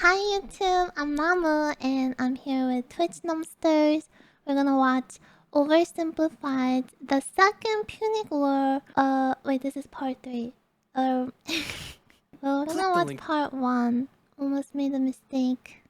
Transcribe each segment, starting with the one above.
Hi YouTube, I'm Namu and I'm here with Twitch Numbsters. We're gonna watch Oversimplified, the Second Punic War. Wait, this is part 3. Well, we're gonna watch part 1. Almost made a mistake.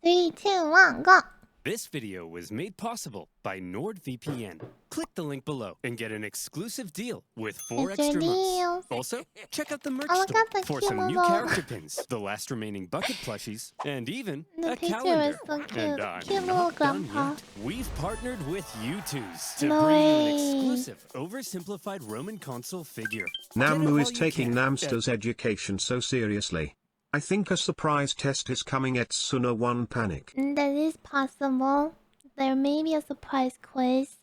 3, 2, 1, go! This video was made possible by NordVPN. Click the link below and get an exclusive deal with 4 extra months. Also, check out the merch store for some new character pins, the last remaining bucket plushies, and even a calendar. So cute. And I'm Cute little not done grandpa. yet. We've partnered with Vtuber to bring you an exclusive oversimplified Roman consul figure. Namu is taking Namster's education so seriously. I think a surprise test is coming at Second Punic. That is possible. There may be a surprise quiz.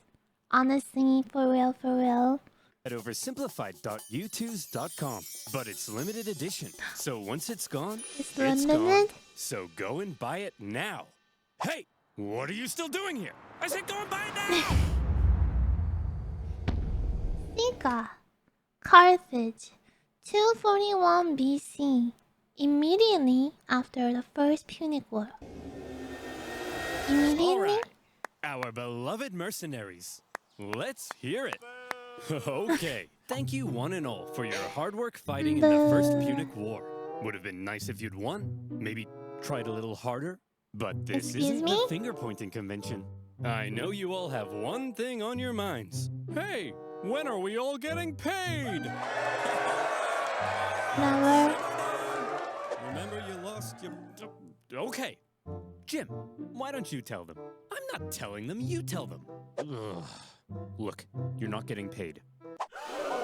Honestly, for real. At oversimplified.youtube.com, but it's limited edition. So once it's gone, it's gone. So go and buy it now. Hey, what are you still doing here? I said go and buy it now. Sika, Carthage, 241 BC. Immediately after the First Punic War. All right, our beloved mercenaries. Let's hear it. Okay, thank you one and all for your hard work fighting in the First Punic War. Would have been nice if you'd won. Maybe tried a little harder. But this isn't the finger-pointing convention. I know you all have one thing on your minds. Hey, when are we all getting paid? Never. Remember you lost your... Okay. Jim, why don't you tell them? I'm not telling them, you tell them. Ugh. Look, you're not getting paid.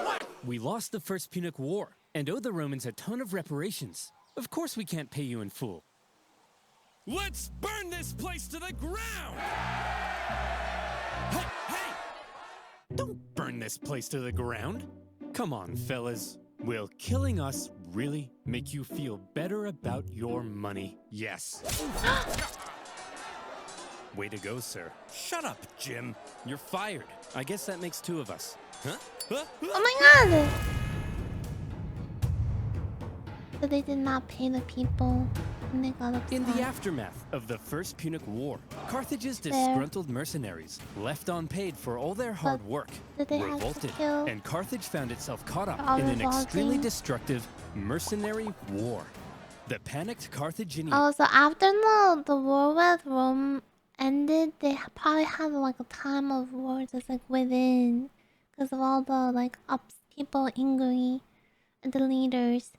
What? We lost the First Punic War and owe the Romans a ton of reparations. Of course we can't pay you in full. Let's burn this place to the ground! Hey! Don't burn this place to the ground. Come on, fellas. Will killing us really make you feel better about your money? Yes. Way to go, sir. Shut up, Jim. You're fired. I guess that makes 2 of us. Huh? Oh my god! So they did not pay the people and they got upset. In the aftermath of the First Punic War, Carthage's disgruntled mercenaries, left unpaid for all their hard work, revolted, and Carthage found itself caught up in an extremely destructive mercenary war. The panicked Carthaginians... Oh, so after the war with Rome ended, they probably had like a time of war just like within, because of all the like people angry and the leaders.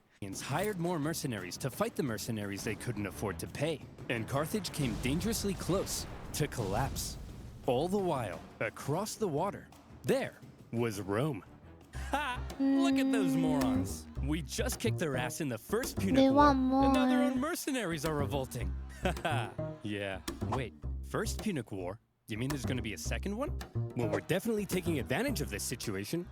Hired more mercenaries to fight the mercenaries they couldn't afford to pay, and Carthage came dangerously close to collapse. All the while, across the water, there was Rome. Ha! Look at those morons. We just kicked their ass in the First Punic War, and now their own mercenaries are revolting. Haha. Yeah. Wait, First Punic War? You mean there's gonna be a second one? Well, we're definitely taking advantage of this situation.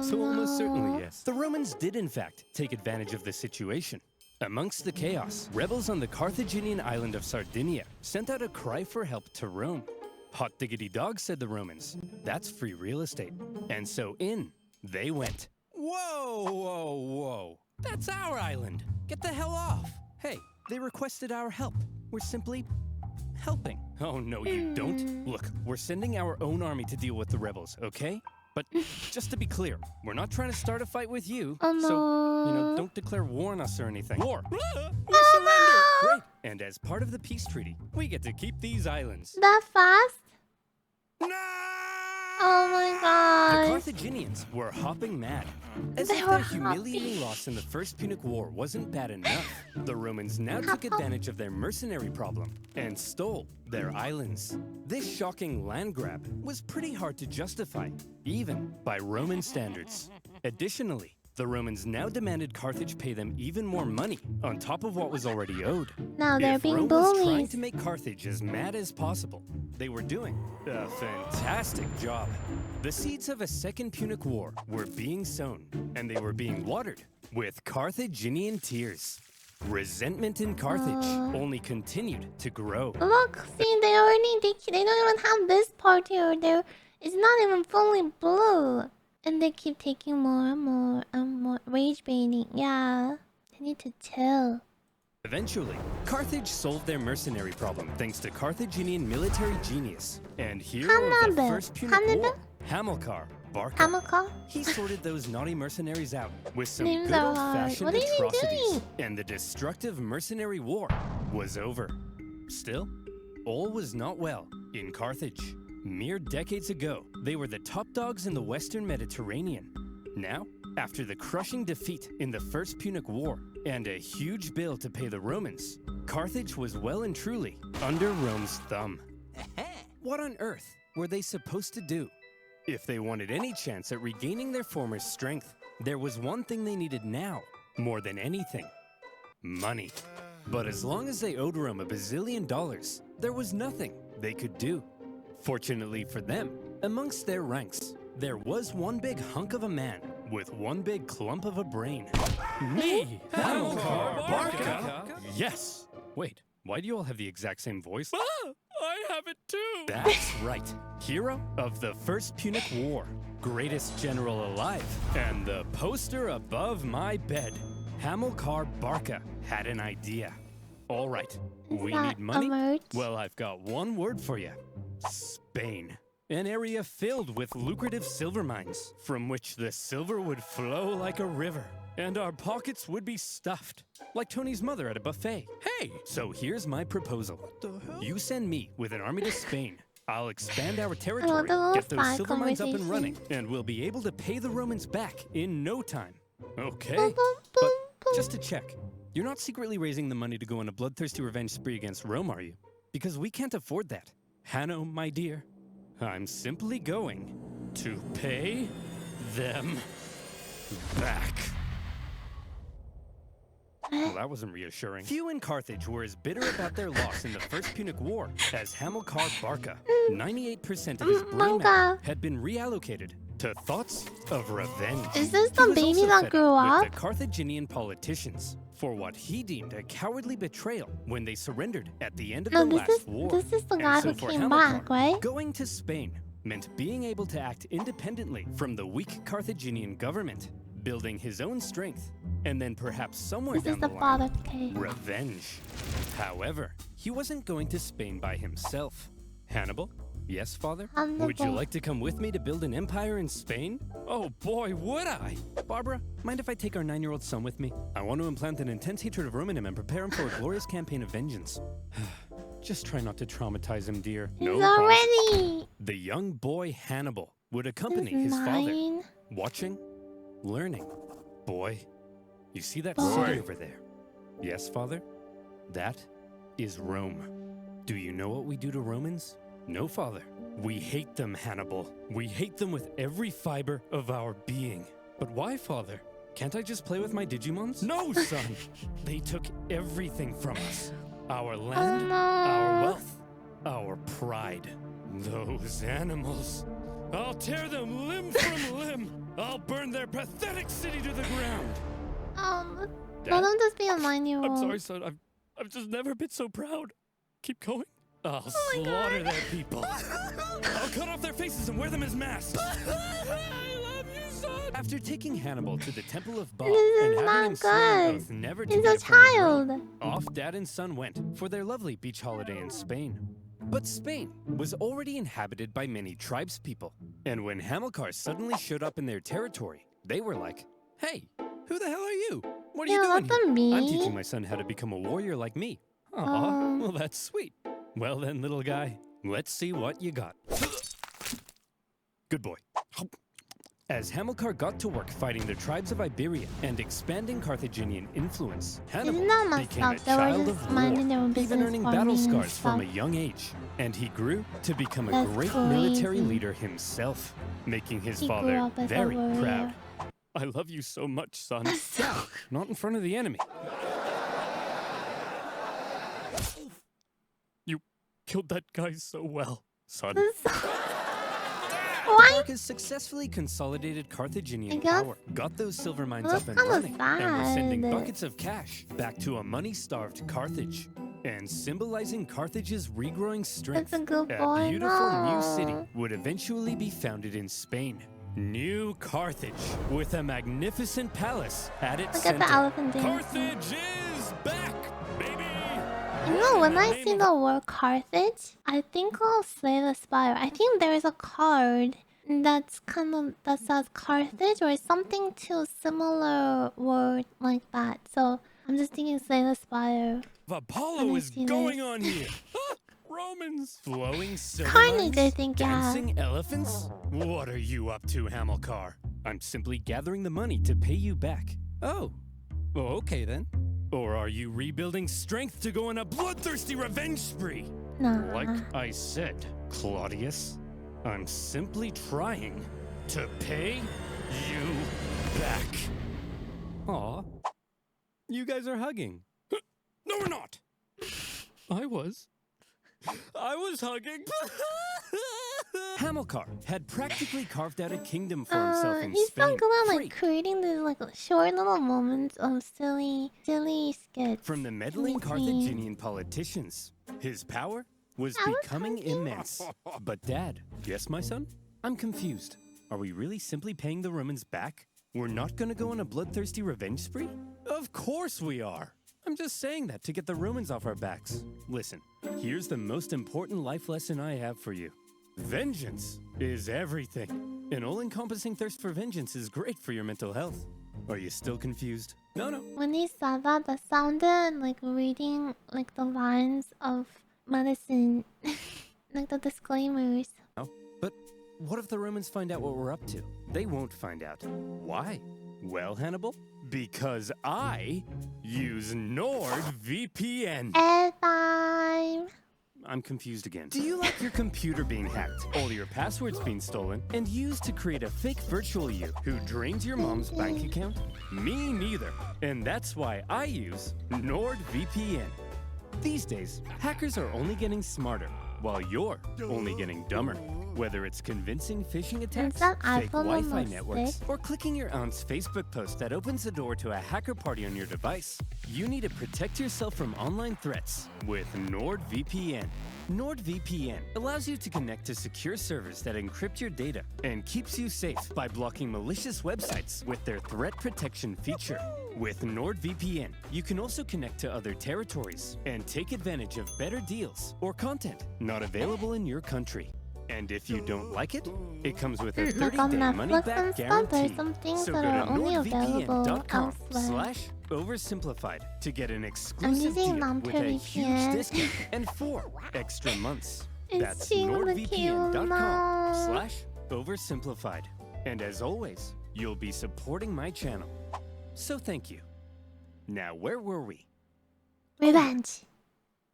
So almost certainly, yes. The Romans did, in fact, take advantage of the situation. Amongst the chaos, rebels on the Carthaginian island of Sardinia sent out a cry for help to Rome. Hot diggity dog, said the Romans. That's free real estate. And so in they went. Whoa. That's our island. Get the hell off. Hey, they requested our help. We're simply helping. Oh, no, you don't. Look, we're sending our own army to deal with the rebels, okay? But just to be clear, we're not trying to start a fight with you. So, don't declare war on us or anything. War! We surrender! Great. And as part of the peace treaty, we get to keep these islands. That fast? No! Oh my god. The Carthaginians were hopping mad. As if their humiliating loss in the First Punic War wasn't bad enough, the Romans now took advantage of their mercenary problem and stole their islands. This shocking land grab was pretty hard to justify, even by Roman standards. Additionally, the Romans now demanded Carthage pay them even more money on top of what was already owed. Now they're being Rome was bullies. trying to make Carthage as mad as possible. They were doing a fantastic job. The seeds of a Second Punic War were being sown, and they were being watered with Carthaginian tears. Resentment in Carthage only continued to grow. Look, see, they don't even have this part here. It's not even fully blue. And they keep taking more and more rage baiting. Yeah, they need to chill. Eventually, Carthage solved their mercenary problem thanks to Carthaginian military genius and hero of the Hannibal. First Punic Hannibal? War, Hamilcar Barca. Hamilcar? He sorted those naughty mercenaries out with some Names good are hard. old-fashioned What are you atrocities, doing? and the destructive mercenary war was over. Still, all was not well in Carthage. Mere decades ago, they were the top dogs in the Western Mediterranean. Now, after the crushing defeat in the First Punic War and a huge bill to pay the Romans, Carthage was well and truly under Rome's thumb. What on earth were they supposed to do? If they wanted any chance at regaining their former strength, there was one thing they needed now, more than anything: money. But as long as they owed Rome $1 bazillion, there was nothing they could do. Fortunately for them, amongst their ranks, there was one big hunk of a man with one big clump of a brain. Me, Hamilcar Barca? Yes. Wait, why do you all have the exact same voice? I have it too. That's right. Hero of the First Punic War, greatest general alive, and the poster above my bed. Hamilcar Barca had an idea. All right, we that need money? a merch? Well, I've got one word for you. Spain. An area filled with lucrative silver mines, from which the silver would flow like a river, and our pockets would be stuffed, like Tony's mother at a buffet. Hey! So here's my proposal. What the hell? You send me with an army to Spain. I'll expand our territory, the little get those side silver mines up and conversation. running, and we'll be able to pay the Romans back in no time. Okay? Boom, boom, But boom, boom. just to check, you're not secretly raising the money to go on a bloodthirsty revenge spree against Rome, are you? Because we can't afford that. Hanno, my dear, I'm simply going to pay them back. Well, that wasn't reassuring. Few in Carthage were as bitter about their loss in the First Punic War as Hamilcar Barca. 98% of his brain matter had been reallocated to thoughts of revenge. Is this He the was baby also that fed grew up up? with the Carthaginian politicians for what he deemed a cowardly betrayal when they surrendered at the end of No, the last war. this is the And guy so who for came Hamilcar, back, right? going to Spain meant being able to act independently from the weak Carthaginian government, building his own strength, and then perhaps somewhere This is down the the line, father case. revenge. However, he wasn't going to Spain by himself. Hannibal? Yes, father? Would you Hannibal. like to come with me to build an empire in Spain? Oh boy, would I! Barbara, mind if I take our 9-year-old son with me? I want to implant an intense hatred of Rome in him and prepare him for a glorious campaign of vengeance. Just try not to traumatize him, dear. He's promise. already The young boy Hannibal would accompany He's his father, 9. watching, learning. Boy, you see that Boy. city over there? Yes, father? That is Rome. Do you know what we do to Romans? No, father. We hate them, Hannibal. We hate them with every fiber of our being. But why, father? Can't I just play with my Digimons? No, son! They took everything from us. Our land, no. our wealth, our pride. Those animals. I'll tear them limb from limb. I'll burn their pathetic city to the ground. Let him just be a 9-year-old. I'm sorry, son. I've just never been so proud. Keep going. I'll my slaughter God. their people. I'll cut off their faces and wear them as masks. I love you, son. After taking Hannibal to the Temple of Baal This and is having him not swear an good. oath never to He's be a friend of child. Rome, off Dad and son went for their lovely beach holiday in Spain. But Spain was already inhabited by many tribespeople. And when Hamilcar suddenly showed up in their territory, they were like, "Hey, who the hell are you? What are you Yeah, doing let them here? I'm be. teaching my son how to become a warrior like me." Aw, Um. well that's sweet. Well then, little guy, let's see what you got. Good boy. As Hamilcar got to work fighting the tribes of Iberia and expanding Carthaginian influence, Hannibal not messed became a up. They were child just of minding their war, own even business, earning farming battle and scars from a stuff. young age. And he grew to become a That's great military crazy. leader himself, making his He grew father up as a very warrior. proud. I love you so much, son. So Not in front of the enemy. You killed that guy so well, son. Why? Barca successfully consolidated Carthaginian I guess- power, got those silver mines That's up and kinda running, and were sending sad. buckets of cash back to a money-starved Carthage. And symbolizing Carthage's regrowing strength, That's a good boy. beautiful new No. city would eventually be founded in Spain. New Carthage, with a magnificent palace at its Look at center. the elephant dancing. Carthage is back, You know, when I Name see of the word Carthage, I think I'll slay the spire. I think there is a card that's kind of that says Carthage or something to similar word like that. So I'm just thinking slay the spire. Apollo When I is see going this. on here? Romans! Flowing silver Carnage, I mines? think, yeah. Dancing elephants? What are you up to, Hamilcar? I'm simply gathering the money to pay you back. Oh. Well, okay then. Or are you rebuilding strength to go on a bloodthirsty revenge spree? Nah. Like I said, Claudius, I'm simply trying to pay you back. Aw. You guys are hugging. No, we're not. I was hugging. Hamilcar had practically carved out a kingdom for himself in He's Spain. so good at free creating these short little moments of silly skits. from the meddling Carthaginian politicians. His power was I was becoming hugging. immense. But Dad, yes, my son? I'm confused. Are we really simply paying the Romans back? We're not gonna go on a bloodthirsty revenge spree? Of course we are. I'm just saying that to get the Romans off our backs. Listen, here's the most important life lesson I have for you. Vengeance is everything. An all-encompassing thirst for vengeance is great for your mental health. Are you still confused? No. When he said that, that sounded like reading the lines of medicine, like the disclaimers. Oh, but what if the Romans find out what we're up to? They won't find out. Why? Well, Hannibal, because I use NordVPN. Airtime. I'm confused again. Do you like your computer being hacked, all your passwords being stolen, and used to create a fake virtual you who drains your mom's bank account? Me neither. And that's why I use NordVPN. These days, hackers are only getting smarter, while you're only getting dumber. Whether it's convincing phishing attacks, that fake iPhone Wi-Fi almost networks, sick? or clicking your aunt's Facebook post that opens the door to a hacker party on your device, you need to protect yourself from online threats with NordVPN. NordVPN allows you to connect to secure servers that encrypt your data and keeps you safe by blocking malicious websites with their threat protection feature. With NordVPN, you can also connect to other territories and take advantage of better deals or content not available in your country. And if you don't like it, it comes with a Like on 30-day Netflix and money-back stuff, guarantee. there's some things So that go to are only available elsewhere. nordvpn.com/oversimplified to get an exclusive using deal with a huge NamuSpirit. discount and 4 extra months. It's That's seeing the cable now. nordvpn.com/oversimplified. And as always, you'll be supporting my channel. So thank you. Now, where were we? Revenge.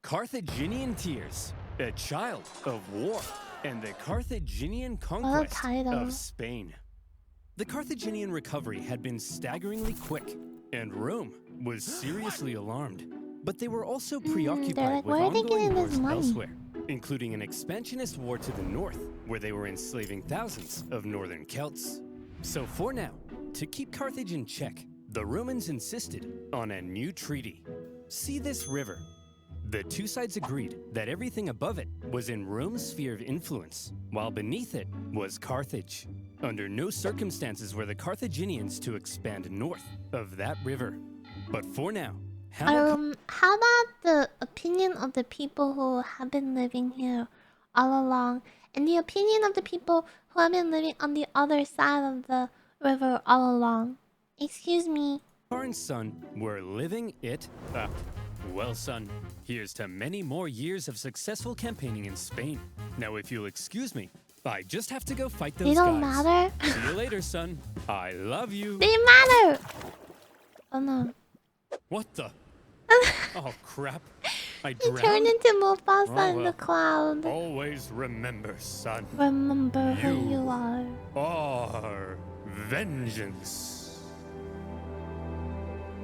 Carthaginian tears, a child of war, and the Carthaginian conquest title. of Spain. The Carthaginian recovery had been staggeringly quick, and Rome was seriously alarmed. But they were also preoccupied they're like, with where are they ongoing getting this wars money? elsewhere, including an expansionist war to the north, where they were enslaving thousands of northern Celts. So for now, to keep Carthage in check, the Romans insisted on a new treaty. See this river? The two sides agreed that everything above it was in Rome's sphere of influence, while beneath it was Carthage. Under no circumstances were the Carthaginians to expand north of that river. But for now, Hamilcar How about the opinion of the people who have been living here all along, and the opinion of the people who have been living on the other side of the river all along? Excuse me. and son were living it up. Well, son, here's to many more years of successful campaigning in Spain. Now, if you'll excuse me, I just have to go fight those They don't guys. matter. See you later, son. I love you. They matter. Oh no. What the? Oh, crap. I He drowned? turned into Mufasa Oh, in the well. cloud. Always remember, son. Remember who You. you are. Our vengeance.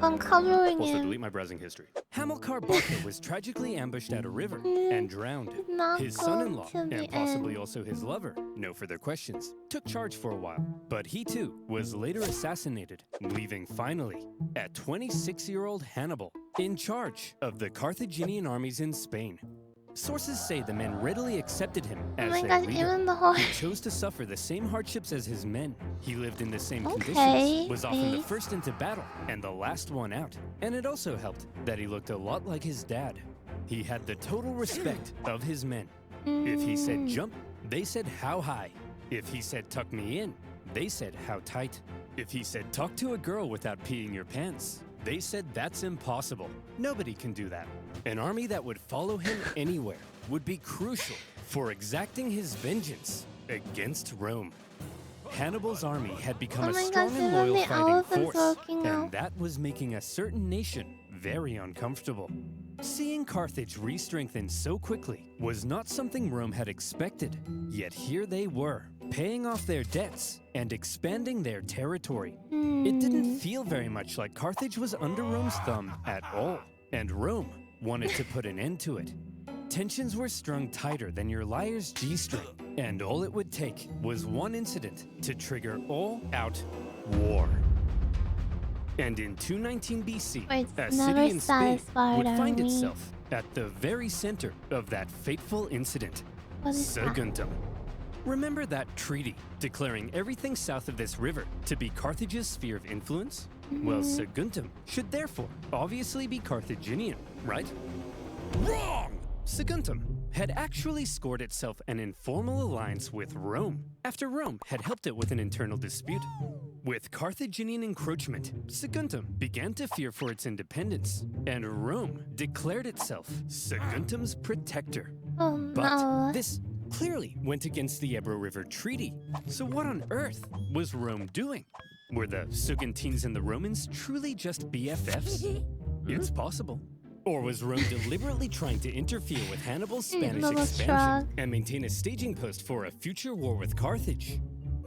I'm covering Also, him. delete my browsing history. Hamilcar Barca was tragically ambushed at a river and drowned. Not His go son-in-law, to the and possibly end. also his lover, no further questions, took charge for a while. But he too was later assassinated, leaving finally a 26-year-old Hannibal in charge of the Carthaginian armies in Spain. Sources say the men readily accepted him Oh as my their god, leader. even the whole. He chose to suffer the same hardships as his men. He lived in the same Okay, conditions, was often the wait. first into battle and the last one out. And it also helped that he looked a lot like his dad. he had the total respect of his men. If he said jump, they said how high. If he said tuck me in, they said how tight. If he said talk to a girl without peeing your pants, they said that's impossible. Nobody can do that. An army that would follow him anywhere would be crucial for exacting his vengeance against Rome. Hannibal's army had become a strong and loyal fighting force, and that was making a certain nation very uncomfortable. Seeing Carthage re-strengthen so quickly was not something Rome had expected, yet here they were, paying off their debts and expanding their territory. It didn't feel very much like Carthage was under Rome's thumb at all, and Rome wanted to put an end to it. Tensions were strung tighter than your liar's G-string, and all it would take was one incident to trigger all-out war. And in 219 BC, a city in Spain would find itself at the very center of that fateful incident, Saguntum. Remember that treaty declaring everything south of this river to be Carthage's sphere of influence? Well, Saguntum should therefore obviously be Carthaginian, right? Wrong! Saguntum had actually scored itself an informal alliance with Rome after Rome had helped it with an internal dispute. With Carthaginian encroachment, Saguntum began to fear for its independence, and Rome declared itself Saguntum's protector. But this clearly went against the Ebro River Treaty. So what on earth was Rome doing? Were the Saguntines and the Romans truly just BFFs? It's possible. Or was Rome deliberately trying to interfere with Hannibal's Spanish expansion and maintain a staging post for a future war with Carthage?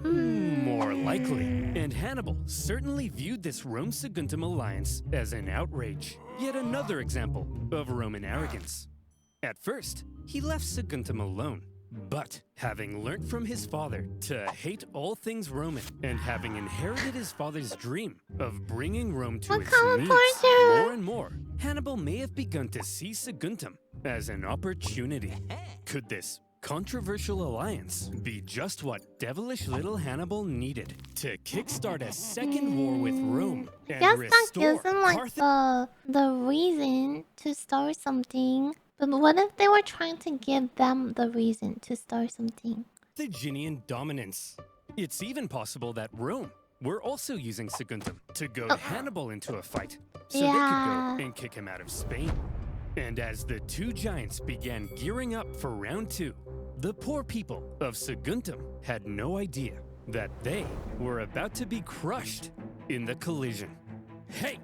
More likely. And Hannibal certainly viewed this Rome-Saguntum alliance as an outrage. Yet another example of Roman arrogance. At first, he left Saguntum alone. But having learnt from his father to hate all things Roman, and having inherited his father's dream of bringing Rome to its knees more and more, Hannibal may have begun to see Saguntum as an opportunity. Could this controversial alliance be just what devilish little Hannibal needed to kickstart a second war with Rome and restore Carthage? The reason to start something. But what if they were trying to give them the reason to start something? Carthaginian dominance. It's even possible that Rome were also using Saguntum to goad Hannibal into a fight, so they could go and kick him out of Spain. And as the two giants began gearing up for round two, the poor people of Saguntum had no idea that they were about to be crushed in the collision. Hey!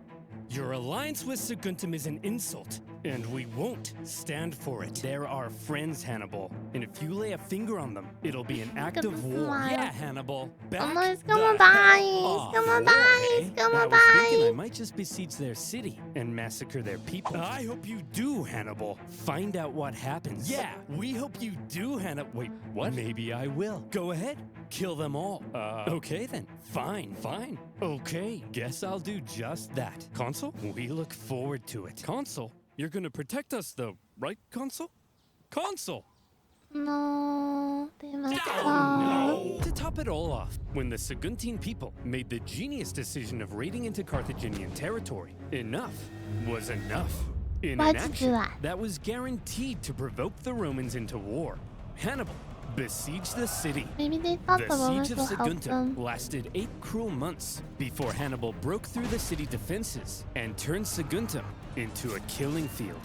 Your alliance with Saguntum is an insult, and we won't stand for it. They're our friends, Hannibal, and if you lay a finger on them, it'll be an act of war. Yeah, Hannibal, back He's gonna die. He's gonna die. He's gonna die. I was thinking I might just besiege their city and massacre their people. I hope you do, Hannibal. Find out what happens. Yeah, we hope you do, Hannibal. Wait, what? Maybe I will. Go ahead. Kill them all. Okay then. Fine. Okay, guess I'll do just that. Consul, we look forward to it. Consul, you're gonna protect us though, right, Consul? Consul! No, they must No! To top it all off, when the Saguntine people made the genius decision of raiding into Carthaginian territory, enough was enough. In an action that was guaranteed to provoke the Romans into war, Hannibal besieged the city. Maybe they thought the siege Romans of will help them. Saguntum lasted 8 cruel months before Hannibal broke through the city defenses and turned Saguntum into a killing field.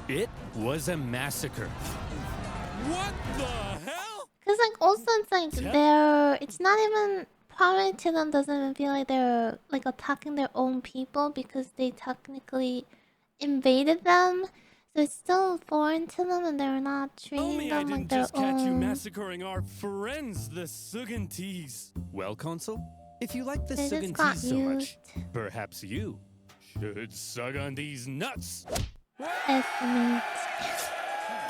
It was a massacre. What the hell? Cause also it's like it's not even probably to them doesn't even feel like they're like attacking their own people because they technically invaded them. So it's still foreign to them, and they're not treating them like their own. Catch you massacring our friends, the Saguntines. Well, Consul, if you like the Saguntines so much, perhaps you should sug on these nuts. Estimate.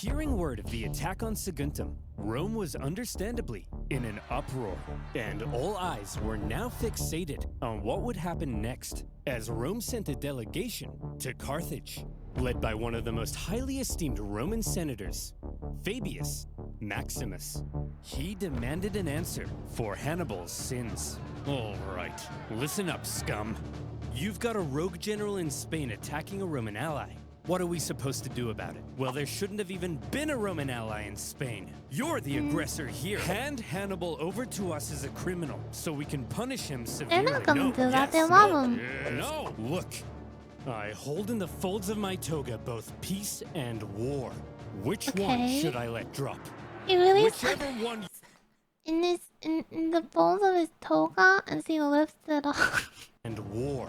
Hearing word of the attack on Saguntum, Rome was understandably in an uproar, and all eyes were now fixated on what would happen next, as Rome sent a delegation to Carthage, led by one of the most highly esteemed Roman senators, Fabius Maximus. He demanded an answer for Hannibal's sins. All right, listen up, scum. You've got a rogue general in Spain attacking a Roman ally, What are we supposed to do about it? Well, there shouldn't have even been a Roman ally in Spain. You're the aggressor here. Hand Hannibal over to us as a criminal so we can punish him They're severely. not gonna do that. They Yes, love no, him. No, look. I hold in the folds of my toga both peace and war. Which one Okay. should I let drop? He really Whichever one. in the folds of his toga as he lifts it off. And war.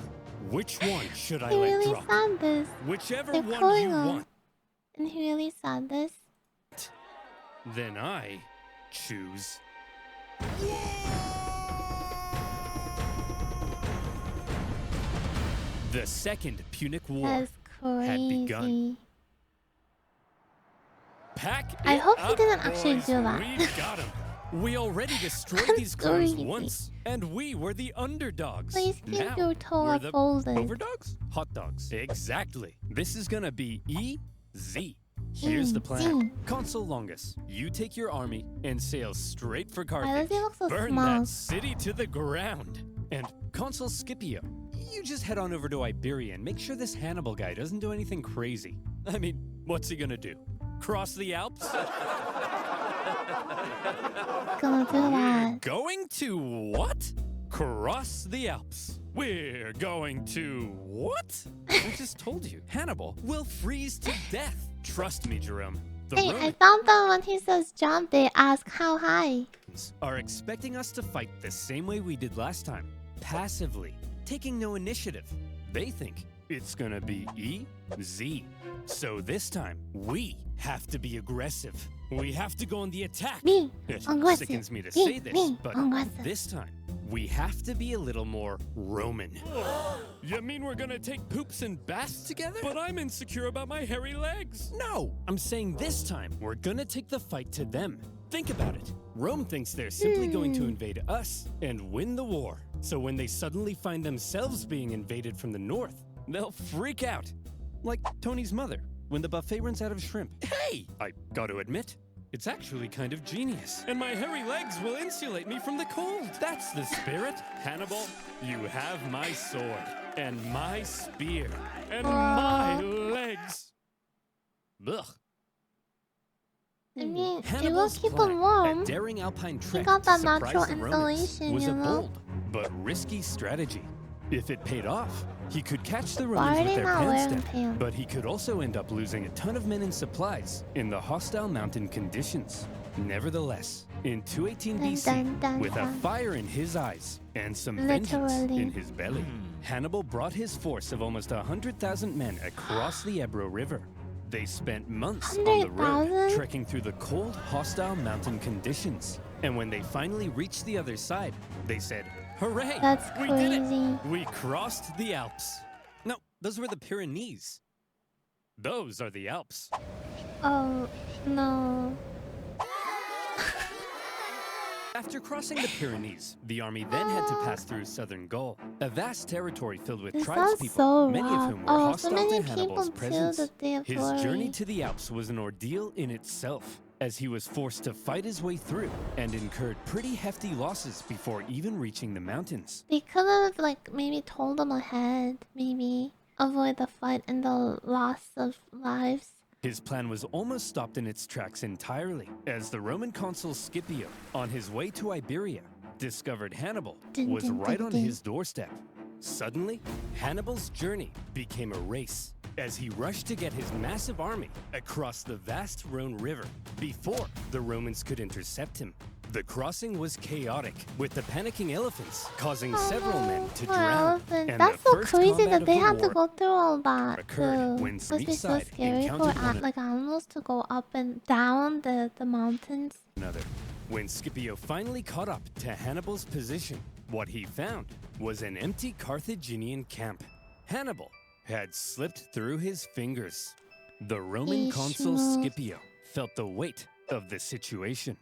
Which one should I He let really drop? said this. Whichever They're one calling you him. want. And he really said this. Then I choose. The Second Punic War That's had crazy. begun. Pack I it hope he up, didn't actually boys. do that. We got him. We already destroyed That's these clones crazy. once, and we were the underdogs. Please keep Now, your we're toga the folded. overdogs? Hot dogs. Exactly. This is gonna be easy. Here's the plan. Easy. Consul Longus, you take your army and sail straight for Why Carthage. does he look so Burn small? that city to the ground. And Consul Scipio, you just head on over to Iberia and make sure this Hannibal guy doesn't do anything crazy. I mean, what's he gonna do? Cross the Alps? Gonna do that. Going to what? Cross the Alps. We're going to what? I just told you, Hannibal will freeze to death. Trust me, Jerome. The Hey, I Romans thought that when he says jump, they ask how high. are expecting us to fight the same way we did last time. Passively, taking no initiative. They think it's gonna be easy. So this time, we have to be aggressive. We have to go on the attack. Me, It aggressive. sickens me to Me, say this, me, but aggressive. this time, we have to be a little more Roman. You mean we're gonna take poops and baths together? But I'm insecure about my hairy legs. No, I'm saying this time, we're gonna take the fight to them. Think about it. Rome thinks they're simply going to invade us and win the war. So when they suddenly find themselves being invaded from the north, they'll freak out. Like Tony's mother, when the buffet runs out of shrimp. Hey! I gotta admit, it's actually kind of genius. And my hairy legs will insulate me from the cold. That's the spirit. Hannibal, you have my sword, and my spear, and my legs. Ugh. I mean, it will Hannibal's keep plan, him warm. a daring alpine trek got to that surprise natural the Romans, insulation, was you a know? bold but risky strategy. If it paid off, he could catch the Why Romans are with they their not pants wearing down, pants? but he could also end up losing a ton of men and supplies in the hostile mountain conditions. Nevertheless, in 218 Dun, BC, dun, dun, with a dun. fire in his eyes and some vengeance Literally. in his belly, Hannibal brought his force of almost 100,000 men across the Ebro River. They spent months on the road, 100,000? trekking through the cold, hostile mountain conditions. And when they finally reached the other side, they said, "Hooray! That's we did it! crazy. We crossed the Alps." No, those were the Pyrenees. Those are the Alps. Oh, no. After crossing the Pyrenees, the army then had to pass through southern Gaul, a vast territory filled with This tribespeople, sounds so many rough. of whom were Oh, so hostile many to Hannibal's people too presence. that they have to His journey worry. to the Alps was an ordeal in itself, as he was forced to fight his way through and incurred pretty hefty losses before even reaching the mountains. They could have, like, maybe told them ahead. Maybe avoid the fight and the loss of lives. His plan was almost stopped in its tracks entirely, as the Roman consul Scipio, on his way to Iberia, discovered Hannibal Dun, was dun, right dun, on dun. his doorstep. Suddenly, Hannibal's journey became a race, as he rushed to get his massive army across the vast Rhone River before the Romans could intercept him. The crossing was chaotic, with the panicking elephants causing several men to Poor drown. elephant. And That's the so first crazy combat that of they the had to war go through all that. occurred too. when Must be so Sleepside scary for encountered one like animals to go up and down the mountains. another. When Scipio finally caught up to Hannibal's position, what he found was an empty Carthaginian camp. Hannibal had slipped through his fingers. The Roman consul Ishmael. Scipio felt the weight of the situation.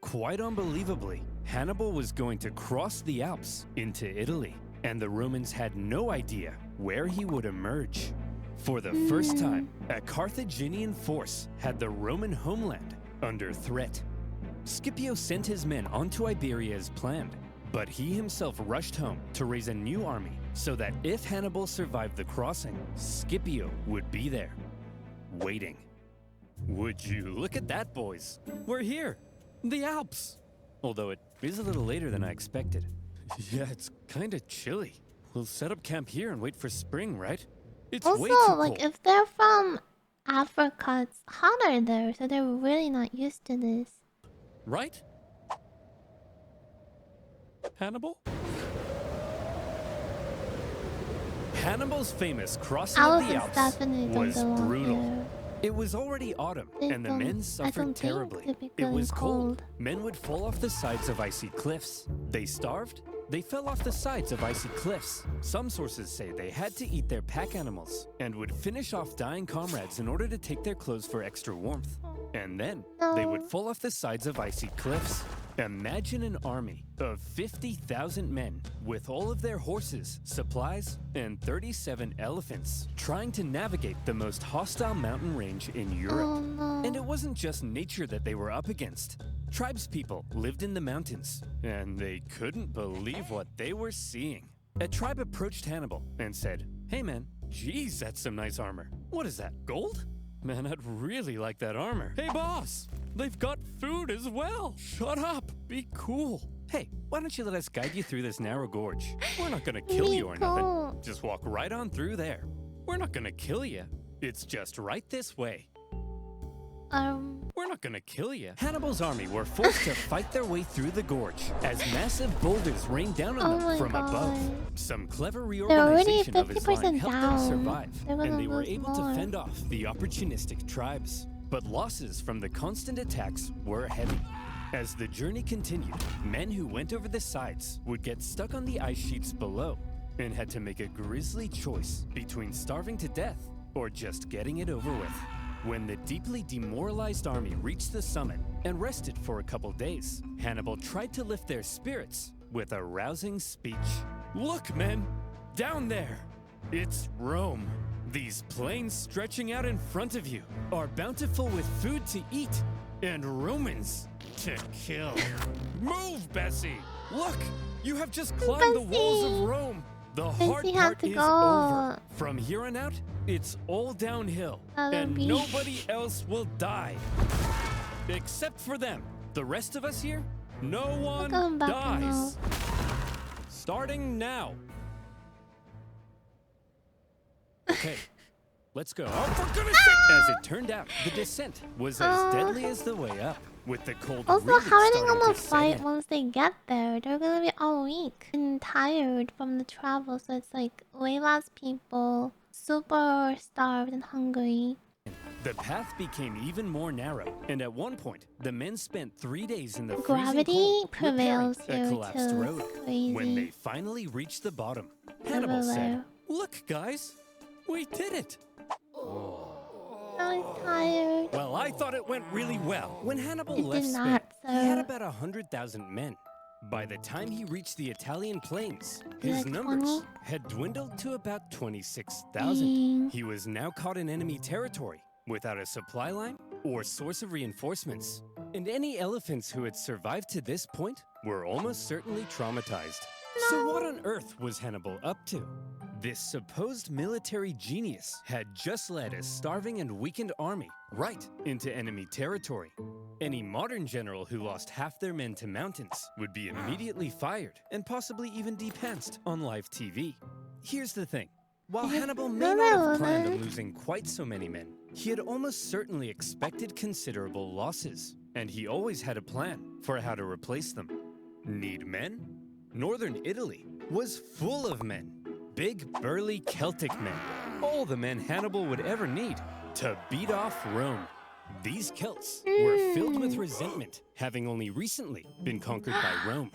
Quite unbelievably, Hannibal was going to cross the Alps into Italy, and the Romans had no idea where he would emerge. For the first time, a Carthaginian force had the Roman homeland under threat. Scipio sent his men onto Iberia as planned, but he himself rushed home to raise a new army so that if Hannibal survived the crossing, Scipio would be there. waiting. Would you look at that, boys? We're here, the Alps. Although it is a little later than I expected. Yeah, it's kind of chilly. We'll set up camp here and wait for spring, right? It's way too Also, cold. like, if they're from Africa, it's hotter there, so they're really not used to this. Right? Hannibal? Hannibal's famous crossing of the Elephants Alps definitely don't was belong brutal. here. It was already autumn, They and the don't- men I suffered don't think terribly. they'd be It was getting cold. cold. Men would fall off the sides of icy cliffs. They starved. They fell off the sides of icy cliffs. Some sources say they had to eat their pack animals and would finish off dying comrades in order to take their clothes for extra warmth. And then they would No. fall off the sides of icy cliffs. Imagine an army of 50,000 men with all of their horses, supplies, and 37 elephants trying to navigate the most hostile mountain range in Europe. Oh no. And it wasn't just nature that they were up against. Tribespeople lived in the mountains, and they couldn't believe what they were seeing. A tribe approached Hannibal and said, "Hey man, geez, that's some nice armor. What is that, gold? Man, I'd really like that armor. Hey boss, they've got food as well. Shut up, be cool. Hey, why don't you let us guide you through this narrow gorge? We're not gonna kill you or nothing. Nico. Just walk right on through there. We're not gonna kill you. It's just right this way. We're not gonna kill you." Hannibal's army were forced to fight their way through the gorge as massive boulders rained down on Oh them my from above. God. Some clever They're already reorganization of his line 50% helped them down. survive, They're gonna and they were lose able more. to fend off the opportunistic tribes. But losses from the constant attacks were heavy. As the journey continued, men who went over the sides would get stuck on the ice sheets below and had to make a grisly choice between starving to death or just getting it over with. When the deeply demoralized army reached the summit and rested for a couple days, Hannibal tried to lift their spirits with a rousing speech. "Look, men, down there, it's Rome. These plains stretching out in front of you are bountiful with food to eat and Romans to kill. Move, Bessie! Look, you have just climbed the walls Bessie! of Rome. The Bessie hard had part to is go. over. From here on out, it's all downhill, That'll and be- nobody else will die. Except for them. The rest of us here, no one going back dies. Starting now. Okay, let's go. Oh, for goodness sake! As it turned out, the descent was as deadly as the way up, with the cold Also, really how are they starting gonna to set fight in. once they get there? They're gonna be all weak and tired from the travel, so it's like way less people, super starved and hungry. The path became even more narrow, and at one point, the men spent 3 days in the Gravity freezing cold prevails repairing here a collapsed too. road. It's crazy. When they finally reached the bottom, Hannibal said, Everywhere. "Look, guys, we did it." Now he's tired. Well, I thought it went really well. When Hannibal It left did Spain, not, he had sir. about 100,000 men. By the time he reached the Italian plains, his Like numbers 20? had dwindled to about 26,000. Dang. He was now caught in enemy territory, without a supply line or source of reinforcements. And any elephants who had survived to this point were almost certainly traumatized. So what on earth was Hannibal up to? This supposed military genius had just led a starving and weakened army right into enemy territory. Any modern general who lost half their men to mountains would be immediately fired and possibly even depanced on live TV. Here's the thing. While Hannibal may not have planned on losing quite so many men, he had almost certainly expected considerable losses, and he always had a plan for how to replace them. Need men? Northern Italy was full of men. Big, burly Celtic men. All the men Hannibal would ever need to beat off Rome. These Celts were filled with resentment, having only recently been conquered by Rome.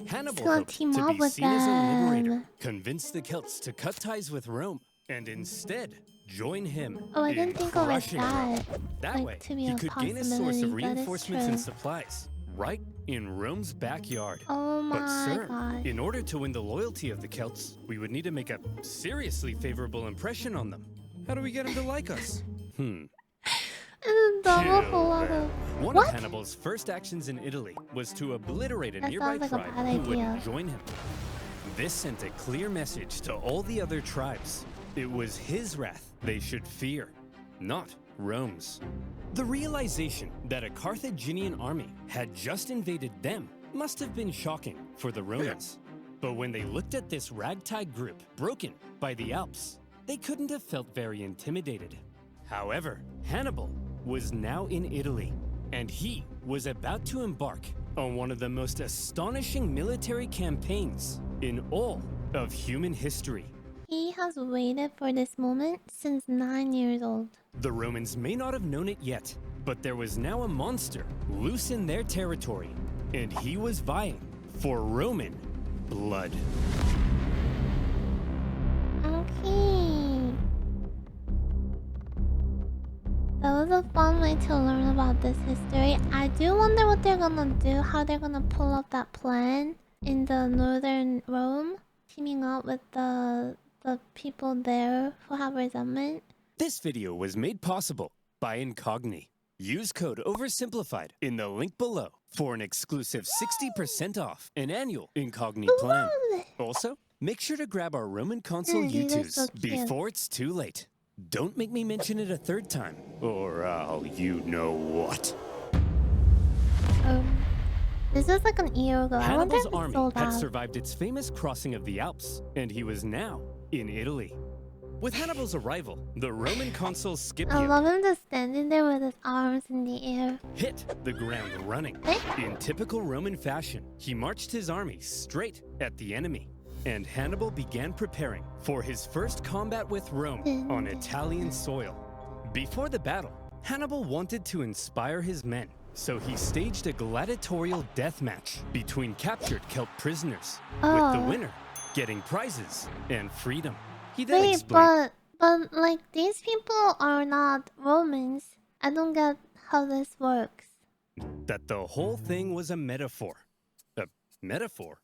Hannibal gonna hoped team to up be with seen as a liberator, them. convince the Celts to cut ties with Rome, and instead join him Oh, I in didn't think of it crushing Rome. that. That Like, way, to be he a could gain a source of possibility. That is reinforcements and true. supplies right in Rome's backyard. Oh But my sir, god. in order to win the loyalty of the Celts, we would need to make a seriously favorable impression on them. How do we get them to like us? And double Kill full of them. them. One What? of Hannibal's first actions in Italy was to obliterate a That nearby sounds like a tribe bad who idea. wouldn't join him. This sent a clear message to all the other tribes. It was his wrath they should fear, not Rome's. The realization that a Carthaginian army had just invaded them must have been shocking for the Romans. But when they looked at this ragtag group broken by the Alps, they couldn't have felt very intimidated. However, Hannibal was now in Italy, and he was about to embark on one of the most astonishing military campaigns in all of human history. He has waited for this moment since 9 years old. The Romans may not have known it yet, but there was now a monster loose in their territory, and he was vying for Roman blood. Okay. That was a fun way to learn about this history. I do wonder what they're gonna do, how they're gonna pull up that plan in the northern Rome, teaming up with the people there who have resentment. This video was made possible by Incogni. Use code Oversimplified in the link below for an exclusive 60% off an annual Incogni plan. Also, make sure to grab our Roman console These are U2s so cute. before it's too late. Don't make me mention it a third time, or I'll you know what. This was like an year ago. I wonder Hannibal's if it's army sold had out. survived its famous crossing of the Alps, and he was now in Italy. With Hannibal's arrival, the Roman consul I Scipio love him just standing there with his arms in the air. hit the ground running. In typical Roman fashion, he marched his army straight at the enemy, and Hannibal began preparing for his first combat with Rome on Italian soil. Before the battle, Hannibal wanted to inspire his men, so he staged a gladiatorial death match between captured Celt prisoners, with the winner getting prizes and freedom. He then Wait, explained, but like these people are not Romans. I don't get how this works. that the whole thing was a metaphor. A metaphor?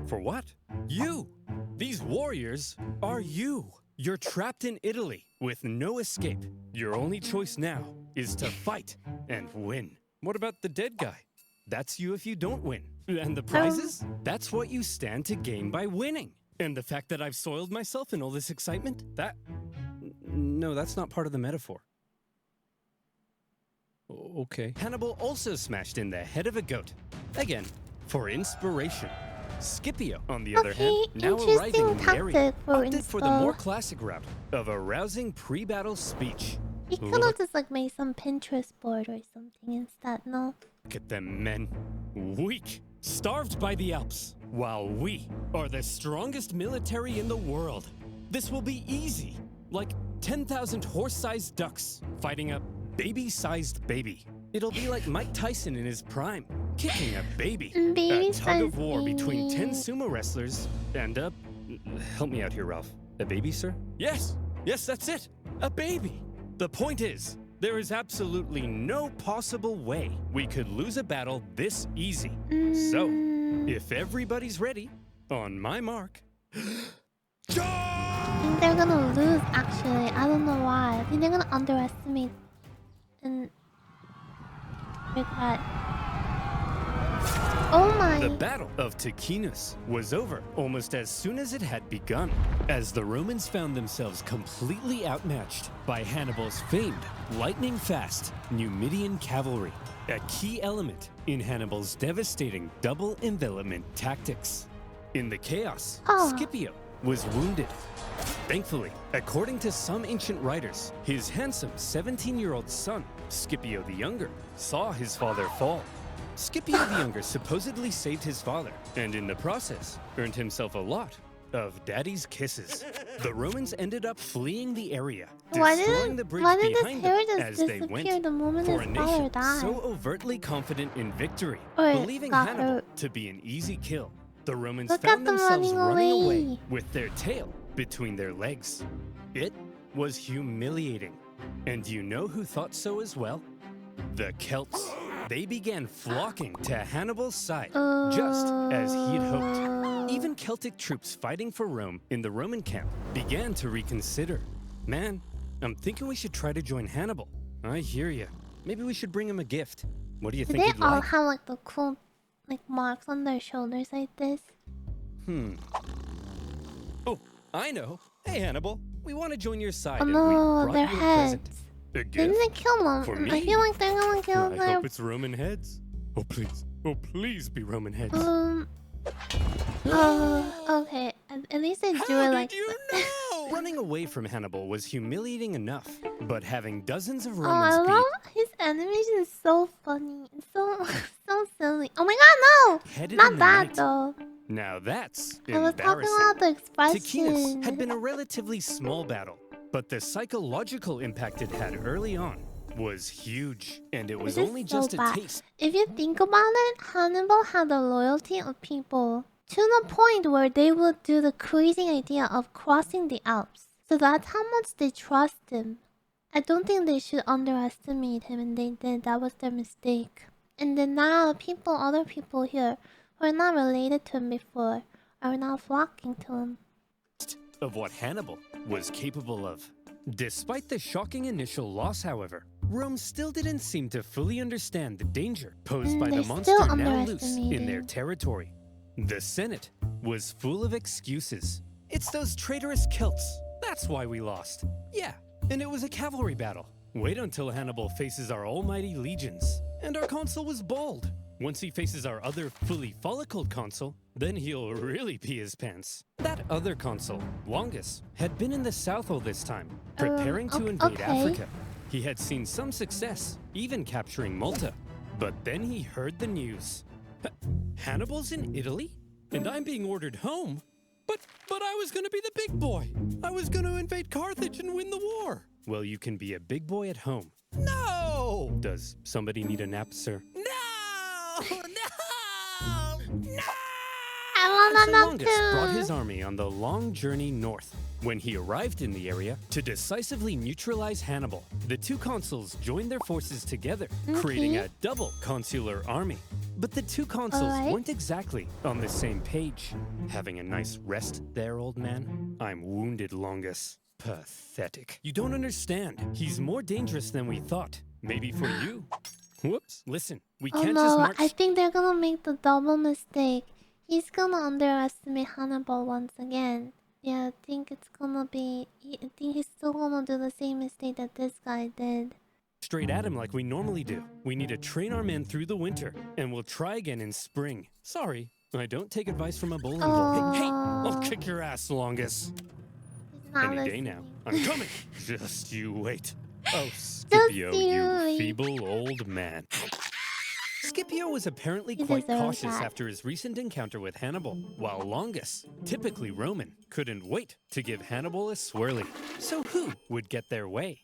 For what? You! These warriors are you! You're trapped in Italy with no escape. Your only choice now is to fight and win. What about the dead guy? That's you if you don't win. And the prizes? That's what you stand to gain by winning. And the fact that I've soiled myself in all this excitement? No, that's not part of the metaphor. Okay. Hannibal also smashed in the head of a goat. Again, for inspiration. Scipio, on the other hand, now arriving in the area, opted for the more classic route of a rousing pre-battle speech. He could have just like made some Pinterest board or something instead, no? Look at them men. Weak, starved by the Alps, while we are the strongest military in the world. This will be easy, like 10,000 horse-sized ducks fighting a baby-sized baby. It'll be like Mike Tyson in his prime, kicking a baby. A tug of war between 10 sumo wrestlers and a... Help me out here, Ralph. A baby, sir? Yes, that's it. A baby. The point is, there is absolutely no possible way we could lose a battle this easy. So, if everybody's ready, on my mark... I think they're gonna lose actually. I don't know why. I think they're gonna underestimate and regret. Oh my. The Battle of Ticinus was over almost as soon as it had begun, as the Romans found themselves completely outmatched by Hannibal's famed lightning-fast Numidian cavalry, a key element in Hannibal's devastating double envelopment tactics. In the chaos, Scipio was wounded. Thankfully, according to some ancient writers, his handsome 17-year-old son, Scipio the Younger, saw his father fall. Scipio the Younger supposedly saved his father, and in the process, earned himself a lot of daddy's kisses. The Romans ended up fleeing the area, destroying the bridge behind them as they went. For a nation so overtly confident in victory, believing Hannibal to be an easy kill, the Romans found themselves running away with their tail between their legs. It was humiliating. And you know who thought so as well? The Celts. They began flocking to Hannibal's side, just as he'd hoped. Even Celtic troops fighting for Rome in the Roman camp began to reconsider. Man, I'm thinking we should try to join Hannibal. I hear you. Maybe we should bring him a gift. What do you think he'd They all like? have like the cool like marks on their shoulders like this. Oh, I know. Hey, Hannibal. We want to join your side, Oh and we no, brought their you a present. heads. A Didn't gift? they kill them? For I me? feel like they're gonna kill I them. hope it's Roman heads. Oh, please. Oh, please be Roman heads. Okay. At least they do How it like did you know? Running away from Hannibal was humiliating enough, but having dozens of Oh, Romans I love his animation is so funny. It's so so silly. Oh my god, Headed no! in Not the that night. though. Now that's I was talking embarrassing. about the Ticinus had expression. been a relatively small battle, but the psychological impact it had early on was huge, and it was This is only so just a bad. taste. If you think about it, Hannibal had the loyalty of people to the point where they would do the crazy idea of crossing the Alps. So that's how much they trust him. I don't think they should underestimate him, and they did. That was their mistake. And then now other people here who are not related to him before, are now flocking to him. Of what Hannibal was capable of. Despite the shocking initial loss, however, Rome still didn't seem to fully understand the danger posed by the They monster still now loose in their underestimated. territory. The Senate was full of excuses. It's those traitorous Celts. That's why we lost. Yeah, and it was a cavalry battle. Wait until Hannibal faces our almighty legions. And our consul was bald. Once he faces our other fully follicled consul, then he'll really pee his pants. That other consul, Longus, had been in the south all this time, preparing to invade Africa. He had seen some success, even capturing Malta. But then he heard the news. Hannibal's in Italy? And I'm being ordered home? But I was gonna be the big boy. I was gonna invade Carthage and win the war. Well, you can be a big boy at home. No! Does somebody need a nap, sir? No! No! No! I want So them Longus brought his too. army on the long journey north. When he arrived in the area to decisively neutralize Hannibal, the two consuls joined their forces together, creating a double consular army. But the two consuls weren't exactly on the same page. Having a nice rest there, old man? I'm wounded, Longus. Pathetic. You don't understand. He's more dangerous than we thought. Maybe for you. Whoops. Listen, we Oh can't just no, march. I think they're gonna make the double mistake. He's gonna underestimate Hannibal once again. Yeah, I think it's gonna be. I think he's still gonna do the same mistake that this guy did. Straight at him like we normally do. We need to train our men through the winter, and we'll try again in spring. Sorry, I don't take advice from a bowling ball. Hey, I'll kick your ass, Longus. He's not Any day now. listening. I'm coming. Just you wait. Oh, Scipio, you you wait. feeble old man. Scipio was apparently He quite deserves cautious that. after his recent encounter with Hannibal, while Longus, typically Roman, couldn't wait to give Hannibal a swirly. So who would get their way?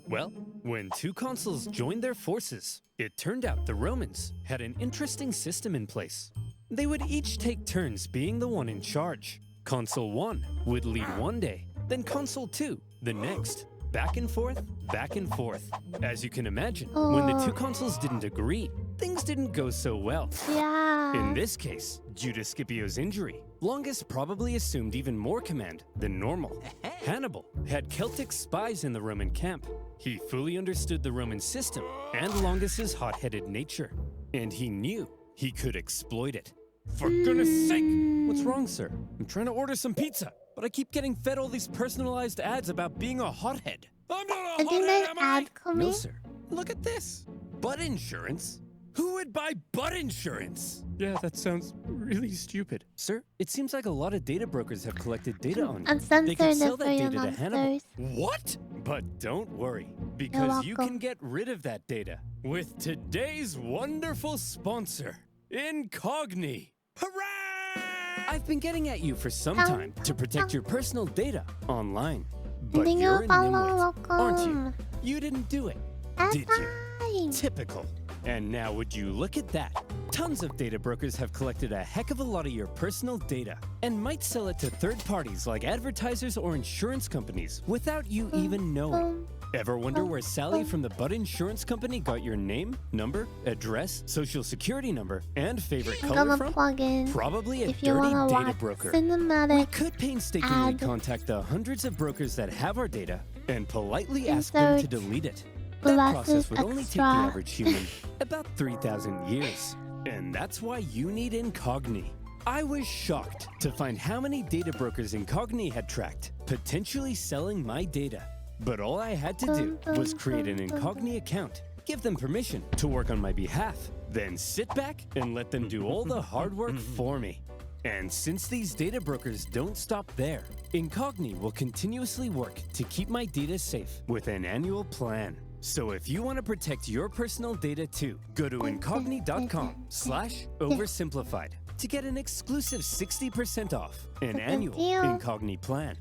Well, when two consuls joined their forces, it turned out the Romans had an interesting system in place. They would each take turns being the one in charge. Consul 1 would lead one day, then Consul 2 the next. Back and forth, back and forth. As you can imagine, when the two consuls didn't agree, things didn't go so well. Yeah. In this case, due to Scipio's injury, Longus probably assumed even more command than normal. Hannibal had Celtic spies in the Roman camp. He fully understood the Roman system and Longus's hot-headed nature, and he knew he could exploit it. For goodness sake! What's wrong, sir? I'm trying to order some pizza, but I keep getting fed all these personalized ads about being a hothead. I'm not a I think hothead, there's am I? ad coming. No, sir. Look at this. Butt insurance? Who would buy butt insurance? Yeah, that sounds really stupid. Sir, it seems like a lot of data brokers have collected data on you. Uncensored They could sell for that you data to Hannibal. monsters. What? But don't worry, because you welcome. can get rid of that data with today's wonderful sponsor, Incogni. Hooray! I've been getting at you for some time to protect your personal data online. But Ding you're a a follow, nimwit, aren't you? welcome. You didn't do it, That's did you? fine. Typical. And now would you look at that? Tons of data brokers have collected a heck of a lot of your personal data and might sell it to third parties like advertisers or insurance companies without you even knowing. Ever wonder where Sally from the Butt Insurance Company got your name, number, address, social security number, and favorite I'm color gonna from? plug in. Probably a If you dirty wanna data watch broker. We cinematic could painstakingly ad contact the hundreds of brokers that have our data and politely ask them to Insert delete it. That process glasses would only take the extra. average human about 3,000 years. And that's why you need Incogni. I was shocked to find how many data brokers Incogni had tracked, potentially selling my data. But all I had to do was create an incognito account, give them permission to work on my behalf, then sit back and let them do all the hard work for me. And since these data brokers don't stop there, Incogni will continuously work to keep my data safe with an annual plan. So if you want to protect your personal data too, go to incogni.com/oversimplified to get an exclusive 60% off an annual Incogni plan.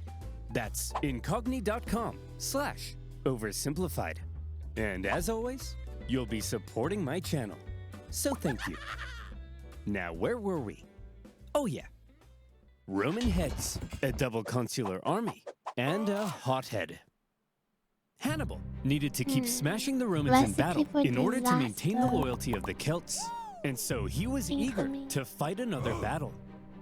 That's incogni.com/oversimplified. And as always, you'll be supporting my channel. So thank you. Now, where were we? Oh yeah. Roman heads, a double consular army, and a hothead. Hannibal needed to keep smashing the Romans in battle in order to maintain the loyalty of the Celts. And so he was eager to fight another battle.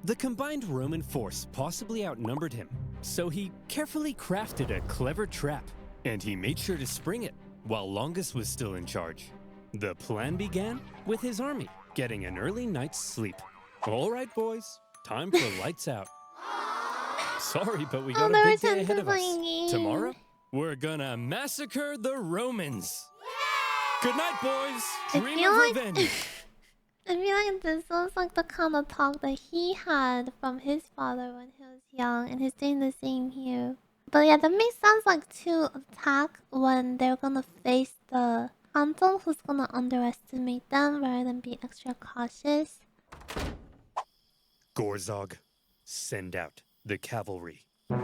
The combined Roman force possibly outnumbered him, so he carefully crafted a clever trap, and he made sure to spring it while Longus was still in charge. The plan began with his army getting an early night's sleep. All right, boys, time for lights out. Sorry, but we got a big day ahead of us. Tomorrow, we're gonna massacre the Romans. Good night, boys. Dream of revenge. I feel like this was like the kind of talk that he had from his father when he was young, and he's doing the same here. But yeah, that makes sense, like, to attack when they're gonna face the Anton who's gonna underestimate them rather than be extra cautious. Gorzog, send out the cavalry. What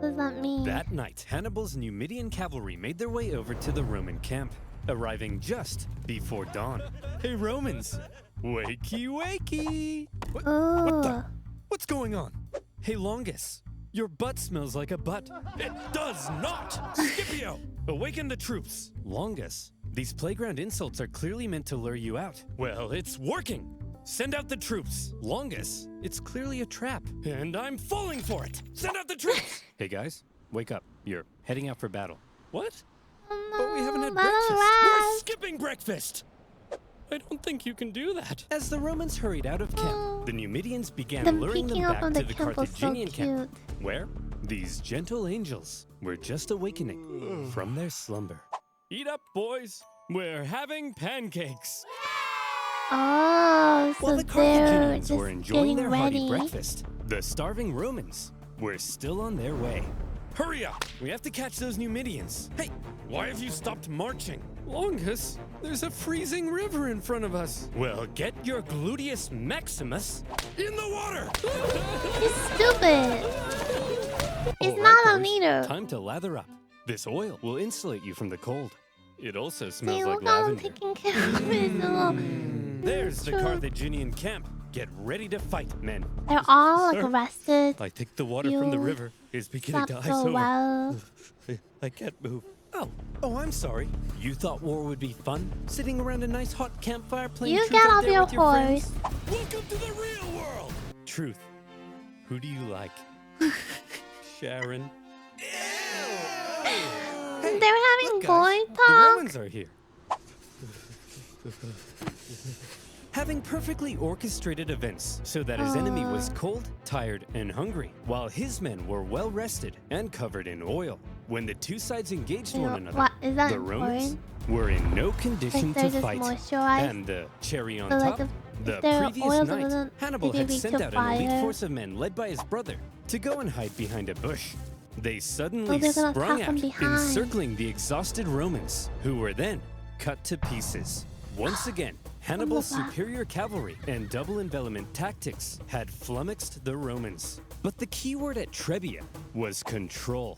does that mean? That night, Hannibal's Numidian cavalry made their way over to the Roman camp, arriving just before dawn. Hey, Romans! Wakey, wakey! What the? What's going on? Hey, Longus, your butt smells like a butt. It does not! Scipio, awaken the troops. Longus, these playground insults are clearly meant to lure you out. Well, it's working! Send out the troops. Longus, it's clearly a trap, and I'm falling for it. Send out the troops! Hey guys, wake up. You're heading out for battle. What? Oh, But we haven't had no, breakfast. rest. We're skipping breakfast! I don't think you can do that. As the Romans hurried out of camp, the Numidians began Them luring them peeking up back on to the the camp was so Carthaginian camp, cute. where these gentle angels were just awakening from their slumber. Eat up, boys. We're having pancakes. Oh, While so the they're Carthaginians just were enjoying getting their hearty ready. breakfast, the starving Romans were still on their way. Hurry up! We have to catch those Numidians. Hey, why have you stopped marching? Longus, there's a freezing river in front of us. Well, get your gluteus maximus in the water! He's stupid. He's All right, not a boys, leader. Time to lather up. This oil will insulate you from the cold. It also smells See, like look how I'm lavender. taking care of his little... There's the True. Carthaginian camp. Get ready to fight, men. They're all like Sir, arrested. I think the water from the You river is beginning Not to ice so over. well. I can't move. Oh, I'm sorry. You thought war would be fun? Sitting around a nice hot campfire playing You truth get or off dare your with your friends? horse. Welcome to the real world! Truth. Who do you like? Sharon? Hey, They're having look, boy guys, the talk. Romans are here. Having perfectly orchestrated events so that his enemy was cold, tired, and hungry, while his men were well rested and covered in oil. When the two sides engaged one another, What is that the Romans important? were in no condition Like they're to just fight. moisturized? And the cherry on So, like, top, if the their previous oils night, wasn't Hannibal had contributing sent to out an elite fire. force of men led by his brother to go and hide behind a bush. They suddenly Oh, they're gonna sprung attack from out, behind. encircling the exhausted Romans, who were then cut to pieces. Once again, Hannibal's back. superior cavalry and double envelopment tactics had flummoxed the Romans. But the key word at Trebia was control.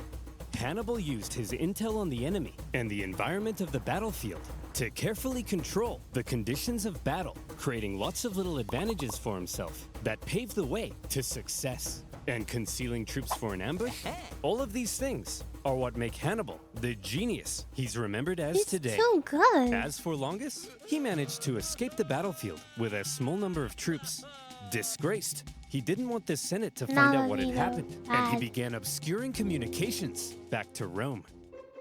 Hannibal used his intel on the enemy and the environment of the battlefield to carefully control the conditions of battle, creating lots of little advantages for himself that paved the way to success. And concealing troops for an ambush? All of these things are what make Hannibal the genius he's remembered as He's today. too good. As for Longus, he managed to escape the battlefield with a small number of troops. Disgraced, he didn't want the Senate to find Not out a what had leader. happened, and he Bad. began obscuring communications back to Rome.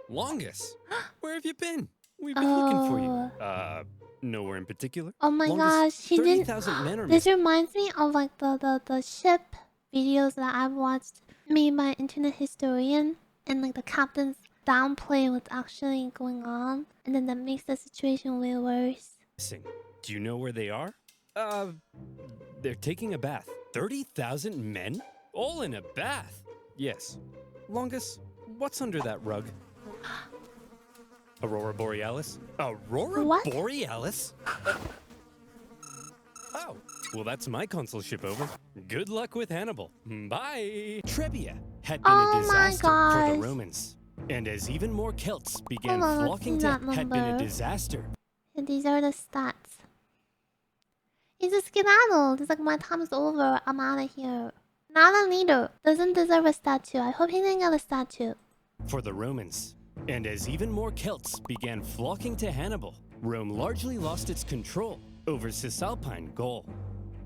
Longus, where have you been? We've been looking for you. Nowhere in particular. Oh my Longus, gosh, he didn't. 30,000 men are This missing. reminds me of like the ship videos that I've watched made by internet historian, and like the captains downplay what's actually going on, and then that makes the situation way worse. Do you know where they are? They're taking a bath. 30,000 men? All in a bath? Yes. Longus, what's under that rug? Aurora Borealis? Aurora What? Borealis? Oh, well, that's my consulship over. Good luck with Hannibal. Bye. Trebia had been Oh a my disaster for gosh. the Romans. And as even more Celts began Hold on, let's flocking see to that had been a number. disaster. And these are the stats. He's a skedaddle. It's like my time's over. I'm out of here. Not a leader. Doesn't deserve a statue. I hope he didn't get a statue. For the Romans. And as even more Celts began flocking to Hannibal, Rome largely lost its control over Cisalpine Gaul.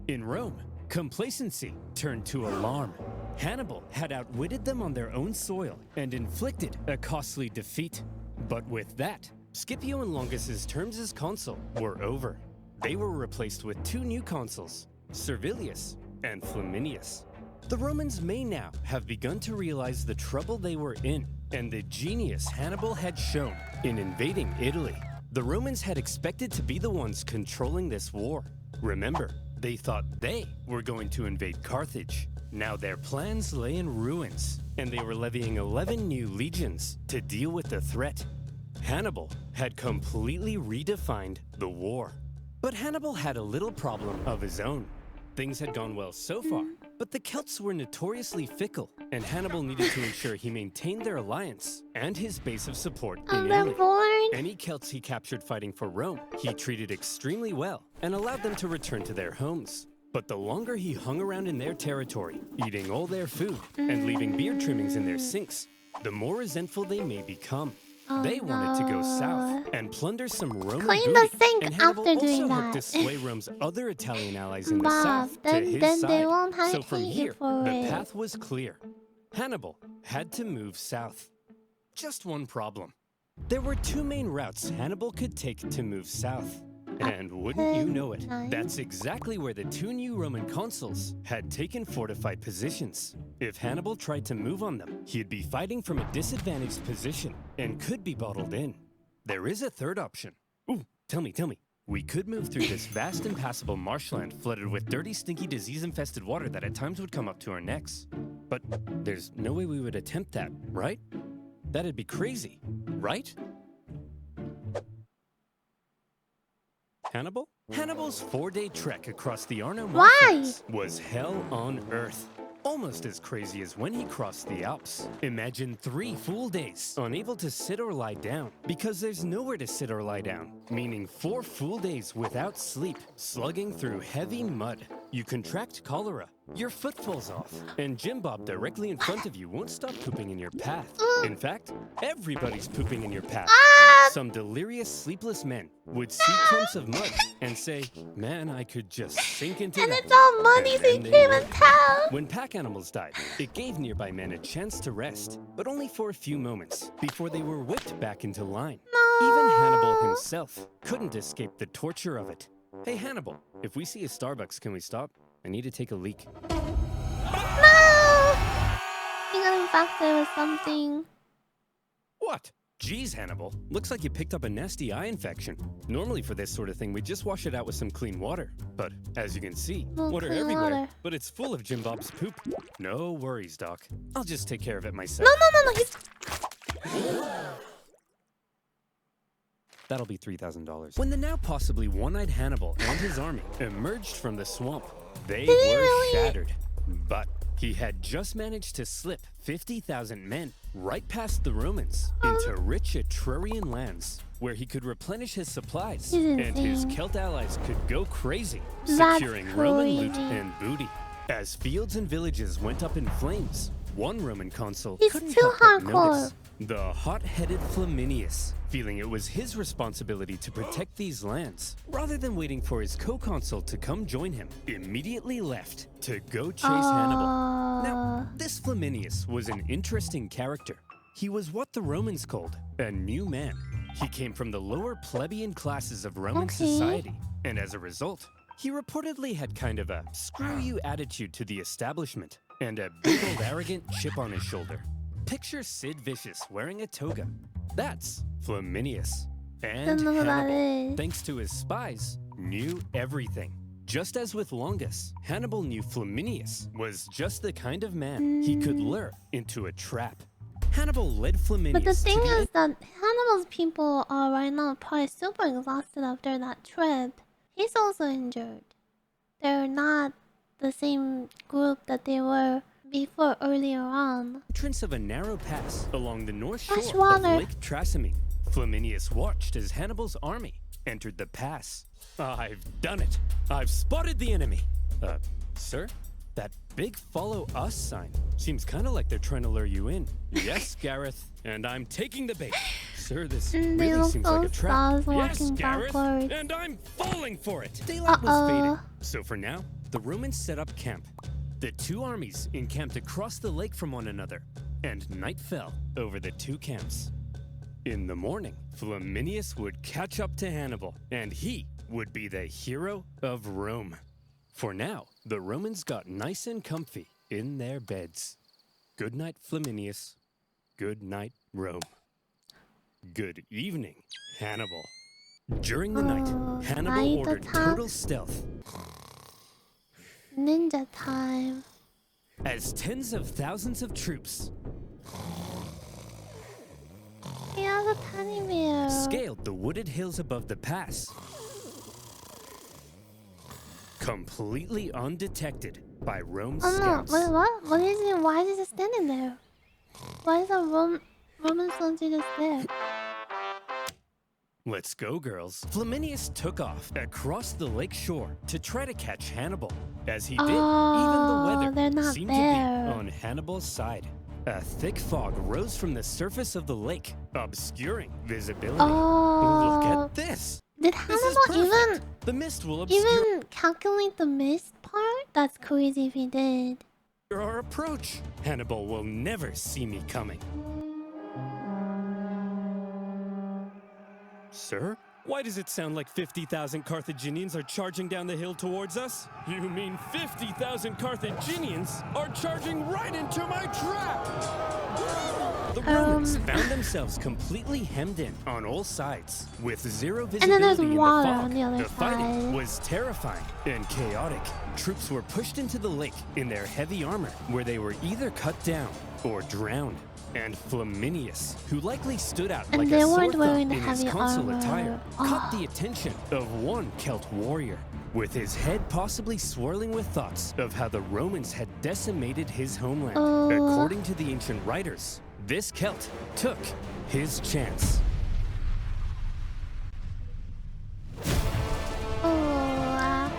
In Rome, complacency turned to alarm. Hannibal had outwitted them on their own soil and inflicted a costly defeat. But with that, Scipio and Longus's terms as consul were over. They were replaced with two new consuls, Servilius and Flaminius. The Romans may now have begun to realize the trouble they were in and the genius Hannibal had shown in invading Italy. The Romans had expected to be the ones controlling this war. Remember, they thought they were going to invade Carthage. Now their plans lay in ruins, and they were levying 11 new legions to deal with the threat. Hannibal had completely redefined the war. But Hannibal had a little problem of his own. Things had gone well so far, but the Celts were notoriously fickle, and Hannibal needed to ensure he maintained their alliance and his base of support in I'm Italy. bored. Any Celts he captured fighting for Rome, he treated extremely well and allowed them to return to their homes. But the longer he hung around in their territory, eating all their food and leaving beard trimmings in their sinks, the more resentful they may become. They wanted to go south and plunder some Roman Clean booty, the sink and Hannibal after doing also hoped to that. sway Rome's other Italian allies in the Bob, south to then his they side. won't So from hate you here, for the it. path was clear. Hannibal had to move south. Just one problem. There were two main routes Hannibal could take to move south. And wouldn't you know it, that's exactly where the two new Roman consuls had taken fortified positions. If Hannibal tried to move on them, he'd be fighting from a disadvantaged position and could be bottled in. There is a third option. Ooh, tell me. We could move through this vast impassable marshland flooded with dirty, stinky, disease-infested water that at times would come up to our necks. But there's no way we would attempt that, right? That'd be crazy, right? Hannibal? Hannibal's 4-day trek across the Arno Marshlands was hell on earth. Almost as crazy as when he crossed the Alps. Imagine 3 full days, unable to sit or lie down, because there's nowhere to sit or lie down. Meaning 4 full days without sleep, slugging through heavy mud. You contract cholera, your foot falls off, and Jim Bob directly in front of you won't stop pooping in your path. In fact, everybody's pooping in your path. Some delirious, sleepless men would see clumps of mud and say, man, I could just sink into And that. it's all money, so you And then can't they even would. tell. When pack animals died, it gave nearby men a chance to rest, but only for a few moments before they were whipped back into line. Even Hannibal himself couldn't escape the torture of it. Hey Hannibal, if we see a Starbucks, can we stop? I need to take a leak. No! He got infected with something. What? Geez, Hannibal. Looks like you picked up a nasty eye infection. Normally for this sort of thing, we just wash it out with some clean water. But as you can see, No water clean everywhere. water. But it's full of Jim Bob's poop. No worries, Doc. I'll just take care of it No, myself. no, he's... That'll be $3,000. When the now possibly one-eyed Hannibal and his army emerged from the swamp, they Did he were really? shattered. But he had just managed to slip 50,000 men right past the Romans into rich Etrurian lands, where he could replenish his supplies He's and his insane. Celt allies could go crazy, That's securing Roman loot crazy. and booty. As fields and villages went up in flames, one Roman consul He's couldn't too help but hardcore. notice the hot-headed Flaminius, feeling it was his responsibility to protect these lands, rather than waiting for his co-consul to come join him, immediately left to go chase Hannibal. Now, this Flaminius was an interesting character. He was what the Romans called a new man. He came from the lower plebeian classes of Roman Okay. society, and as a result, he reportedly had kind of a screw-you attitude to the establishment, and a big old arrogant chip on his shoulder. Picture Sid Vicious wearing a toga. That's Flaminius. And Don't know who that Hannibal, is. thanks to his spies, knew everything. Just as with Longus, Hannibal knew Flaminius was just the kind of man he could lure into a trap. Hannibal led Flaminius But the thing to the is that Hannibal's people are right now probably super exhausted after that trip. He's also injured. They're not the same group that they were before earlier on. entrance of a narrow pass along the north shore Fresh of water. Lake Trasimene. Flaminius watched as Hannibal's army entered the pass. I've done it. I've spotted the enemy. Sir? That big follow us sign seems kind of like they're trying to lure you in. Yes, Gareth, and I'm taking the bait. Sir, this They really look seems so like a trap. stars Yes, walking Gareth, backwards. and I'm falling for it. Daylight was fading. Uh-oh. So for now, the Romans set up camp. The two armies encamped across the lake from one another, and night fell over the two camps. In the morning, Flaminius would catch up to Hannibal, and he would be the hero of Rome. For now, the Romans got nice and comfy in their beds. Good night, Flaminius. Good night, Rome. Good evening, Hannibal. During the night, Hannibal night ordered attack? total stealth Ninja time. as tens of thousands of troops He has a teddy bear. scaled the wooded hills above the pass, completely undetected by Rome's Oh no, scouts. wait, what? What is he? Why is he standing there? Why is a Roman soldier just there? Let's go, girls. Flaminius took off across the lake shore to try to catch Hannibal. As he did, even Oh, the they're weather not seemed there. to be on Hannibal's side. A thick fog rose from the surface of the lake, obscuring visibility. Oh. Look at this! Did This is Hannibal perfect! The mist will obscure even calculate the mist part? That's crazy if he did. our approach. Hannibal will never see me coming. Sir? Why does it sound like 50,000 Carthaginians are charging down the hill towards us? You mean 50,000 Carthaginians are charging right into my trap? The Romans found themselves completely hemmed in on all sides, with zero And then there's visibility in the water fog. on the other fighting side. was terrifying and chaotic. Troops were pushed into the lake in their heavy armor, where they were either cut down or drowned. And Flaminius, who likely stood out And like they a sore weren't thumb wearing the in his heavy consul armor. attire, Oh. caught the attention of one Celt warrior, with his head possibly swirling with thoughts of how the Romans had decimated his homeland. Oh. According to the ancient writers, this Celt took his chance. Oh,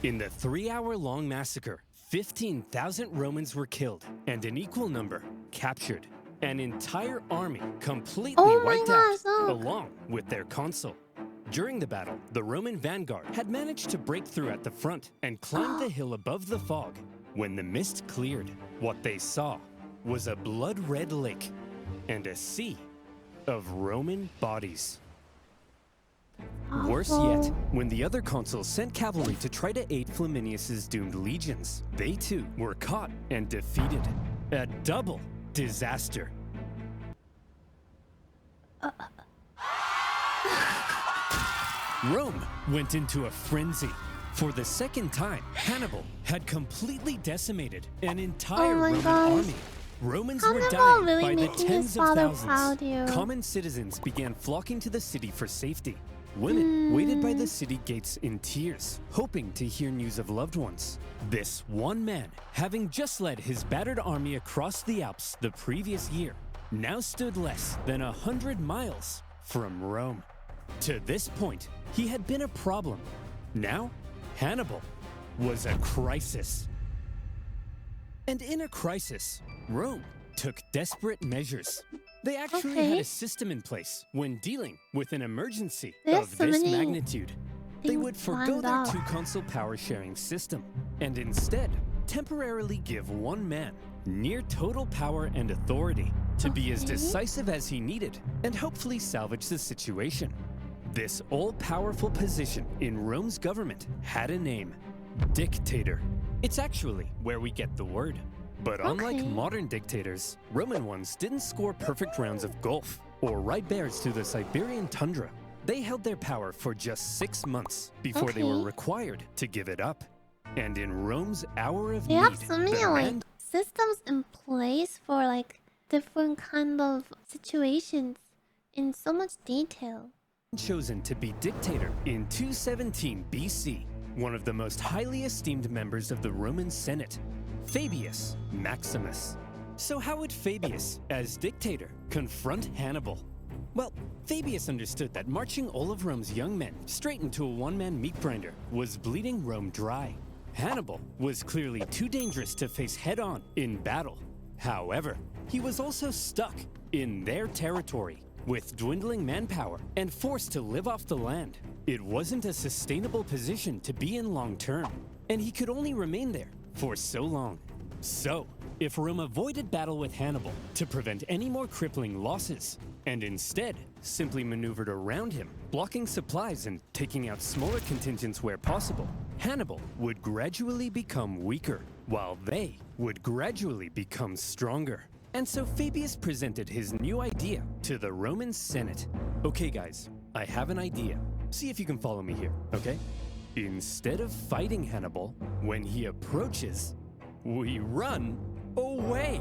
In the 3-hour-long massacre, 15,000 Romans were killed, and an equal number captured. An entire army completely Oh my wiped gosh, out, look. along with their consul. During the battle, the Roman vanguard had managed to break through at the front and climb the hill above the fog. When the mist cleared, what they saw was a blood-red lake and a sea of Roman bodies. Worse yet, when the other consuls sent cavalry to try to aid Flaminius's doomed legions, they too were caught and defeated. A double disaster. Rome went into a frenzy. For the second time, Hannibal had completely decimated an entire Oh my Roman gosh. army. Romans were Hannibal dying really by the making his tens of father thousands. proud here. Common citizens began flocking to the city for safety. Women waited by the city gates in tears, hoping to hear news of loved ones. This one man, having just led his battered army across the Alps the previous year, now stood less than 100 miles from Rome. To this point, he had been a problem. Now, Hannibal was a crisis. And in a crisis, Rome took desperate measures. They actually had Okay. a system in place when dealing with an emergency There's of so this many magnitude. They things would forgo planned their out. two-consul power sharing system and instead temporarily give one man near total power and authority to be as Okay. decisive as he needed and hopefully salvage the situation. This all-powerful position in Rome's government had a name: dictator. It's actually where we get the word. But unlike Okay. modern dictators, Roman ones didn't score perfect rounds of golf or ride bears through the Siberian tundra. They held their power for just 6 months before they were Okay. required to give it up. And in Rome's hour of They need, have so many the like man systems in place for like different kind of situations in so much detail. chosen to be dictator in 217 BC, one of the most highly esteemed members of the Roman Senate, Fabius Maximus. So how would Fabius, as dictator, confront Hannibal? Well, Fabius understood that marching all of Rome's young men straight into a one-man meat grinder was bleeding Rome dry. Hannibal was clearly too dangerous to face head-on in battle. However, he was also stuck in their territory, with dwindling manpower and forced to live off the land. It wasn't a sustainable position to be in long term, and he could only remain there for so long. So, if Rome avoided battle with Hannibal to prevent any more crippling losses, and instead simply maneuvered around him, blocking supplies and taking out smaller contingents where possible, Hannibal would gradually become weaker, while they would gradually become stronger. And so Fabius presented his new idea to the Roman Senate. Okay guys, I have an idea. See if you can follow me here, okay? Instead of fighting Hannibal, when he approaches, we run away.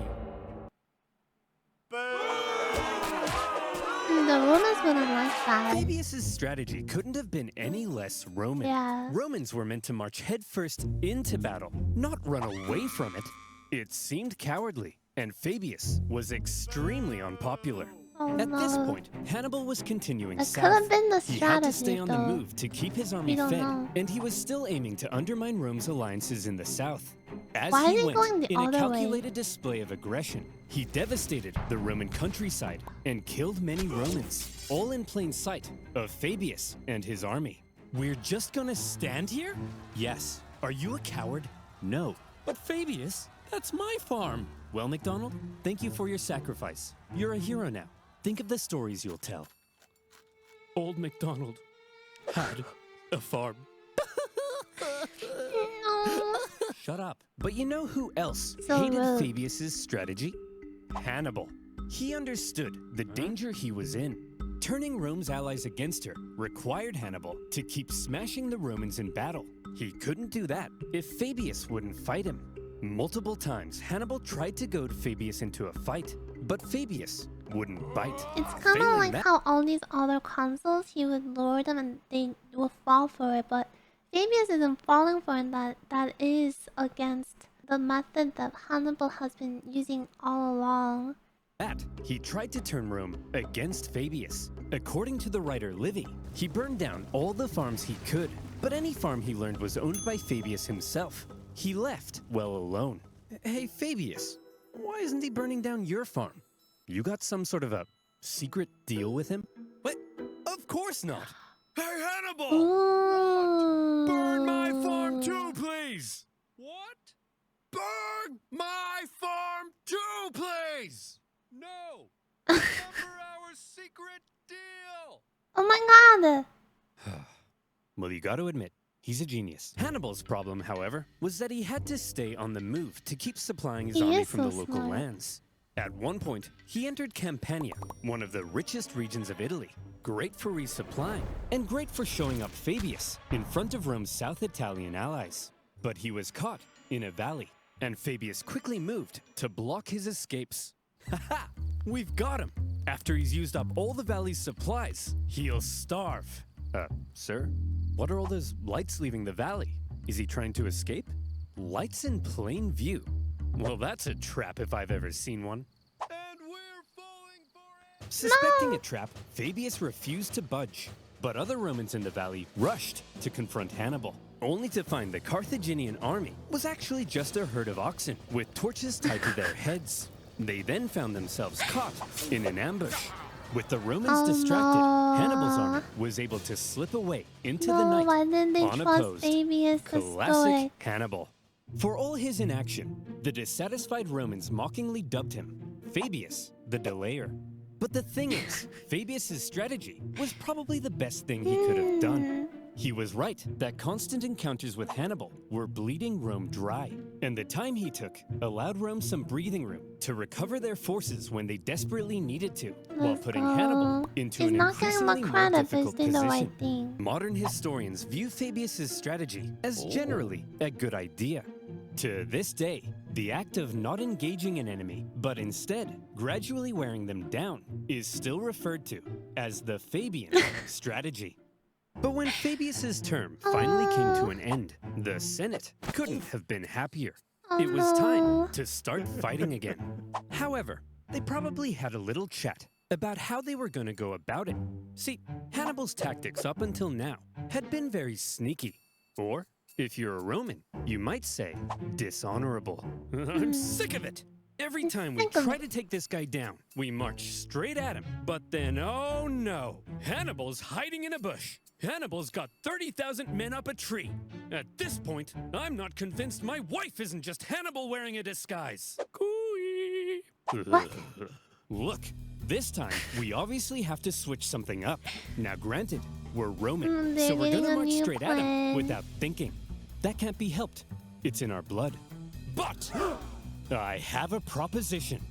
The Romans wouldn't like that. Fabius's strategy couldn't have been any less Roman. Yeah. Romans were meant to march headfirst into battle, not run away from it. It seemed cowardly, and Fabius was extremely unpopular. Oh, At this no. point, Hannibal was continuing That south. could have been the He had to stay strategy, on the though. move to keep his army We don't fed, know. and he was still aiming to undermine Rome's alliances in the south. As Why he is he went, going the in a other way? calculated display of aggression, he devastated the Roman countryside and killed many Romans, all in plain sight of Fabius and his army. We're just gonna stand here? Yes. Are you a coward? No. But Fabius, that's my farm. Well, MacDonald, thank you for your sacrifice. You're a hero now. Think of the stories you'll tell. Old MacDonald had a farm. No. Shut up. But you know who else So hated rude. Fabius's strategy? Hannibal. He understood the danger he was in. Turning Rome's allies against her required Hannibal to keep smashing the Romans in battle. He couldn't do that if Fabius wouldn't fight him. Multiple times, Hannibal tried to goad Fabius into a fight, but Fabius wouldn't bite. It's kind of Failing like that- how all these other consoles, he would lure them and they will fall for it, but Fabius isn't falling for it. That is against the method that Hannibal has been using all along. that, he tried to turn Rome against Fabius. According to the writer Livy, he burned down all the farms he could, but any farm he learned was owned by Fabius himself. He left well alone. Hey, Fabius, why isn't he burning down your farm? You got some sort of a secret deal with him? What? Of course not. Hey, Hannibal! Ooh. Burn my farm too, please! What? Burn my farm too, please! No! Remember our secret deal! Oh my god! Well, you gotta admit, he's a genius. Hannibal's problem, however, was that he had to stay on the move to keep supplying his He army is from the so local smart. lands. At one point, he entered Campania, one of the richest regions of Italy, great for resupplying, and great for showing up Fabius in front of Rome's South Italian allies. But he was caught in a valley, and Fabius quickly moved to block his escapes. Haha! We've got him! After he's used up all the valley's supplies, he'll starve. Sir? What are all those lights leaving the valley? Is he trying to escape? Lights in plain view. Well, that's a trap if I've ever seen one. And we're falling for it! Suspecting a trap, Fabius refused to budge. But other Romans in the valley rushed to confront Hannibal, only to find the Carthaginian army was actually just a herd of oxen with torches tied to their heads. They then found themselves caught in an ambush. With the Romans Oh, distracted, no. Hannibal's army was able to slip away into the No, night why didn't they trust unopposed. Fabius the Classic Stoic? Hannibal. For all his inaction, the dissatisfied Romans mockingly dubbed him Fabius the Delayer. But the thing is, Fabius's strategy was probably the best thing he could have done. He was right that constant encounters with Hannibal were bleeding Rome dry, and the time he took allowed Rome some breathing room to recover their forces when they desperately needed to, while putting Hannibal into an increasingly more difficult position. Modern historians view Fabius's strategy as generally a good idea. To this day, the act of not engaging an enemy, but instead gradually wearing them down, is still referred to as the Fabian strategy. But when Fabius's term finally came to an end, the Senate couldn't have been happier. It was time to start fighting again. However, they probably had a little chat about how they were going to go about it. See, Hannibal's tactics up until now had been very sneaky, or if you're a Roman, you might say dishonorable. I'm sick of it. Every time we try to take this guy down, we march straight at him. But then, oh no, Hannibal's hiding in a bush. Hannibal's got 30,000 men up a tree. At this point, I'm not convinced my wife isn't just Hannibal wearing a disguise. What? Look, this time we obviously have to switch something up. Now granted, we're Roman, so we're gonna march straight at him without thinking. That can't be helped. It's in our blood. But I have a proposition.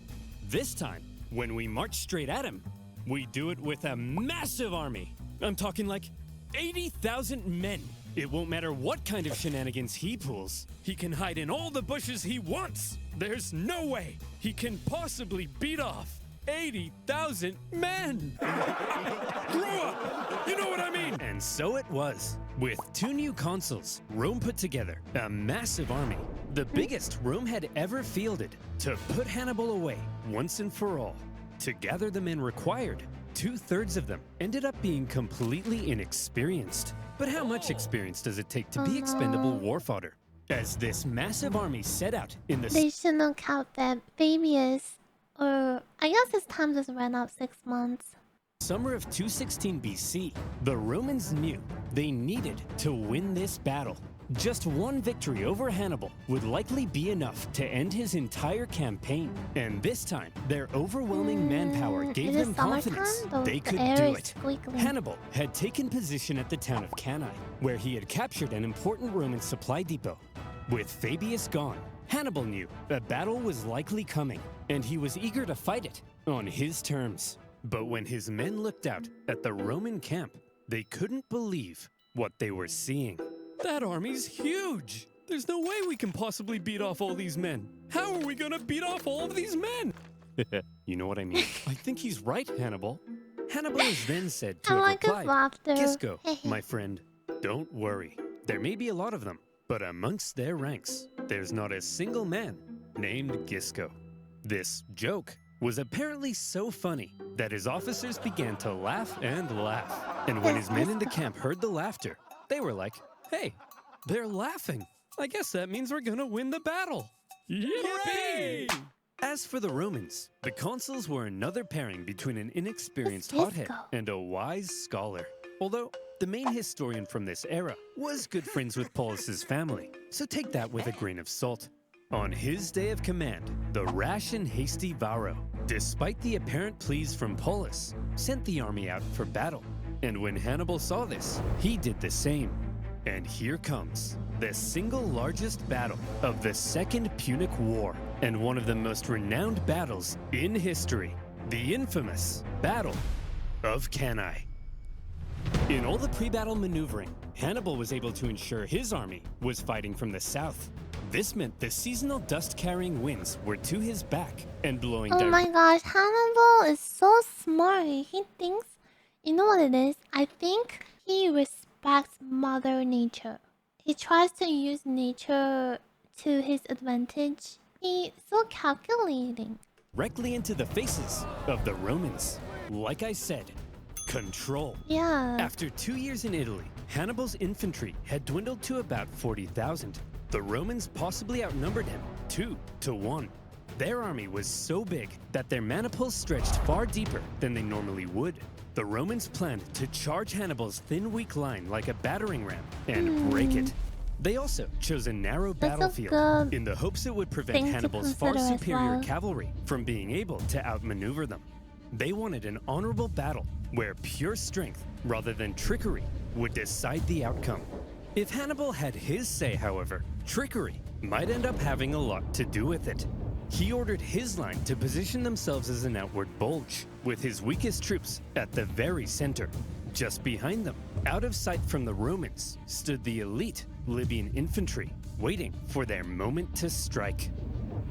This time, when we march straight at him, we do it with a massive army. I'm talking like 80,000 men. It won't matter what kind of shenanigans he pulls. He can hide in all the bushes he wants. There's no way he can possibly beat off 80,000 men. Grow up! You know what I mean? And so it was. With 2 new consuls, Rome put together a massive army, the biggest Rome had ever fielded, to put Hannibal away once and for all. To gather the men required, 2/3 of them ended up being completely inexperienced. But how much experience does it take to be expendable war fodder? As this massive army set out in the... They shouldn't count that Fabius, or I guess his time just ran out 6 months. Summer of 216 BC, the Romans knew they needed to win this battle. Just one victory over Hannibal would likely be enough to end his entire campaign. And this time, their overwhelming manpower gave them confidence they could do it. Hannibal had taken position at the town of Cannae, where he had captured an important Roman supply depot. With Fabius gone, Hannibal knew a battle was likely coming, and he was eager to fight it on his terms. But when his men looked out at the Roman camp, they couldn't believe what they were seeing. That army's huge! There's no way we can possibly beat off all these men. How are we gonna beat off all of these men? You know what I mean? I think he's right, Hannibal. Hannibal is then said to have replied, Gisco, my friend, don't worry. There may be a lot of them, but amongst their ranks, there's not a single man named Gisco. This joke was apparently so funny that his officers began to laugh and laugh. And when his men in the camp heard the laughter, they were like, hey, they're laughing. I guess that means we're gonna win the battle. Yippee! As for the Romans, the consuls were another pairing between an inexperienced hothead and a wise scholar. Although the main historian from this era was good friends with Paulus's family, so take that with a grain of salt. On his day of command, the rash and hasty Varro, despite the apparent pleas from Paulus, sent the army out for battle. And when Hannibal saw this, he did the same. And here comes the single largest battle of the Second Punic War, and one of the most renowned battles in history, the infamous Battle of Cannae. In all the pre-battle maneuvering, Hannibal was able to ensure his army was fighting from the south. This meant the seasonal dust-carrying winds were to his back and blowing Oh my gosh, Hannibal is so smart. He thinks, you know what it is? I think he respects Mother Nature. He tries to use nature to his advantage. He's so calculating. Directly into the faces of the Romans. Like I said, control. Yeah. After 2 years in Italy, Hannibal's infantry had dwindled to about 40,000. The Romans possibly outnumbered him 2 to 1. Their army was so big that their maniples stretched far deeper than they normally would. The Romans planned to charge Hannibal's thin, weak line like a battering ram and break it. They also chose a narrow battlefield in the hopes it would prevent Hannibal's far superior cavalry from being able to outmaneuver them. They wanted an honorable battle where pure strength, rather than trickery, would decide the outcome. If Hannibal had his say, however, trickery might end up having a lot to do with it. He ordered his line to position themselves as an outward bulge, with his weakest troops at the very center. Just behind them, out of sight from the Romans, stood the elite Libyan infantry, waiting for their moment to strike.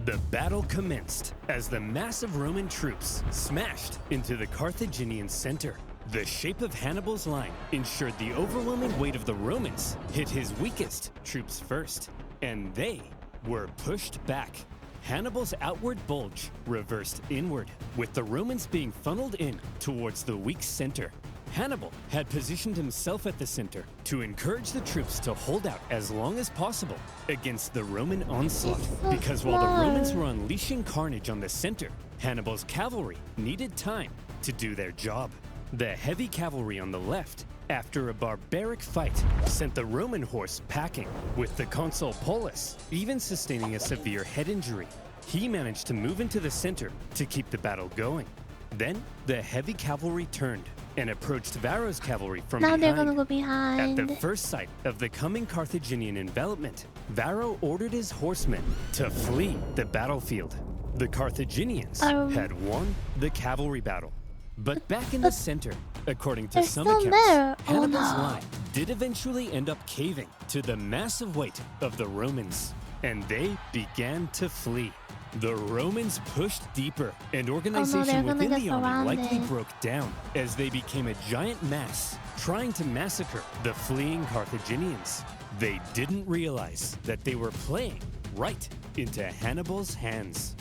The battle commenced as the massive Roman troops smashed into the Carthaginian center. The shape of Hannibal's line ensured the overwhelming weight of the Romans hit his weakest troops first, and they were pushed back. Hannibal's outward bulge reversed inward, with the Romans being funneled in towards the weak center. Hannibal had positioned himself at the center to encourage the troops to hold out as long as possible against the Roman onslaught, because while the Romans were unleashing carnage on the center, Hannibal's cavalry needed time to do their job. The heavy cavalry on the left, after a barbaric fight, sent the Roman horse packing, with the consul Paulus even sustaining a severe head injury. He managed to move into the center to keep the battle going. Then, the heavy cavalry turned and approached Varro's cavalry from Now behind. they're gonna go behind. At the first sight of the coming Carthaginian envelopment, Varro ordered his horsemen to flee the battlefield. The Carthaginians had won the cavalry battle. But back in the center, according to They're some still accounts, there. Oh, Hannibal's no. line did eventually end up caving to the massive weight of the Romans, and they began to flee. The Romans pushed deeper, and organization they're gonna within get the army likely surrounded. broke down as they became a giant mass trying to massacre the fleeing Carthaginians. They didn't realize that they were playing right into Hannibal's hands.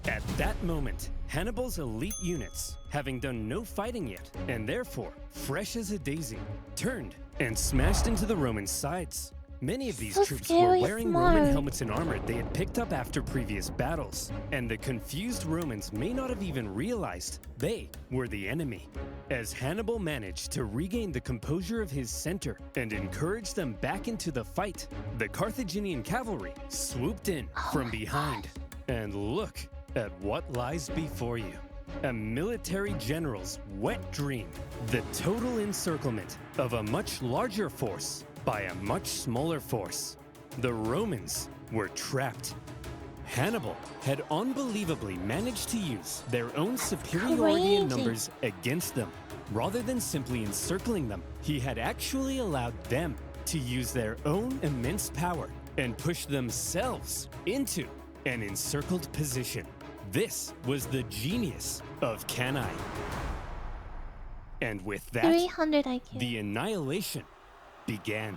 At that moment, Hannibal's elite units, having done no fighting yet, and therefore fresh as a daisy, turned and smashed into the Roman sides. Many of these So troops were scary wearing smart. Roman helmets and armor they had picked up after previous battles, and the confused Romans may not have even realized they were the enemy. As Hannibal managed to regain the composure of his center and encourage them back into the fight, the Carthaginian cavalry swooped in from behind. And look at what lies before you. A military general's wet dream. The total encirclement of a much larger force by a much smaller force. The Romans were trapped. Hannibal had unbelievably managed to use their own superiority in Crazy. numbers against them. Rather than simply encircling them, he had actually allowed them to use their own immense power and push themselves into an encircled position. This was the genius of Cannae. And with that, 300 IQ. the annihilation began.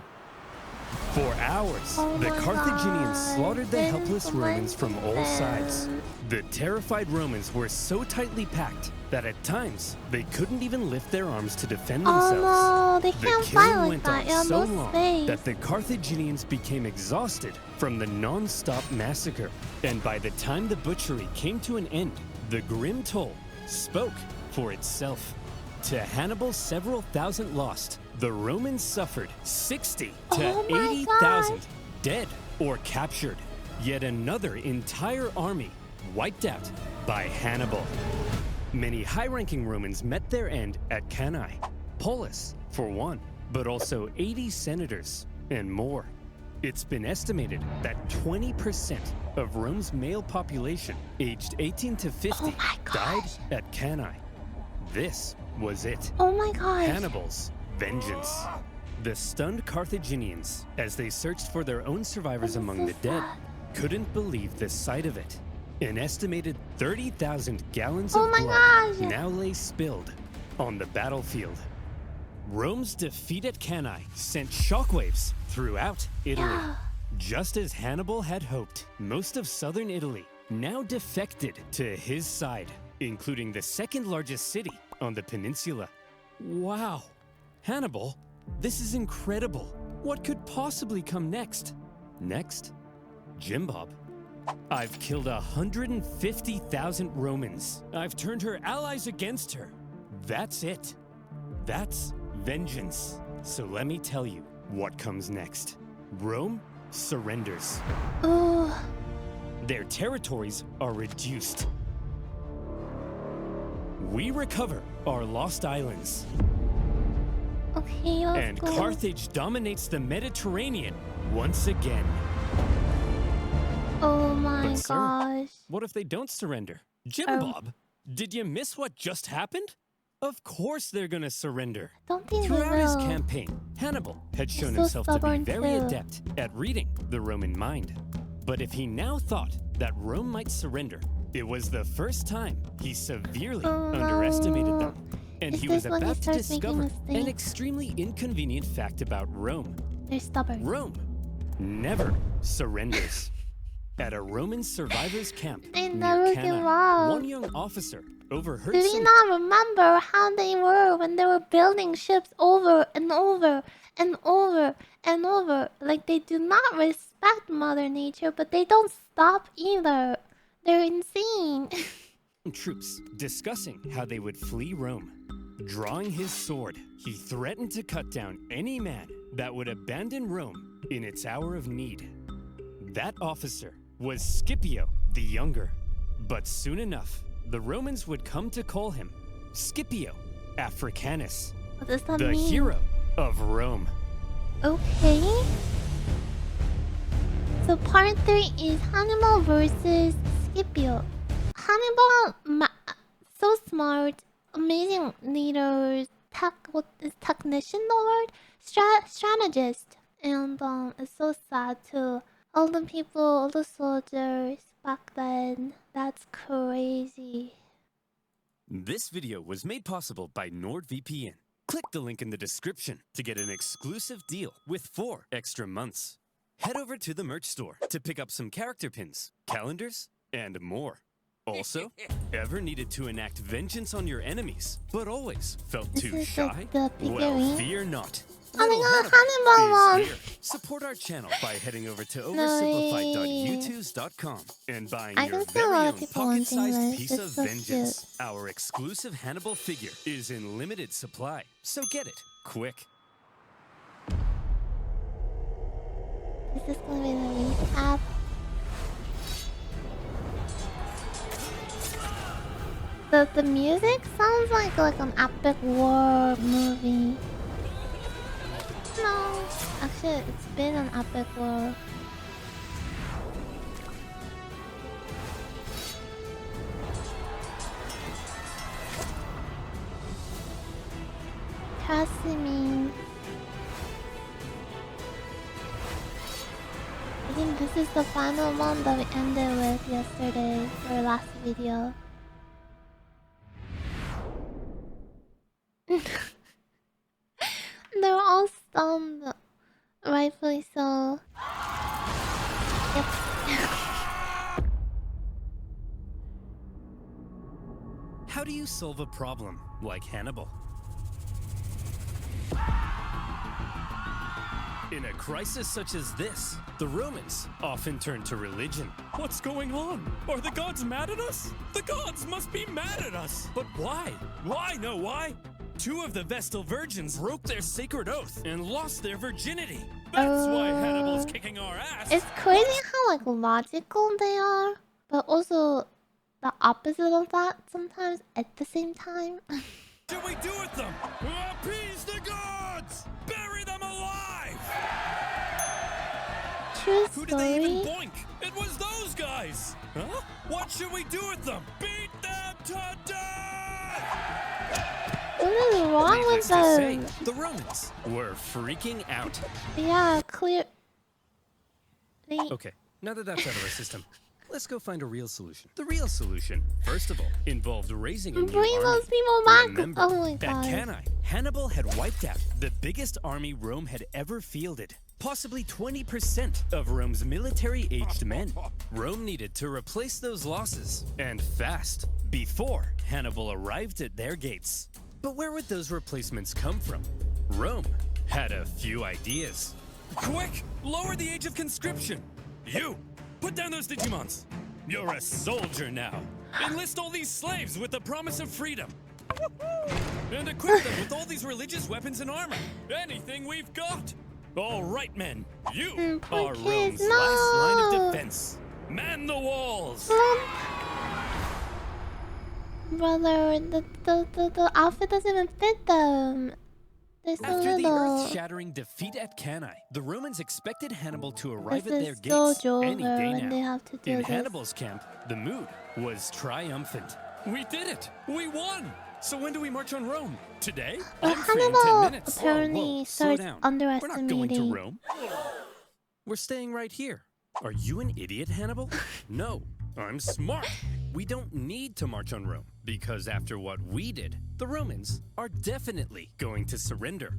For hours, Oh the my Carthaginians God. slaughtered the Then helpless Romans from all them. sides. The terrified Romans were so tightly packed that at times they couldn't even lift their arms to defend themselves. Oh no, they The can't killing fight like went that. on You have so no long space. that the Carthaginians became exhausted from the non-stop massacre. And by the time the butchery came to an end, the grim toll spoke for itself. To Hannibal's several thousand lost, the Romans suffered 60 to Oh my 80,000 gosh. dead or captured. Yet another entire army wiped out by Hannibal. Many high-ranking Romans met their end at Cannae. Paulus, for one, but also 80 senators and more. It's been estimated that 20% of Rome's male population aged 18 to 50 Oh my died gosh. at Cannae. This was it. Oh my gosh. Hannibal's vengeance. The stunned Carthaginians, as they searched for their own survivors This among is the dead, sad. couldn't believe the sight of it. An estimated 30,000 gallons Oh of my blood gosh. now lay spilled on the battlefield. Rome's defeat at Cannae sent shockwaves throughout Italy. Yeah. Just as Hannibal had hoped, most of southern Italy now defected to his side, including the second largest city on the peninsula. Wow! Hannibal, this is incredible. What could possibly come next? Next? Jim Bob. I've killed 150,000 Romans. I've turned her allies against her. That's it. That's vengeance. So let me tell you what comes next. Rome surrenders. Oh, Their territories are reduced. we recover our lost islands. Okay, let's And go. Carthage dominates the Mediterranean once again. Oh my But sir, gosh. what if they don't surrender? Jim Oh. Bob, did you miss what just happened? Of course they're gonna surrender. Don't think they Throughout his will. campaign, Hannibal had shown so himself to be stubborn very too. adept at reading the Roman mind. But if he now thought that Rome might surrender, it was the first time he severely underestimated them. And Is he was this when he about to starts making discover an mistakes? extremely inconvenient fact about Rome. They're stubborn. Rome never surrenders. At a Roman survivors' camp They near never give Cannae, up. one young officer overheard Do you some not remember how they were when they were building ships over and over and over and over? Like, they do not respect Mother Nature, but they don't stop either. They're insane. troops discussing how they would flee Rome. Drawing his sword, he threatened to cut down any man that would abandon Rome in its hour of need. That officer was Scipio the Younger. But soon enough, the Romans would come to call him Scipio Africanus, What does that the mean? hero of Rome. Okay. So part 3 is Hannibal versus Scipio. Hannibal, so smart, amazing leader, what is technician the word? Strategist. And it's so sad too. All the people, all the soldiers back then. That's crazy. This video was made possible by NordVPN. Click the link in the description to get an exclusive deal with 4 extra months. Head over to the merch store to pick up some character pins, calendars, and more. Also, ever needed to enact vengeance on your enemies, but always felt This too is shy? the Well, figurine. fear not. Oh my Little god, Hannibal Hannibal is one! here. Support our channel by heading over to No oversimplified.youtube.com and buying I your can see a very lot of own people wanting pocket-sized this. piece It's of so vengeance. Our exclusive Hannibal figure is in limited supply, so get it quick. Is this gonna be the recap? The music sounds like an epic war movie. No, actually, it's been an epic war. Casimir. I think this is the final one that we ended with yesterday, or last video. They're all stunned. Rightfully so. Yep. How do you solve a problem like Hannibal? In a crisis such as this, the Romans often turn to religion. What's going on? Are the gods mad at us? The gods must be mad at us! But why? Why? No, why? 2 of the Vestal virgins broke their sacred oath and lost their virginity. That's why Hannibal's kicking our ass. It's crazy how logical they are, but also the opposite of that sometimes at the same time. What should we do with them? Appease the gods! Bury them alive! True Who did they even story. boink? It was those guys! Huh? What should we do with them? Beat them to death! What is wrong with Needless to say, them? the Romans were freaking out. Yeah, clear. Okay, now that that's out of our system, let's go find a real solution. The real solution, first of all, involved raising a new Bring army. those people back. Remember, Oh my at god. Cannae, Hannibal had wiped out the biggest army Rome had ever fielded. Possibly 20% of Rome's military-aged men. Rome needed to replace those losses, and fast, before Hannibal arrived at their gates. But where would those replacements come from? Rome had a few ideas. Quick! Lower the age of conscription! You! Put down those Digimons! You're a soldier now! Enlist all these slaves with the promise of freedom! And equip them with all these religious weapons and armor! Anything we've got! All right, men! You poor are kids, Rome's last line no. of defense! Man the walls! Brother, the outfit doesn't even fit them. They're so After the little. earth-shattering defeat at Cannae, the Romans expected Hannibal to arrive This at their is so gates any Jover day when they now. have to do In this. Hannibal's camp, the mood was triumphant. We did it! We won! So when do we march on Rome? Today? But I'm free in 10 Hannibal minutes. apparently Slow starts down. We're not going to underestimating. Rome. We're staying right here. Are you an idiot, Hannibal? No, I'm smart. We don't need to march on Rome, because after what we did, the Romans are definitely going to surrender.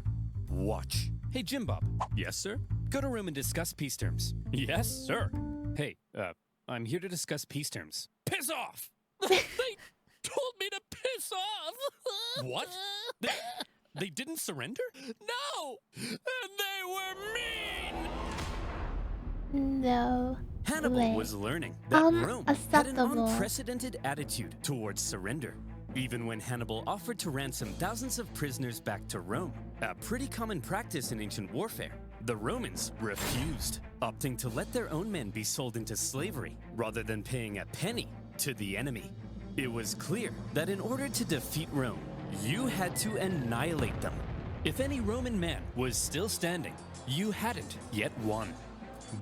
Watch. Hey, Jim Bob. Yes, sir? Go to Rome and discuss peace terms. Yes, sir. Hey, I'm here to discuss peace terms. Piss off! They told me to piss off! What? They didn't surrender? No! And they were mean! No. Hannibal way. was learning that Rome had an Acceptable. unprecedented attitude towards surrender. Even when Hannibal offered to ransom thousands of prisoners back to Rome, a pretty common practice in ancient warfare, the Romans refused, opting to let their own men be sold into slavery rather than paying a penny to the enemy. It was clear that in order to defeat Rome, you had to annihilate them. If any Roman man was still standing, you hadn't yet won.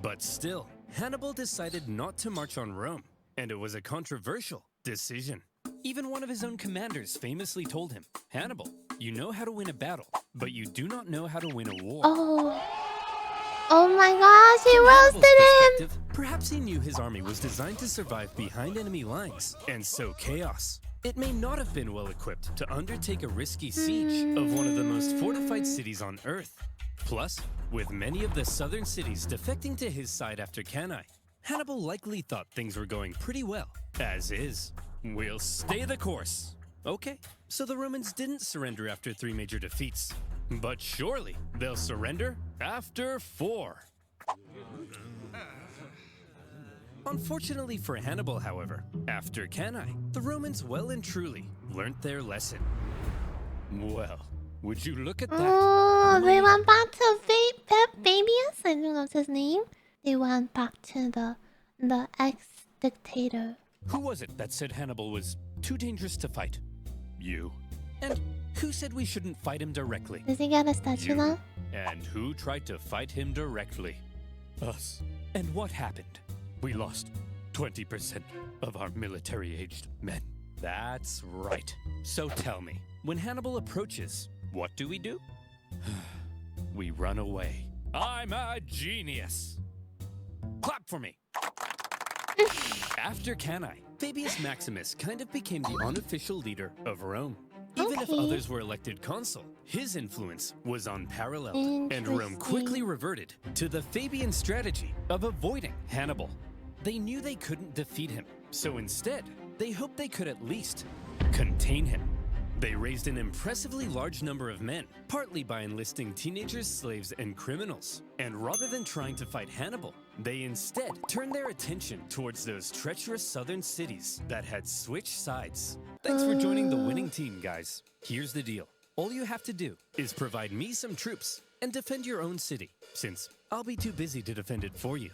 But still, Hannibal decided not to march on Rome, and it was a controversial decision. Even one of his own commanders famously told him, Hannibal, you know how to win a battle, but you do not know how to win a war. Oh my gosh, he From Hannibal's roasted him! perspective, perhaps he knew his army was designed to survive behind enemy lines and sow chaos. It may not have been well equipped to undertake a risky siege of one of the most fortified cities on Earth. Plus, with many of the southern cities defecting to his side after Cannae, Hannibal likely thought things were going pretty well, as is. We'll stay the course. Okay, so the Romans didn't surrender after 3 major defeats. But surely they'll surrender after 4. Unfortunately for Hannibal, however, after Cannae, the Romans well and truly learnt their lesson. Well, would you look at that? Oh, they went back to Fabius? I don't know what's his name. They went back to the ex-dictator. Who was it that said Hannibal was too dangerous to fight? You. And who said we shouldn't fight him directly? Does he get a statue You. now? And who tried to fight him directly? Us. And what happened? We lost 20% of our military-aged men. That's right. So tell me, when Hannibal approaches, what do? We run away. I'm a genius. Clap for me. After Cannae, Fabius Maximus kind of became the unofficial leader of Rome. Even if Okay. others were elected consul, his influence was unparalleled, and Rome quickly Interesting. reverted to the Fabian strategy of avoiding Hannibal. They knew they couldn't defeat him, so instead, they hoped they could at least contain him. They raised an impressively large number of men, partly by enlisting teenagers, slaves, and criminals. And rather than trying to fight Hannibal, they instead turned their attention towards those treacherous southern cities that had switched sides. Thanks for joining the winning team, guys. Here's the deal. All you have to do is provide me some troops and defend your own city, since I'll be too busy to defend it for you.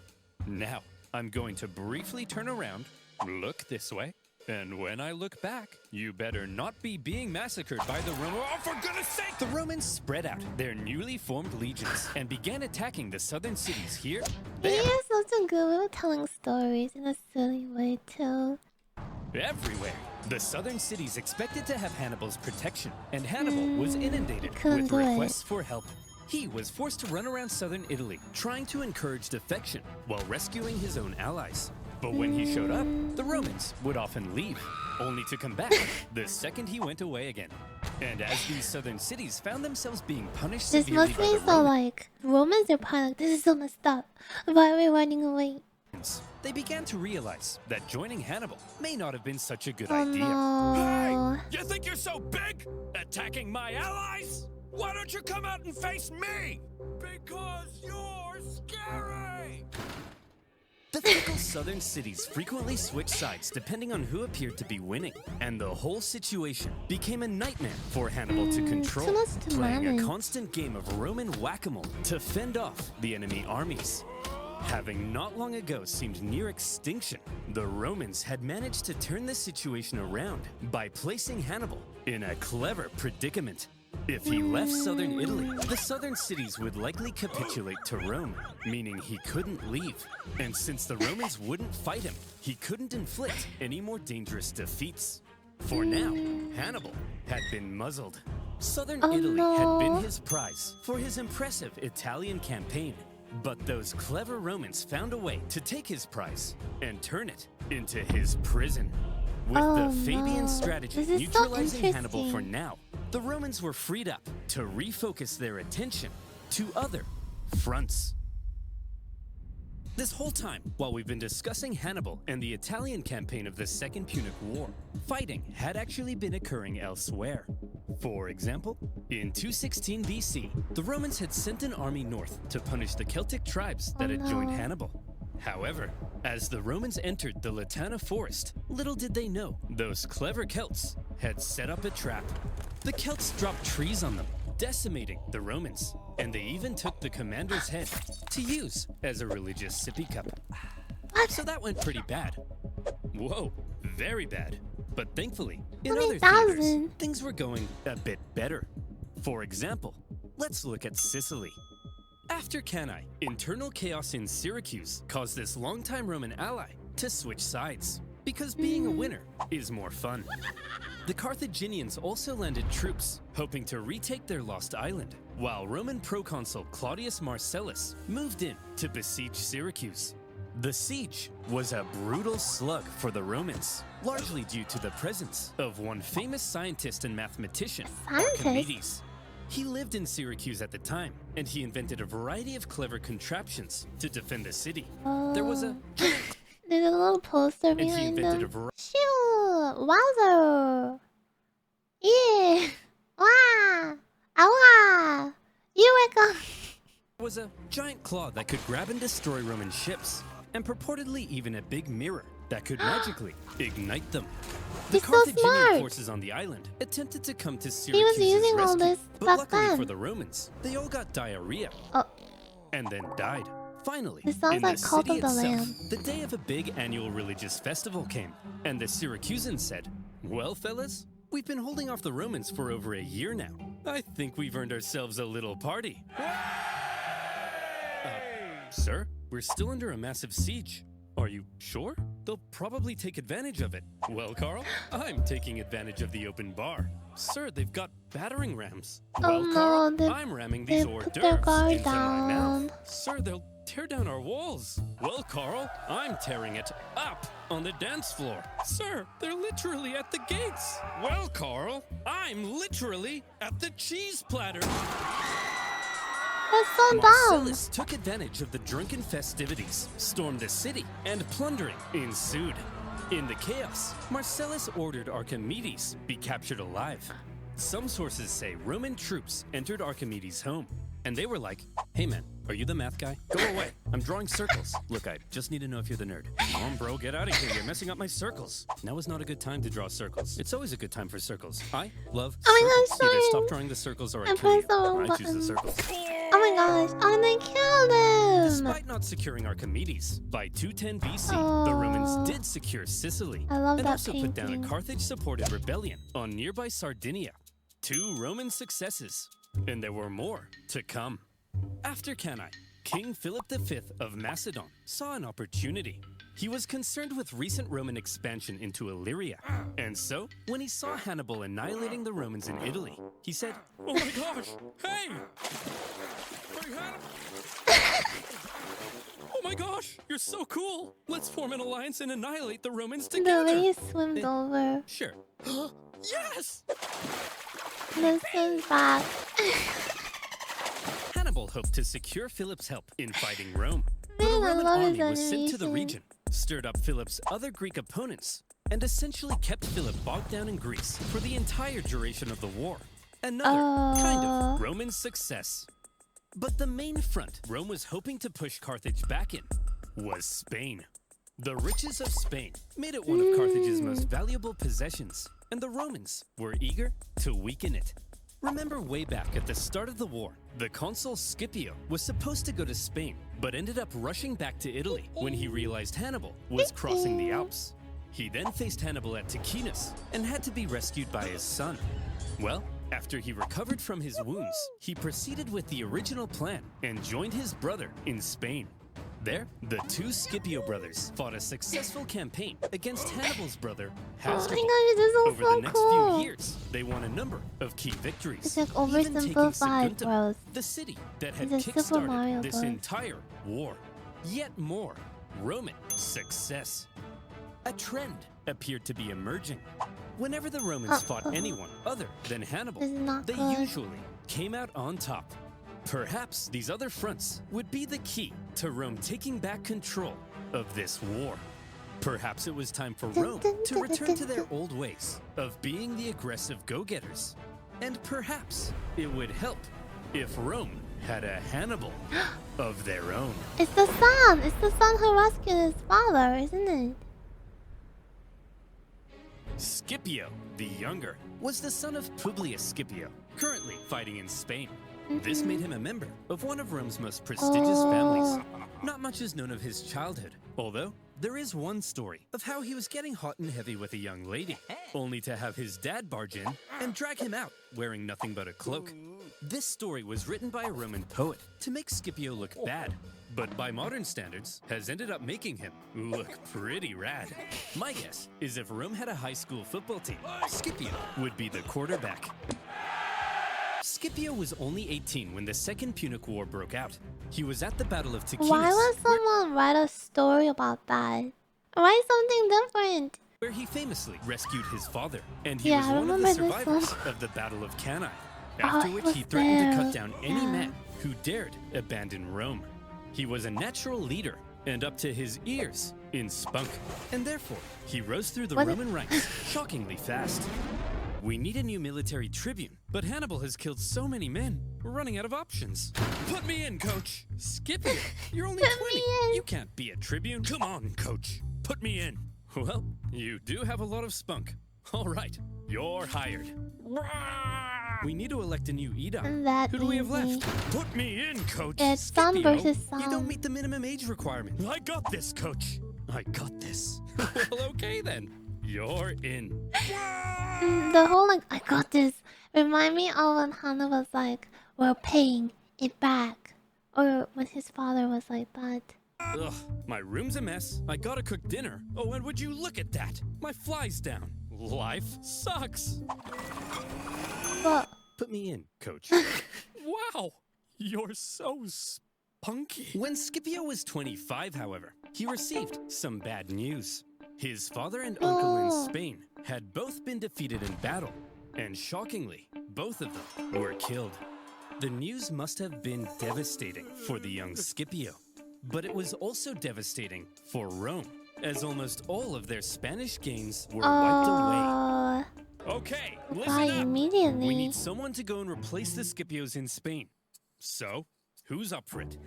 Now, I'm going to briefly turn around, look this way, and when I look back, you better not be being massacred by the Romans. Oh, for goodness sake! The Romans spread out their newly formed legions and began attacking the southern cities here, He there, is such a good way of telling stories in a silly way too. everywhere. The southern cities expected to have Hannibal's protection, and Hannibal was inundated couldn't with do it. requests for help. He was forced to run around southern Italy, trying to encourage defection while rescuing his own allies. But when he showed up, the Romans would often leave, only to come back the second he went away again. And as these southern cities found themselves being punished This severely must by be the so like Romans are probably like, this is so messed up. Why are we running away? Romans, they began to realize that joining Hannibal may not have been such a good Oh idea. no. You think you're so big? Attacking my allies? Why don't you come out and face me? Because you're scary! The fickle southern cities frequently switched sides depending on who appeared to be winning, and the whole situation became a nightmare for Hannibal to control, so much to playing a manage. constant game of Roman whack-a-mole to fend off the enemy armies. Having not long ago seemed near extinction, the Romans had managed to turn the situation around by placing Hannibal in a clever predicament. If he left southern Italy, the southern cities would likely capitulate to Rome, meaning he couldn't leave. And since the Romans wouldn't fight him, he couldn't inflict any more dangerous defeats. For now, Hannibal had been muzzled. Southern Italy had been his prize for his impressive Italian campaign. But those clever Romans found a way to take his prize and turn it into his prison. With the Fabian strategy neutralizing Hannibal for now, the Romans were freed up to refocus their attention to other fronts. This whole time, while we've been discussing Hannibal and the Italian campaign of the Second Punic War, fighting had actually been occurring elsewhere. For example, in 216 BC, the Romans had sent an army north to punish the Celtic tribes that had joined Hannibal. However, as the Romans entered the Latana forest, little did they know those clever Celts had set up a trap. The Celts dropped trees on them, decimating the Romans, and they even took the commander's head to use as a religious sippy cup. So that went pretty bad. Whoa, very bad. But thankfully, in other theaters, things were going a bit better. For example, let's look at Sicily. After Cannae, internal chaos in Syracuse caused this longtime Roman ally to switch sides, because being a winner is more fun. The Carthaginians also landed troops, hoping to retake their lost island, while Roman proconsul Claudius Marcellus moved in to besiege Syracuse. The siege was a brutal slug for the Romans, largely due to the presence of one famous scientist and mathematician, Archimedes. He lived in Syracuse at the time, and he invented a variety of clever contraptions to defend the city. There was a There's a little poster behind them. Shoo! Wowzer! Yeah! Wow! Awa! Eureka! was a giant claw that could grab and destroy Roman ships, and purportedly even a big mirror that could magically ignite them. The Carthaginian forces on the island attempted to come to Syracuse's rescue, but luckily for the Romans, they all got diarrhea and then died. Finally, in the city itself, the day of a big annual religious festival came, and the Syracusans said, "Well, fellas, we've been holding off the Romans for over a year now. I think we've earned ourselves a little party." Sir, we're still under a massive siege. Are you sure? They'll probably take advantage of it. Well, Carl, I'm taking advantage of the open bar. Sir, they've got battering rams. Well, Carl, I'm ramming these hors d'oeuvres into my mouth. Sir, they'll tear down our walls. Well, Carl, I'm tearing it up on the dance floor. Sir, they're literally at the gates. Well, Carl, I'm literally at the cheese platter. That's so dumb. Marcellus took advantage of the drunken festivities, stormed the city, and plundering ensued. In the chaos, Marcellus ordered Archimedes be captured alive. Some sources say Roman troops entered Archimedes' home, and they were like, "Hey man, are you the math guy? Go away. I'm drawing circles. Look, I just need to know if you're the nerd." "Come on, bro, get out of here. You're messing up my circles." Now is not a good time to draw circles. It's always a good time for circles. I love circles. Either stop drawing the circles or I kill you. I choose the circles. Oh my gosh, oh, they killed him! Despite not securing Archimedes, by 210 BC, the Romans did secure Sicily and also put down a Carthage-supported rebellion on nearby Sardinia. 2 Roman successes, and there were more to come. After Cannae, King Philip V of Macedon saw an opportunity. He was concerned with recent Roman expansion into Illyria, and so, when he saw Hannibal annihilating the Romans in Italy, he said, "Oh my gosh, hey! Hey, Hannibal! Oh my gosh, you're so cool! Let's form an alliance and annihilate the Romans together!" The way he swimmed over. Sure. Yes! This is bad. Hannibal hoped to secure Philip's help in fighting Rome, but a Roman army was sent to the region, stirred up Philip's other Greek opponents, and essentially kept Philip bogged down in Greece for the entire duration of the war. Another kind of Roman success. But the main front Rome was hoping to push Carthage back in was Spain. The riches of Spain made it one of Carthage's most valuable possessions, and the Romans were eager to weaken it. Remember way back at the start of the war, the consul Scipio was supposed to go to Spain but ended up rushing back to Italy when he realized Hannibal was crossing the Alps. He then faced Hannibal at Ticinus and had to be rescued by his son. Well, after he recovered from his wounds, he proceeded with the original plan and joined his brother in Spain. There, the two Scipio brothers fought a successful campaign against Hannibal's brother, Oh my Hasdrubal. god, this is Over so the next cool. few years, they won a number of key victories. It's like even taking oversimplified, Saguntum, bros. the city that had It's a Super Mario kickstarted this Bros. entire war. Yet more, Roman success. A trend appeared to be emerging. Whenever the Romans fought anyone other than Hannibal, This is not they good. usually came out on top. Perhaps these other fronts would be the key to Rome taking back control of this war. Perhaps it was time for Rome to return to their old ways of being the aggressive go-getters. And perhaps it would help if Rome had a Hannibal of their own. It's the son! It's the son who rescued his father, isn't it? Scipio, the younger, was the son of Publius Scipio, currently fighting in Spain. This made him a member of one of Rome's most prestigious families. Not much is known of his childhood, although there is one story of how he was getting hot and heavy with a young lady, only to have his dad barge in and drag him out wearing nothing but a cloak. This story was written by a Roman poet to make Scipio look bad, but by modern standards has ended up making him look pretty rad. My guess is if Rome had a high school football team, Scipio would be the quarterback. Scipio was only 18 when the Second Punic War broke out. He was at the Battle of Ticinus, Why would someone write a story about that? Write something different. where he famously rescued his father, and he Yeah, was I one of the remember this survivors one. of the Battle of Cannae, Oh, after he which was he threatened to there. cut down any Yeah. man who dared abandon Rome. He was a natural leader and up to his ears in spunk, and therefore he rose through the What? Roman ranks shockingly fast. We need a new military tribune, but Hannibal has killed so many men, we're running out of options. Put me in, coach! Scipio, you're only Put 20. me in. You can't be a tribune. Come on, coach. Put me in. Well, you do have a lot of spunk. All right, you're hired. We need to elect a new Edom. That Who do we have easy. left? Put me in, coach. It's son Scipio, versus You son. don't meet the minimum age requirement. I got this, coach. I got this. Well, okay then. You're in. The whole like, I got this, remind me of when Hannah was like, we're paying it back. Or when his father was like that. Ugh, my room's a mess. I gotta cook dinner. Oh, and would you look at that? My fly's down. Life sucks. But Put me in, coach. Wow, you're so spunky. When Scipio was 25, however, he received some bad news. His father and uncle in No. Spain had both been defeated in battle, and shockingly, both of them were killed. The news must have been devastating for the young Scipio, but it was also devastating for Rome, as almost all of their Spanish gains were wiped away. Okay, why listen up. immediately? We need someone to go and replace the Scipios in Spain. So, who's up for it?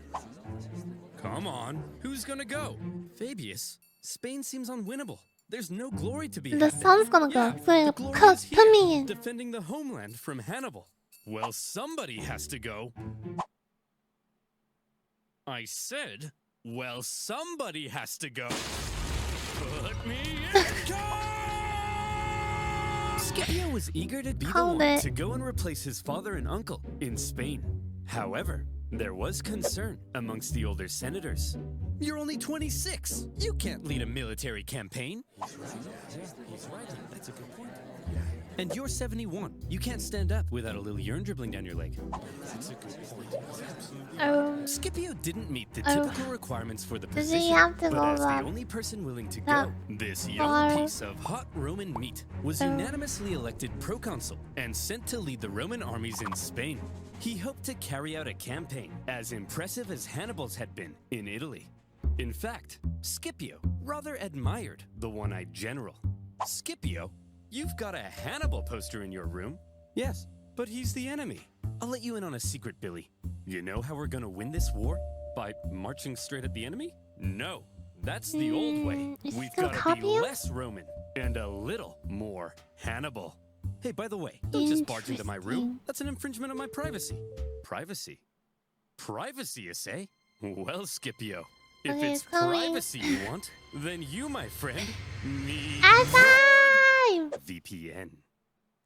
Come on, who's gonna go? Fabius, Spain seems unwinnable. There's no glory to be The had there. son's gonna go. Yeah, So the glory put is here, me in. defending the homeland from Hannibal. Well, somebody has to go. I said, well, somebody has to go. Put me in. Scipio was eager to be the Called one it. to go and replace his father and uncle in Spain. However, there was concern amongst the older senators. You're only 26. You can't lead a military campaign. He's right. That's a good point. And you're 71. You can't stand up without a little urine dribbling down your leg. That's a good point. Scipio didn't meet the typical requirements for the Does position, he have to but go as the up only person willing to that go, this young far? piece of hot Roman meat was unanimously elected proconsul and sent to lead the Roman armies in Spain. He hoped to carry out a campaign as impressive as Hannibal's had been in Italy. In fact, Scipio rather admired the one-eyed general. Scipio, you've got a Hannibal poster in your room. Yes, but he's the enemy. I'll let you in on a secret, Billy. You know how we're gonna win this war? By marching straight at the enemy? No, that's the old way. Is he We've gonna gotta copy be him? less Roman and a little more Hannibal. Hey, by the way, don't just barge into my room. Interesting. That's an infringement of my privacy. Privacy? Privacy, you say? Well, Scipio, if Okay, it's it's coming. privacy you want, then you, my friend, need Time! VPN.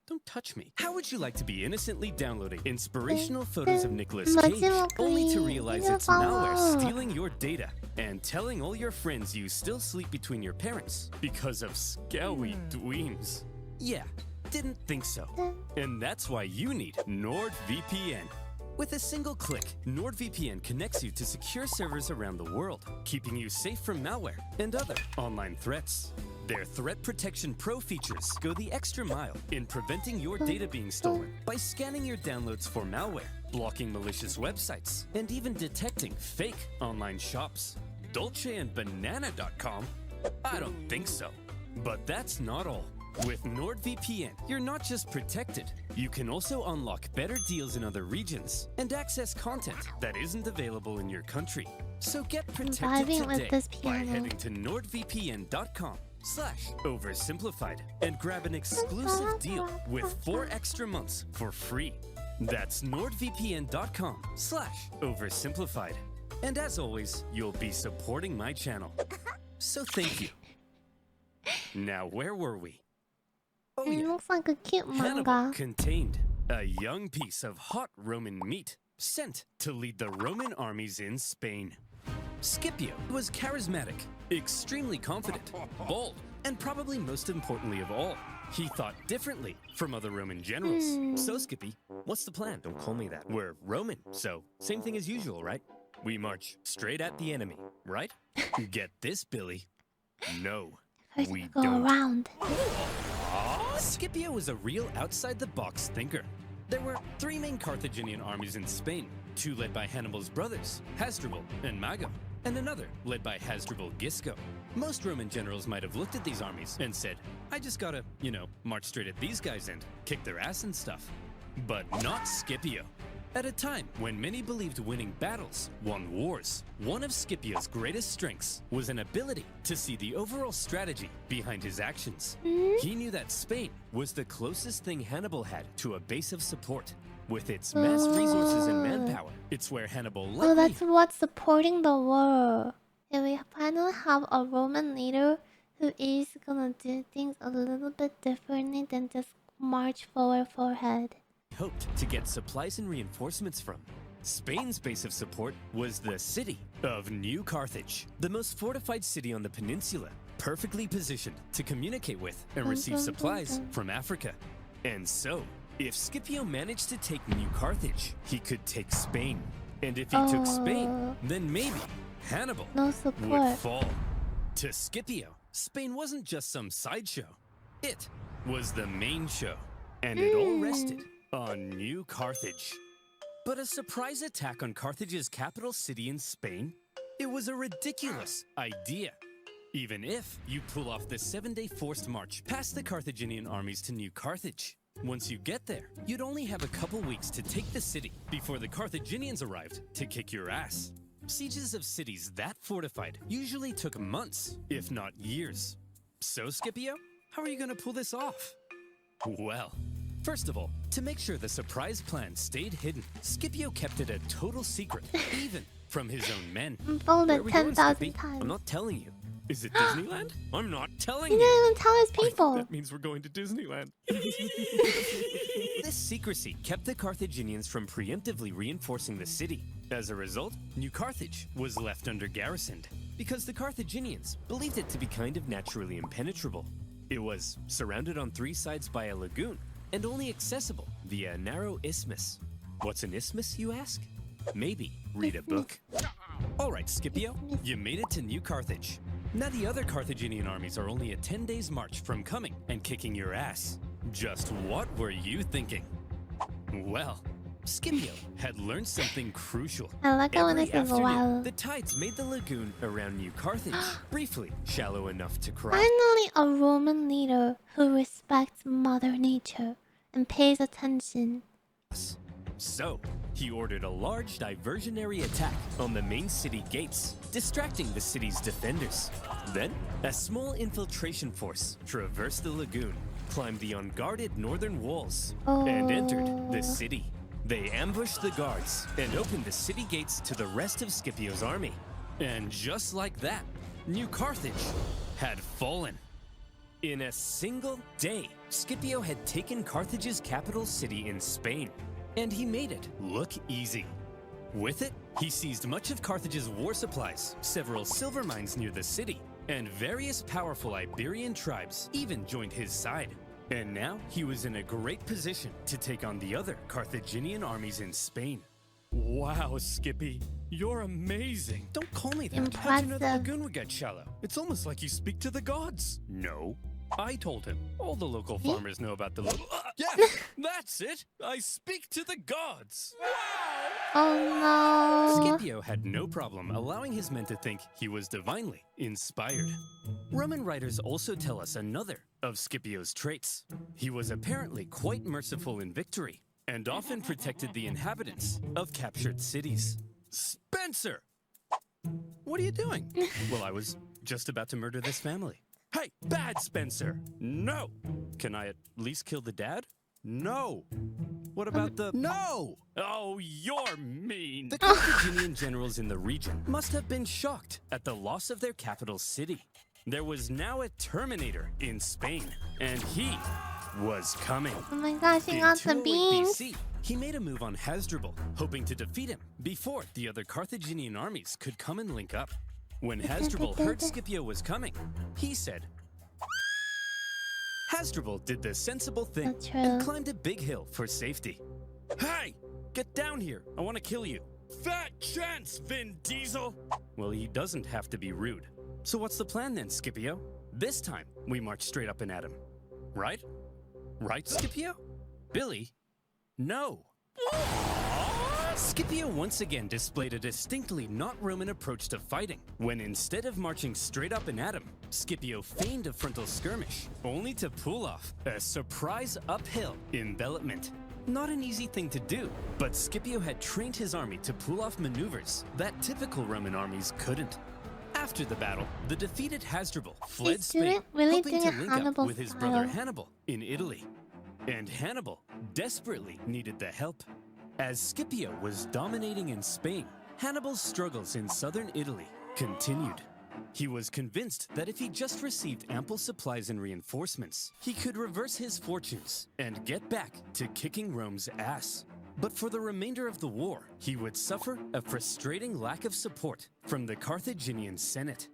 Don't touch me. How would you like to be innocently downloading inspirational photos of Nicolas Cage, only to realize it's malware stealing your data and telling all your friends you still sleep between your parents because of scowy dweems? Yeah, didn't think so. And that's why you need NordVPN. With a single click, NordVPN connects you to secure servers around the world, keeping you safe from malware and other online threats. Their Threat Protection Pro features go the extra mile in preventing your data being stolen by scanning your downloads for malware, blocking malicious websites, and even detecting fake online shops. DolceandBanana.com? I don't think so. But that's not all. With NordVPN, you're not just protected, you can also unlock better deals in other regions and access content that isn't available in your country. So get protected vibing with today this by piano. heading to nordvpn.com/oversimplified and grab an exclusive deal with 4 extra months for free. That's nordvpn.com/oversimplified. And as always, you'll be supporting my channel. So thank you. Now, where were we? Oh It yeah, looks like a cute Hannibal manga. contained a young piece of hot Roman meat sent to lead the Roman armies in Spain. Scipio was charismatic, extremely confident, bold, and probably most importantly of all, he thought differently from other Roman generals. So Skippy, what's the plan? Don't call me that. We're Roman, so same thing as usual, right? We march straight at the enemy, right? Get this, Billy. No, First we go don't. around. Scipio was a real outside-the-box thinker. There were 3 main Carthaginian armies in Spain, 2 led by Hannibal's brothers, Hasdrubal and Mago, and another led by Hasdrubal Gisco. Most Roman generals might have looked at these armies and said, I just gotta, march straight at these guys and kick their ass and stuff. But not Scipio. At a time when many believed winning battles won wars, one of Scipio's greatest strengths was an ability to see the overall strategy behind his actions. He knew that Spain was the closest thing Hannibal had to a base of support. With its mass resources and manpower, it's where Hannibal Oh, that's likely what's supporting the war. And we finally have a Roman leader who is gonna do things a little bit differently than just march forward forehead. hoped to get supplies and reinforcements from. Spain's base of support was the city of New Carthage, the most fortified city on the peninsula, perfectly positioned to communicate with and receive supplies from Africa. And so, if Scipio managed to take New Carthage, he could take Spain. And if he took Spain, then maybe Hannibal No would support. fall. To Scipio, Spain wasn't just some sideshow. It was the main show. And it all rested on New Carthage. But a surprise attack on Carthage's capital city in Spain? It was a ridiculous idea. Even if you pull off the 7-day forced march past the Carthaginian armies to New Carthage. Once you get there, you'd only have a couple weeks to take the city before the Carthaginians arrived to kick your ass. Sieges of cities that fortified usually took months, if not years. So, Scipio, how are you going to pull this off? Well, first of all, to make sure the surprise plan stayed hidden, Scipio kept it a total secret, even from his own men. Unfolded Where are we going, 10,000 Skippy? times. I'm not telling you. Is it Disneyland? I'm not telling He you. didn't even tell his I think people. that means we're going to Disneyland. This secrecy kept the Carthaginians from preemptively reinforcing the city. As a result, New Carthage was left under garrisoned because the Carthaginians believed it to be kind of naturally impenetrable. It was surrounded on 3 sides by a lagoon and only accessible via a narrow isthmus. What's an isthmus, you ask? Maybe read a book. All right, Scipio, you made it to New Carthage. Now the other Carthaginian armies are only a 10 days march from coming and kicking your ass. Just what were you thinking? Well, Scipio had learned something crucial. I like it when Every it says afternoon, wow. the tides made the lagoon around New Carthage briefly shallow enough to cross. Finally, a Roman leader who respects Mother Nature and pays attention. So, he ordered a large diversionary attack on the main city gates, distracting the city's defenders. Then, a small infiltration force traversed the lagoon, climbed the unguarded northern walls, and entered the city. They ambushed the guards and opened the city gates to the rest of Scipio's army. And just like that, New Carthage had fallen. In a single day, Scipio had taken Carthage's capital city in Spain, and he made it look easy. With it, he seized much of Carthage's war supplies, several silver mines near the city, and various powerful Iberian tribes even joined his side. And now he was in a great position to take on the other Carthaginian armies in Spain. Wow, Skippy, you're amazing. Don't call me that. How'd you know the Impressive. lagoon would get shallow? It's almost like you speak to the gods. No, I told him. All the local farmers know about the yeah, that's it. I speak to the gods. Oh no. Scipio had no problem allowing his men to think he was divinely inspired. Roman writers also tell us another of Scipio's traits. He was apparently quite merciful in victory and often protected the inhabitants of captured cities. Spencer! What are you doing? Well, I was just about to murder this family. Hey, bad Spencer! No! Can I at least kill the dad? No! What about the... No! Oh, you're mean! The Carthaginian generals in the region must have been shocked at the loss of their capital city. There was now a Terminator in Spain, and he was coming. Oh my gosh, he In got the 208 beans. BC, he made a move on Hasdrubal, hoping to defeat him before the other Carthaginian armies could come and link up. When Hasdrubal heard Scipio was coming, he said, Hasdrubal did the sensible thing That's true. and climbed a big hill for safety. Hey, get down here. I want to kill you. Fat chance, Vin Diesel. Well, he doesn't have to be rude. So what's the plan then, Scipio? This time, we march straight up and at him. Right? Right, Scipio? Billy? No. Scipio once again displayed a distinctly not Roman approach to fighting, when instead of marching straight up and at him, Scipio feigned a frontal skirmish, only to pull off a surprise uphill envelopment. Not an easy thing to do, but Scipio had trained his army to pull off maneuvers that typical Roman armies couldn't. After the battle, the defeated Hasdrubal fled He's doing- Spain, really hoping to doing link up Hannibal with his brother style. Hannibal in Italy. And Hannibal desperately needed the help. As Scipio was dominating in Spain, Hannibal's struggles in southern Italy continued. He was convinced that if he just received ample supplies and reinforcements, he could reverse his fortunes and get back to kicking Rome's ass. But for the remainder of the war, he would suffer a frustrating lack of support from the Carthaginian Senate.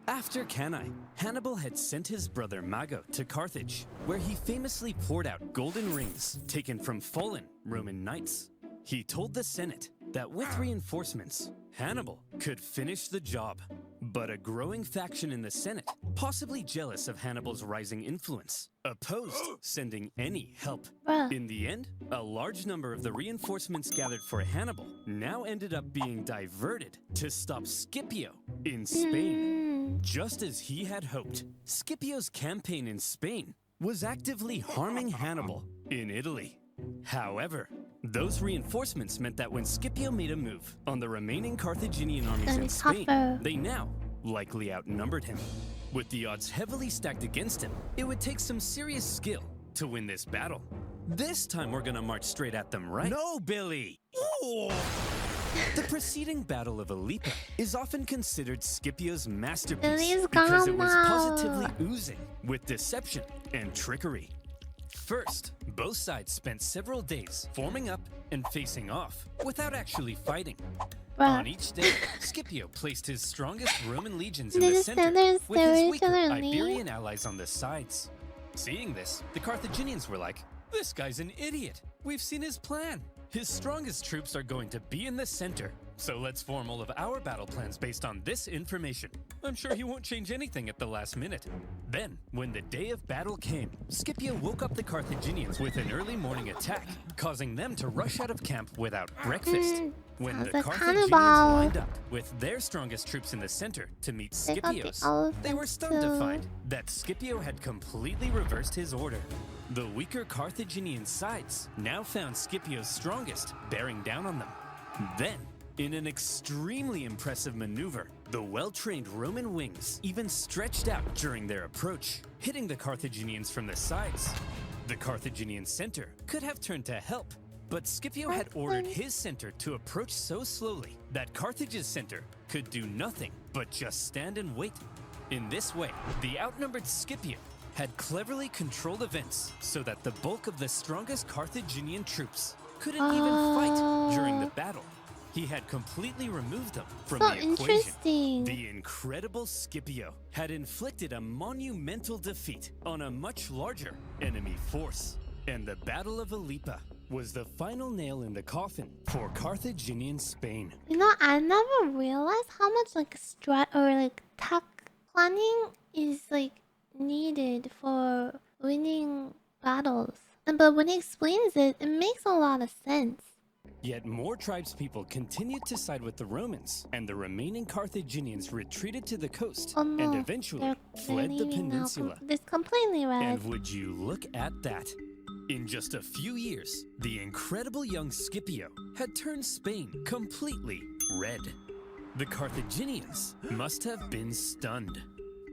After Cannae, Hannibal had sent his brother Mago to Carthage, where he famously poured out golden rings taken from fallen Roman knights. He told the Senate that with reinforcements, Hannibal could finish the job. But a growing faction in the Senate, possibly jealous of Hannibal's rising influence, opposed sending any help. Bruh. In the end, a large number of the reinforcements gathered for Hannibal now ended up being diverted to stop Scipio in Spain. Just as he had hoped, Scipio's campaign in Spain was actively harming Hannibal in Italy. However, those reinforcements meant that when Scipio made a move on the remaining Carthaginian armies Gonna in be Spain, tougher. they now likely outnumbered him. With the odds heavily stacked against him, it would take some serious skill to win this battle. This time we're gonna march straight at them, right? No, Billy! Ooh. The preceding Battle of Ilipa is often considered Scipio's masterpiece Billy's because it gone was now. positively oozing with deception and trickery. First, both sides spent several days forming up and facing off without actually fighting. On Bruh. each day, Scipio placed his strongest Roman legions in They the just center stand there and with stare his at each weaker other and leave? Iberian allies on the sides. Seeing this, the Carthaginians were like, "This guy's an idiot. We've seen his plan. His strongest troops are going to be in the center. So let's form all of our battle plans based on this information. I'm sure he won't change anything at the last minute." Then, when the day of battle came, Scipio woke up the Carthaginians with an early morning attack, causing them to rush out of camp without breakfast. When sounds the like Carthaginians Hannibal. lined up with their strongest troops in the center to meet They got the Scipio's, elephants they were stunned to too. find that Scipio had completely reversed his order. The weaker Carthaginian sides now found Scipio's strongest bearing down on them. Then, in an extremely impressive maneuver, the well-trained Roman wings even stretched out during their approach, hitting the Carthaginians from the sides. The Carthaginian center could have turned to help, But Scipio had ordered his center to approach so slowly that Carthage's center could do nothing but just stand and wait. In this way, the outnumbered Scipio had cleverly controlled events so that the bulk of the strongest Carthaginian troops couldn't even fight during the battle. He had completely removed them from the equation. Interesting. The incredible Scipio had inflicted a monumental defeat on a much larger enemy force. And the Battle of Ilipa was the final nail in the coffin for Carthaginian Spain. You know, I never realized how much like strat or like tech planning is like needed for winning battles. But when he explains it, it makes a lot of sense. Yet more tribespeople continued to side with the Romans, and the remaining Carthaginians retreated to the coast Oh no, and eventually fled the leaving now. peninsula. It's completely red. And would you look at that? In just a few years, the incredible young Scipio had turned Spain completely red. The Carthaginians must have been stunned.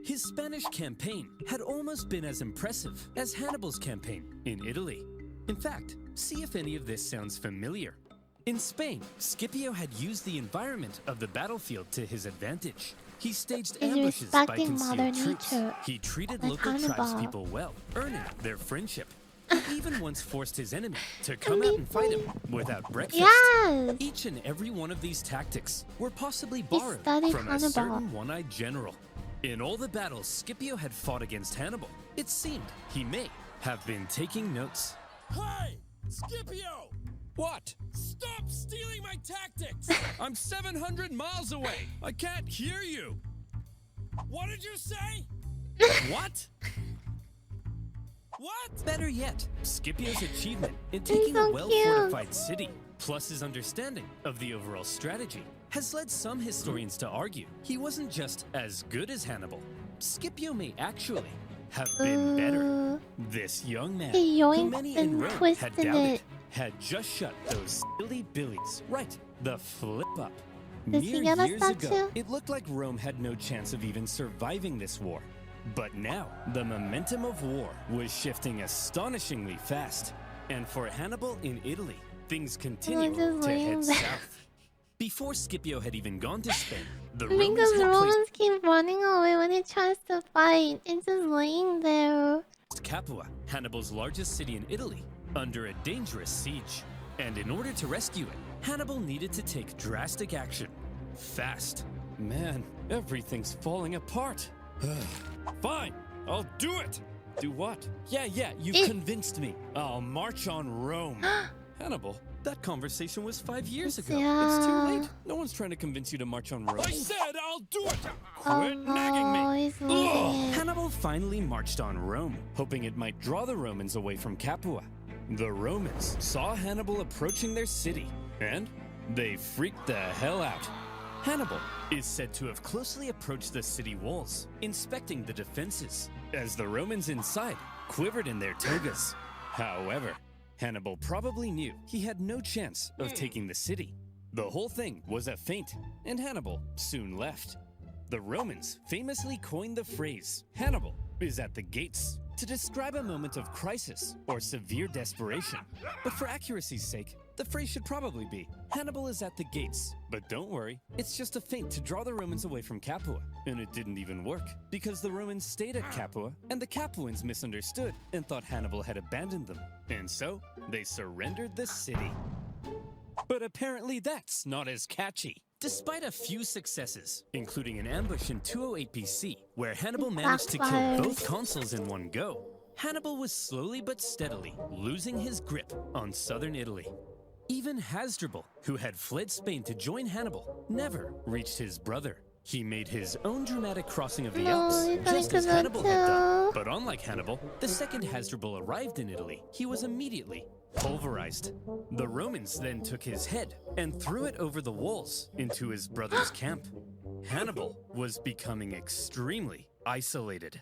His Spanish campaign had almost been as impressive as Hannibal's campaign in Italy. In fact, see if any of this sounds familiar. In Spain, Scipio had used the environment of the battlefield to his advantage. He staged He's ambushes by respecting Mother concealed troops. Nature, He treated like local Hannibal. tribespeople well, earning their friendship. He even once forced his enemy to come out and fight him without breakfast. Yes! Each and every one of these tactics were possibly borrowed studied from a Hannibal. certain one-eyed general. In all the battles Scipio had fought against Hannibal, it seemed he may have been taking notes. Hey! Scipio! What? Stop stealing my tactics! I'm 700 miles away. I can't hear you. What did you say? What? What? Better yet, Scipio's achievement in taking so a well-fortified city, plus his understanding of the overall strategy, has led some historians to argue he wasn't just as good as Hannibal. Scipio may actually have been better. This young man, He who yoinked many in and Rome had twisted doubted, it. had just shut those silly billies. Right, the flip up. Does he Mere get a years ago, statue? it looked like Rome had no chance of even surviving this war. But now, the momentum of war was shifting astonishingly fast. And for Hannibal in Italy, things continued just to laying head there. south. Before Scipio had even gone to Spain, the Because Romans had placed Romans keep running away when he tries to fight. It's just laying there. Capua, Hannibal's largest city in Italy, under a dangerous siege. And in order to rescue it, Hannibal needed to take drastic action. Fast. Man, everything's falling apart. Fine, I'll do it. Do what? Yeah, you've convinced me. I'll march on Rome. Hannibal, that conversation was 5 years ago. It's too Yeah. late. No one's trying to convince you to march on Rome. I said I'll do it! Quit nagging me. Oh, he's losing it. Hannibal finally marched on Rome, hoping it might draw the Romans away from Capua. The Romans saw Hannibal approaching their city, and they freaked the hell out. Hannibal is said to have closely approached the city walls, inspecting the defenses, as the Romans inside quivered in their togas. However, Hannibal probably knew he had no chance of taking the city. The whole thing was a feint, and Hannibal soon left. The Romans famously coined the phrase, Hannibal is at the gates, to describe a moment of crisis or severe desperation. But for accuracy's sake, the phrase should probably be, Hannibal is at the gates. But don't worry, it's just a feint to draw the Romans away from Capua. And it didn't even work, because the Romans stayed at Capua, and the Capuans misunderstood and thought Hannibal had abandoned them. And so, they surrendered the city. But apparently that's not as catchy. Despite a few successes, including an ambush in 208 BC, where Hannibal managed to kill Backfired. both consuls in one go, Hannibal was slowly but steadily losing his grip on southern Italy. Even Hasdrubal, who had fled Spain to join Hannibal, never reached his brother. He made his own dramatic crossing of the No, Alps, he thought he just as could Hannibal had done. too. But unlike Hannibal, the second Hasdrubal arrived in Italy, he was immediately pulverized. The Romans then took his head and threw it over the walls into his brother's camp. Hannibal was becoming extremely isolated.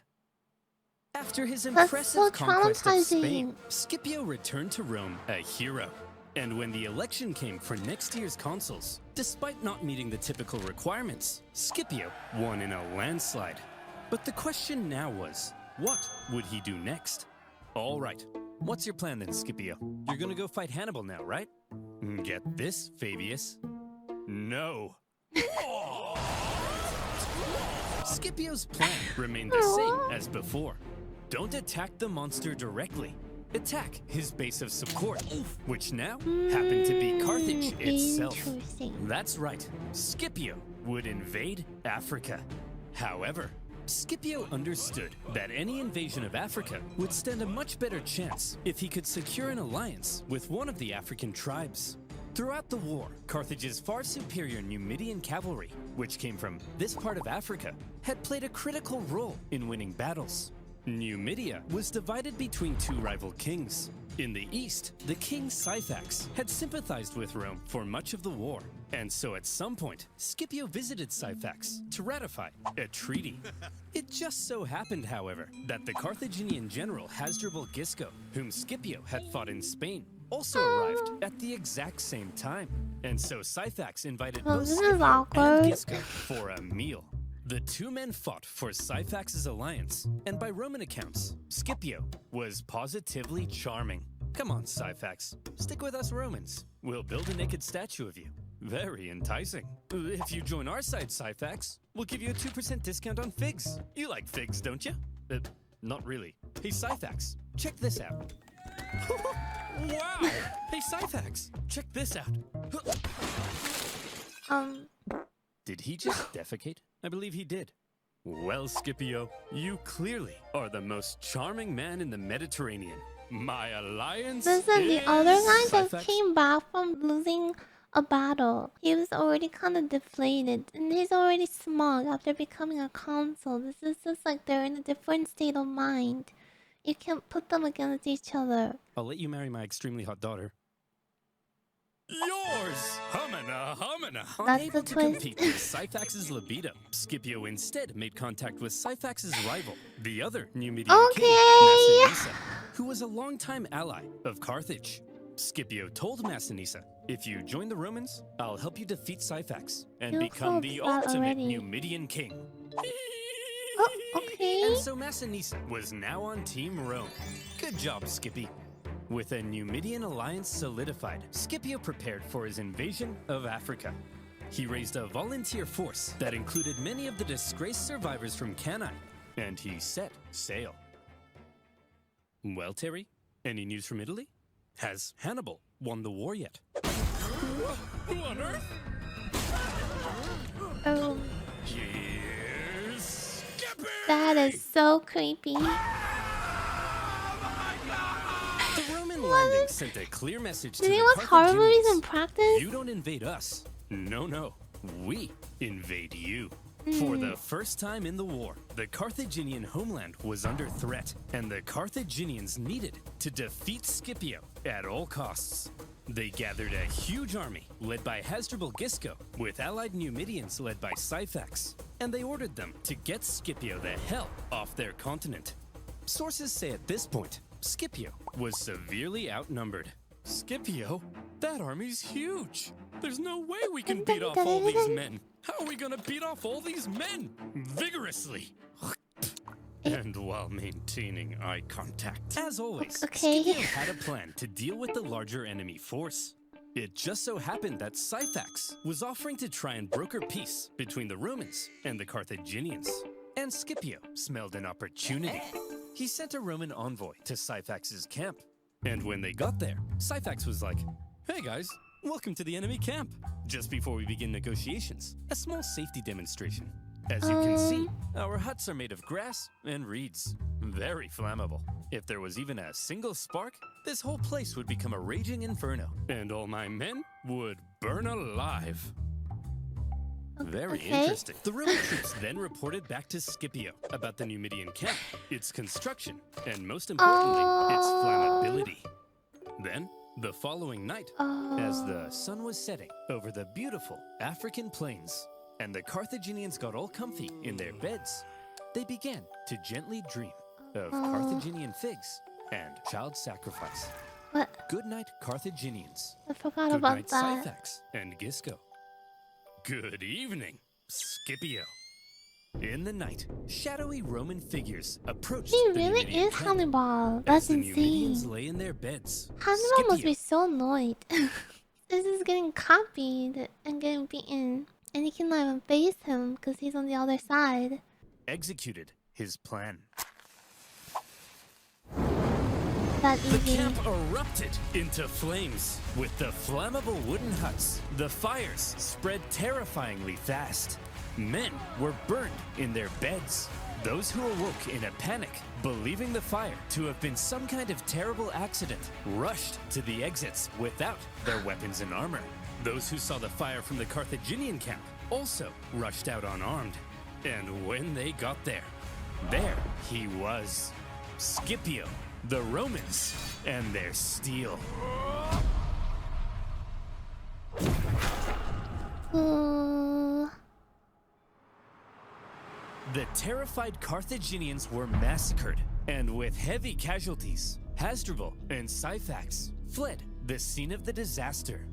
After his That's impressive so conquest of traumatizing. Spain, Scipio returned to Rome a hero. And when the election came for next year's consuls, despite not meeting the typical requirements, Scipio won in a landslide. But the question now was, what would he do next? All right, What's your plan then, Scipio? You're gonna go fight Hannibal now, right? Get this, Fabius. No. Scipio's plan remained the same as before. Don't attack the monster directly. Attack his base of support, which now happened to be Carthage itself. Interesting. That's right, Scipio would invade Africa. However, Scipio understood that any invasion of Africa would stand a much better chance if he could secure an alliance with one of the African tribes. Throughout the war, Carthage's far superior Numidian cavalry, which came from this part of Africa, had played a critical role in winning battles. Numidia was divided between two rival kings. In the east, the king Syphax had sympathized with Rome for much of the war, and so at some point, Scipio visited Syphax to ratify a treaty. It just so happened, however, that the Carthaginian general Hasdrubal Gisco, whom Scipio had fought in Spain, also arrived at the exact same time. And so Syphax invited Well, both this is Scipio and awkward. Gisco for a meal. The two men fought for Syphax's alliance, and by Roman accounts, Scipio was positively charming. Come on, Syphax, stick with us Romans. We'll build a naked statue of you. Very enticing. If you join our side, Syphax, we'll give you a 2% discount on figs. You like figs, don't you? Not really. Hey, Syphax, check this out. Wow! Hey, Syphax, check this out. Did he just defecate? I believe he did. Well, Scipio, you clearly are the most charming man in the Mediterranean. My alliance Listen, the is... other guy just Syphax? came back from losing a battle. He was already kind of deflated, and he's already smug after becoming a consul. This is just like they're in a different state of mind. You can't put them against each other. I'll let you marry my extremely hot daughter. Yours! Humana, humana! That's Unable the to twist. compete with Syphax's libido, Scipio instead made contact with Syphax's rival, the other Numidian king, Okay. Massinissa, who was a longtime ally of Carthage. Scipio told Massinissa, if you join the Romans, I'll help you defeat Syphax and You become told the that ultimate already. Numidian king. Oh, okay. And so Massinissa was now on Team Rome. Good job, Skippy. With a Numidian alliance solidified, Scipio prepared for his invasion of Africa. He raised a volunteer force that included many of the disgraced survivors from Cannae, and he set sail. Well, Terry, any news from Italy? Has Hannibal won the war yet? Who on earth? Oh, Here's Skippy! that is so creepy. The Roman landing sent a clear message to Did the he watch horror movies in Carthaginians. practice? You don't invade us. No. We invade you. For the first time in the war, the Carthaginian homeland was under threat, and the Carthaginians needed to defeat Scipio at all costs. They gathered a huge army led by Hasdrubal Gisco with allied Numidians led by Syphax, and they ordered them to get Scipio the hell off their continent. Sources say at this point, Scipio was severely outnumbered. Scipio? That army's huge. There's no way we can beat off all these men. How are we gonna beat off all these men? Vigorously. And while maintaining eye contact. As always, Okay. Scipio had a plan to deal with the larger enemy force. It just so happened that Syphax was offering to try and broker peace between the Romans and the Carthaginians. And Scipio smelled an opportunity. He sent a Roman envoy to Syphax's camp. And when they got there, Syphax was like, hey guys, welcome to the enemy camp. Just before we begin negotiations, a small safety demonstration. As you can see, our huts are made of grass and reeds. Very flammable. If there was even a single spark, this whole place would become a raging inferno, and all my men would burn alive. Very Okay. interesting. The Roman troops then reported back to Scipio about the Numidian camp, its construction, and most importantly, its flammability. Then, the following night, as the sun was setting over the beautiful African plains, and the Carthaginians got all comfy in their beds, they began to gently dream of Carthaginian figs and child sacrifice. What? Good night, Carthaginians. I forgot Good about night, that. Syphax and Gisco. Good evening, Scipio. In the night, shadowy Roman figures approached He the really Numidian is camp. Hannibal. As That's the Numidians insane. lay in their beds, Hannibal must Scipio be so annoyed. This is getting copied and getting beaten. And he cannot even face him because he's on the other side. executed his plan. That The easy. camp erupted into flames. With the flammable wooden huts, the fires spread terrifyingly fast. Men were burned in their beds. Those who awoke in a panic, believing the fire to have been some kind of terrible accident, rushed to the exits without their weapons and armor. Those who saw the fire from the Carthaginian camp also rushed out unarmed. And when they got there he was. Scipio, the Romans, and their steel. Ooh. The terrified Carthaginians were massacred, and with heavy casualties, Hasdrubal and Syphax fled the scene of the disaster.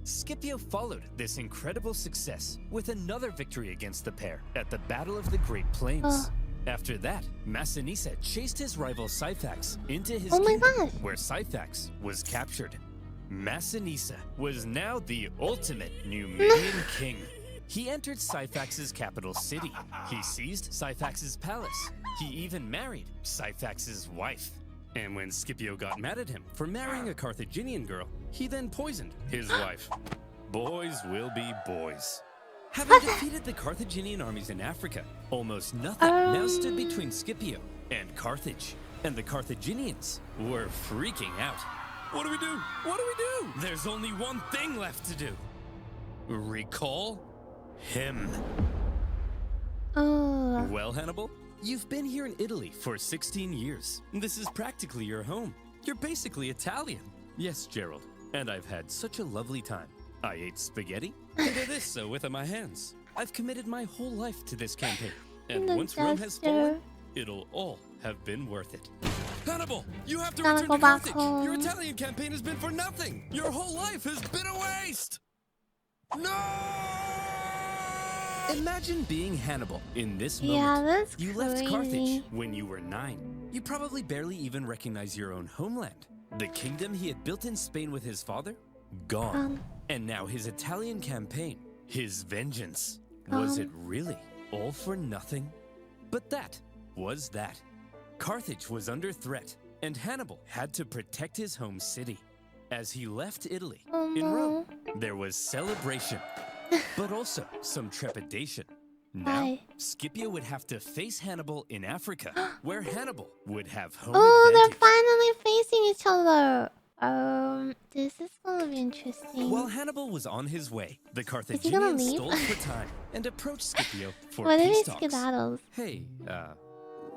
Scipio followed this incredible success with another victory against the pair at the Battle of the Great Plains. After that, Massinissa chased his rival Syphax into his Oh my kingdom, God. where Syphax was captured. Massinissa was now the ultimate Numidian king. He entered Syphax's capital city. He seized Syphax's palace. He even married Syphax's wife. And when Scipio got mad at him for marrying a Carthaginian girl, he then poisoned his wife. Boys will be boys. Having defeated the Carthaginian armies in Africa, almost nothing now stood between Scipio and Carthage. And the Carthaginians were freaking out. What do we do? What do we do? There's only one thing left to do. Recall him. Oh. Well, Hannibal, you've been here in Italy for 16 years. This is practically your home. You're basically Italian. Yes, Gerald. And I've had such a lovely time. I ate spaghetti and did this with my hands. I've committed my whole life to this campaign. And The once Rome has gesture. fallen, it'll all have been worth it. Hannibal, you have to Gotta return go to back Carthage. home. Your Italian campaign has been for nothing. Your whole life has been a waste. No! Imagine being Hannibal in this Yeah, moment. that's You left crazy. Carthage when you were 9. You probably barely even recognize your own homeland. The kingdom he had built in Spain with his father? Gone. And now his Italian campaign, his vengeance. Was it really all for nothing? But that was that. Carthage was under threat, and Hannibal had to protect his home city. As he left Italy, Oh, in no. Rome, there was celebration, but also some trepidation. Now, Why? Scipio would have to face Hannibal in Africa, where Hannibal would have home Oh, they're advantage. finally facing each other. This is gonna be interesting. While Hannibal was on his way, the he gonna Carthaginians leave? stole for time and approached Scipio for What did peace he talks. skedaddles? Hey,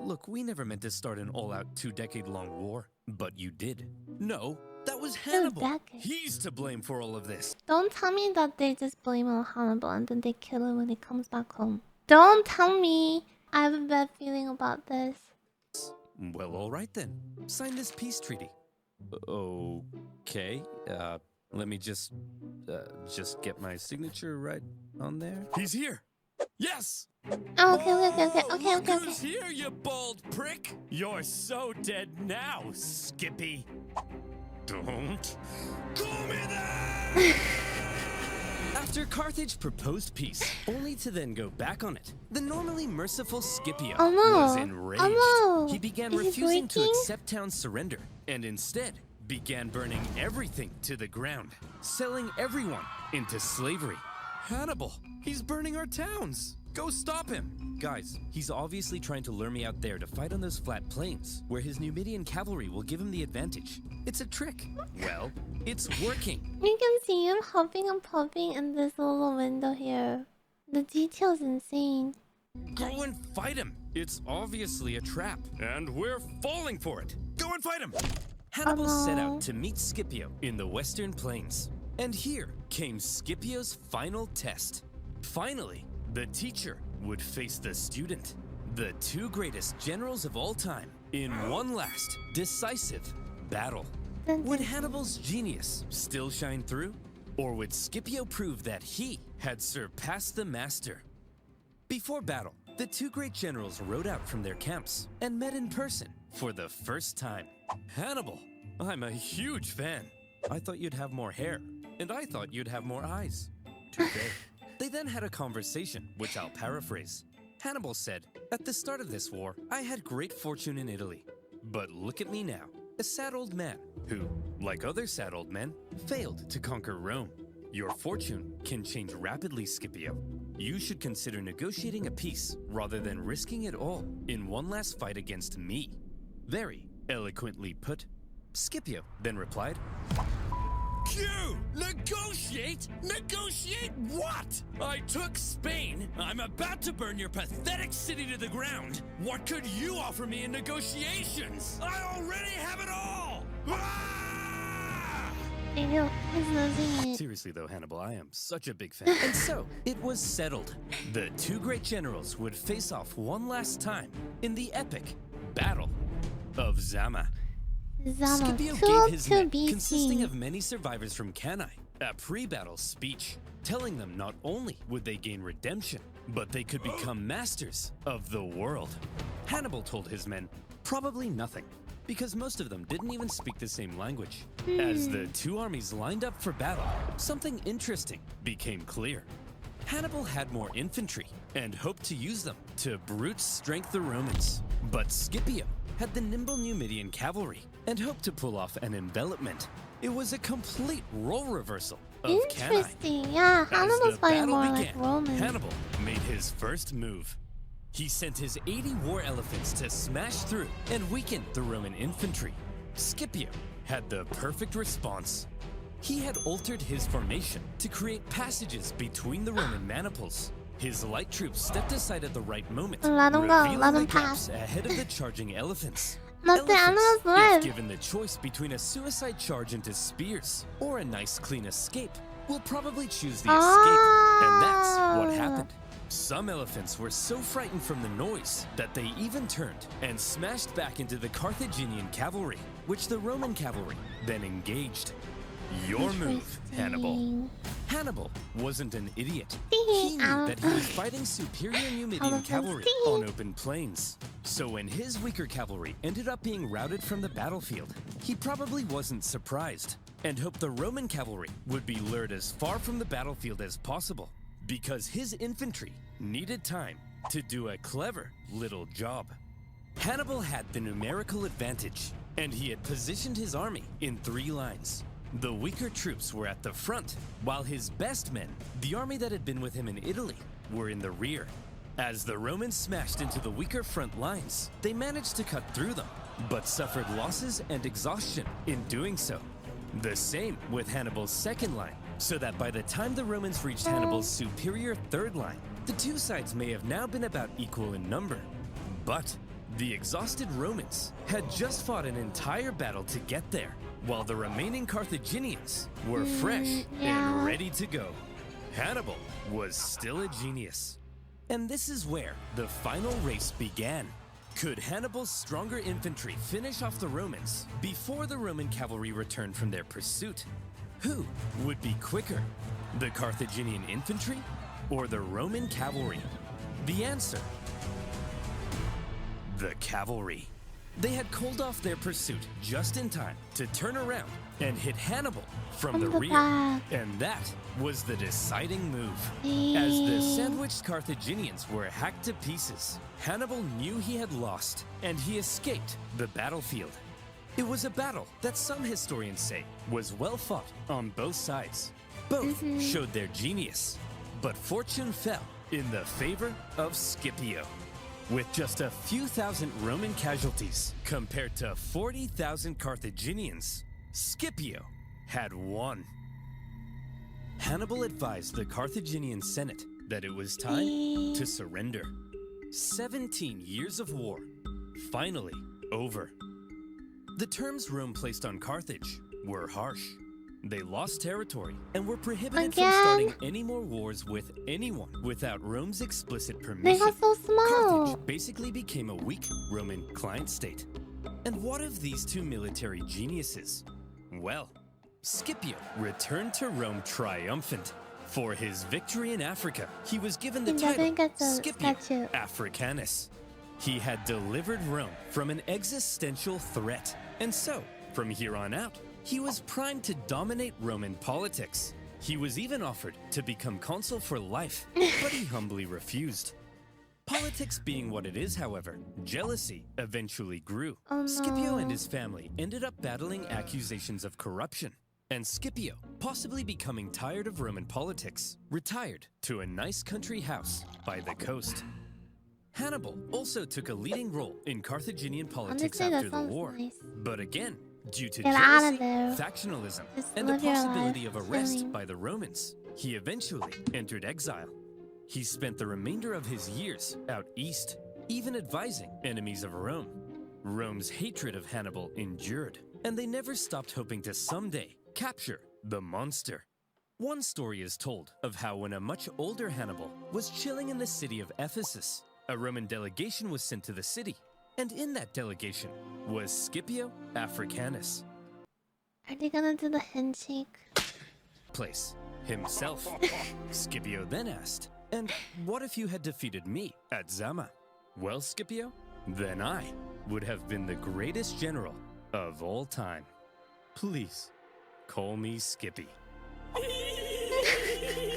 look, we never meant to start an all-out 2-decade-long war, but you did. No, that was Hannibal. decades. He's to blame for all of this. Don't tell me that they just blame on Hannibal and then they kill him when he comes back home. Don't tell me. I have a bad feeling about this. Well, all right then. Sign this peace treaty. Okay. Let me just get my signature right on there. He's here. Yes. Oh, okay. Look who's here, you bald prick. You're so dead now, Skippy. Don't. Call me that. After Carthage proposed peace, only to then go back on it, the normally merciful Scipio Oh, no. was enraged. Oh, no. He began Is he refusing to breaking? accept town's surrender, and instead began burning everything to the ground, selling everyone into slavery. Hannibal, he's burning our towns. Go stop him. Guys, he's obviously trying to lure me out there to fight on those flat plains, where his Numidian cavalry will give him the advantage. It's a trick. Well, it's working. You can see him hopping and popping in this little window here. The detail's insane. Go and fight him. It's obviously a trap, and we're falling for it. Go and fight him. Hannibal set no. out to meet Scipio in the Western Plains. And here came Scipio's final test. Finally, the teacher would face the student, the two greatest generals of all time, in one last, decisive battle. Would Hannibal's genius still shine through? Or would Scipio prove that he had surpassed the master? Before battle, the two great generals rode out from their camps and met in person for the first time. Hannibal, I'm a huge fan. I thought you'd have more hair, and I thought you'd have more eyes. Today. They then had a conversation, which I'll paraphrase. Hannibal said, "At the start of this war, I had great fortune in Italy. But look at me now, a sad old man who, like other sad old men, failed to conquer Rome. Your fortune can change rapidly, Scipio. You should consider negotiating a peace rather than risking it all in one last fight against me." Very eloquently put. Scipio then replied, Q! Negotiate? Negotiate what? I took Spain. I'm about to burn your pathetic city to the ground. What could you offer me in negotiations? I already have it all! Ah! I know, he's losing it. Seriously though, Hannibal, I am such a big fan. And so, it was settled. The two great generals would face off one last time in the epic Battle of Zama. Zama, Scipio 2 gave his men, BC. consisting of many survivors from Cannae, a pre-battle speech, telling them not only would they gain redemption, but they could become masters of the world. Hannibal told his men probably nothing, because most of them didn't even speak the same language. As the two armies lined up for battle, something interesting became clear. Hannibal had more infantry and hoped to use them to brute strength the Romans. But Scipio had the nimble Numidian cavalry and hoped to pull off an envelopment. It was a complete role reversal of Cannae. Interesting, yeah. As Hannibal's the fighting battle more began, like Roman. Hannibal made his first move. He sent his 80 war elephants to smash through and weaken the Roman infantry. Scipio had the perfect response. He had altered his formation to create passages between the Roman maniples. His light troops stepped aside at the right moment, Let 'em go, revealing let the 'em gaps pass. ahead of the charging elephants. Let the animals If live. given the choice between a suicide charge into spears or a nice clean escape, will probably choose the escape, and that's what happened. Some elephants were so frightened from the noise that they even turned and smashed back into the Carthaginian cavalry, which the Roman cavalry then engaged. Your move, Hannibal. Interesting. Hannibal wasn't an idiot. Tee-hee, He knew that he was fighting superior Numidian Elephants, cavalry tee-hee. on open plains. So when his weaker cavalry ended up being routed from the battlefield, he probably wasn't surprised and hoped the Roman cavalry would be lured as far from the battlefield as possible, because his infantry needed time to do a clever little job. Hannibal had the numerical advantage, and he had positioned his army in 3 lines. The weaker troops were at the front, while his best men, the army that had been with him in Italy, were in the rear. As the Romans smashed into the weaker front lines, they managed to cut through them, but suffered losses and exhaustion in doing so. The same with Hannibal's second line, so that by the time the Romans reached Hannibal's superior third line, the two sides may have now been about equal in number. But the exhausted Romans had just fought an entire battle to get there, while the remaining Carthaginians were fresh yeah. and ready to go. Hannibal was still a genius. And this is where the final race began. Could Hannibal's stronger infantry finish off the Romans before the Roman cavalry returned from their pursuit? Who would be quicker, the Carthaginian infantry or the Roman cavalry? The answer: the cavalry. They had called off their pursuit just in time to turn around and hit Hannibal from the rear. back. And that was the deciding move. As the sandwiched Carthaginians were hacked to pieces, Hannibal knew he had lost, and he escaped the battlefield. It was a battle that some historians say was well fought on both sides. Both showed their genius, but fortune fell in the favor of Scipio. With just a few thousand Roman casualties compared to 40,000 Carthaginians, Scipio had won. Hannibal advised the Carthaginian Senate that it was time to surrender. 17 years of war, finally over. The terms Rome placed on Carthage were harsh. They lost territory and were prohibited from starting any more wars with anyone without Rome's explicit They permission. got so small. Carthage basically became a weak Roman client state. And what of these two military geniuses? Well, Scipio returned to Rome triumphant, For his victory in Africa, he was given the He title never gets a Scipio statue. Africanus. He had delivered Rome from an existential threat, and so, from here on out, he was primed to dominate Roman politics. He was even offered to become consul for life, but he humbly refused. Politics being what it is, however, jealousy eventually grew. Oh, Scipio no. and his family ended up battling accusations of corruption, and Scipio, possibly becoming tired of Roman politics, retired to a nice country house by the coast. Hannibal also took a leading role in Carthaginian politics Honestly, that after the sounds war, nice. but again, due to Get out jealousy, of there. factionalism, Just and the live your possibility life of arrest chilling. by the Romans, he eventually entered exile. He spent the remainder of his years out east, even advising enemies of Rome. Rome's hatred of Hannibal endured, and they never stopped hoping to someday capture the monster. One story is told of how when a much older Hannibal was chilling in the city of Ephesus, a Roman delegation was sent to the city, and in that delegation was Scipio Africanus. Are they gonna do the handshake? Place himself. Scipio then asked, "And what if you had defeated me at Zama?" "Well, Scipio, then I would have been the greatest general of all time. Please, call me Skippy."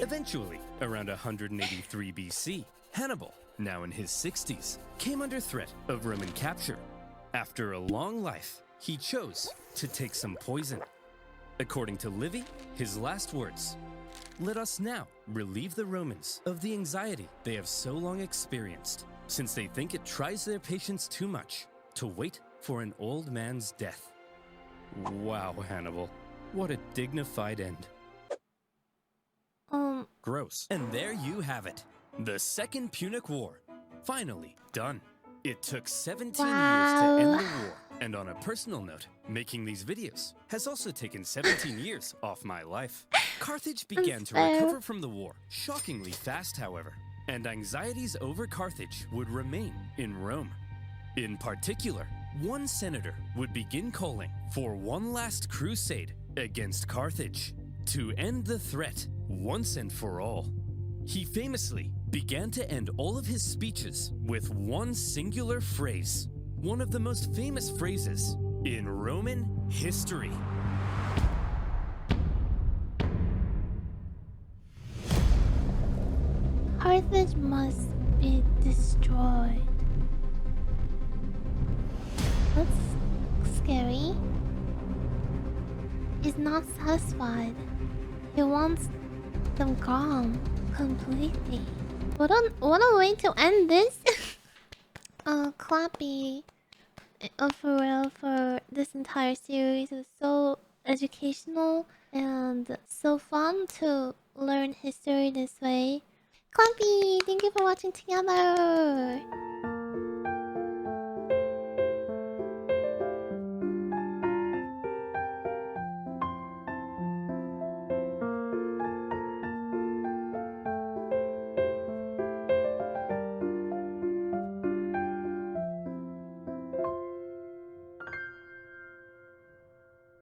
Eventually, around 183 BC, Hannibal, now in his 60s, came under threat of Roman capture. After a long life, he chose to take some poison. According to Livy, his last words, "Let us now relieve the Romans of the anxiety they have so long experienced, since they think it tries their patience too much to wait for an old man's death." Wow, Hannibal, what a dignified end. Gross. And there you have it. The Second Punic War. Finally done. It took 17 years to end the war. And on a personal note, making these videos has also taken 17 years off my life. Carthage began to recover from the war shockingly fast, however, and anxieties over Carthage would remain in Rome. In particular, one senator would begin calling for one last crusade against Carthage to end the threat once and for all. He famously began to end all of his speeches with one singular phrase, one of the most famous phrases in Roman history. Carthage must be destroyed. That's scary. He's not satisfied. He wants them gone completely. What a way to end this. Clappy. For real, for this entire series. It was so educational and so fun to learn history this way. Clappy, thank you for watching together.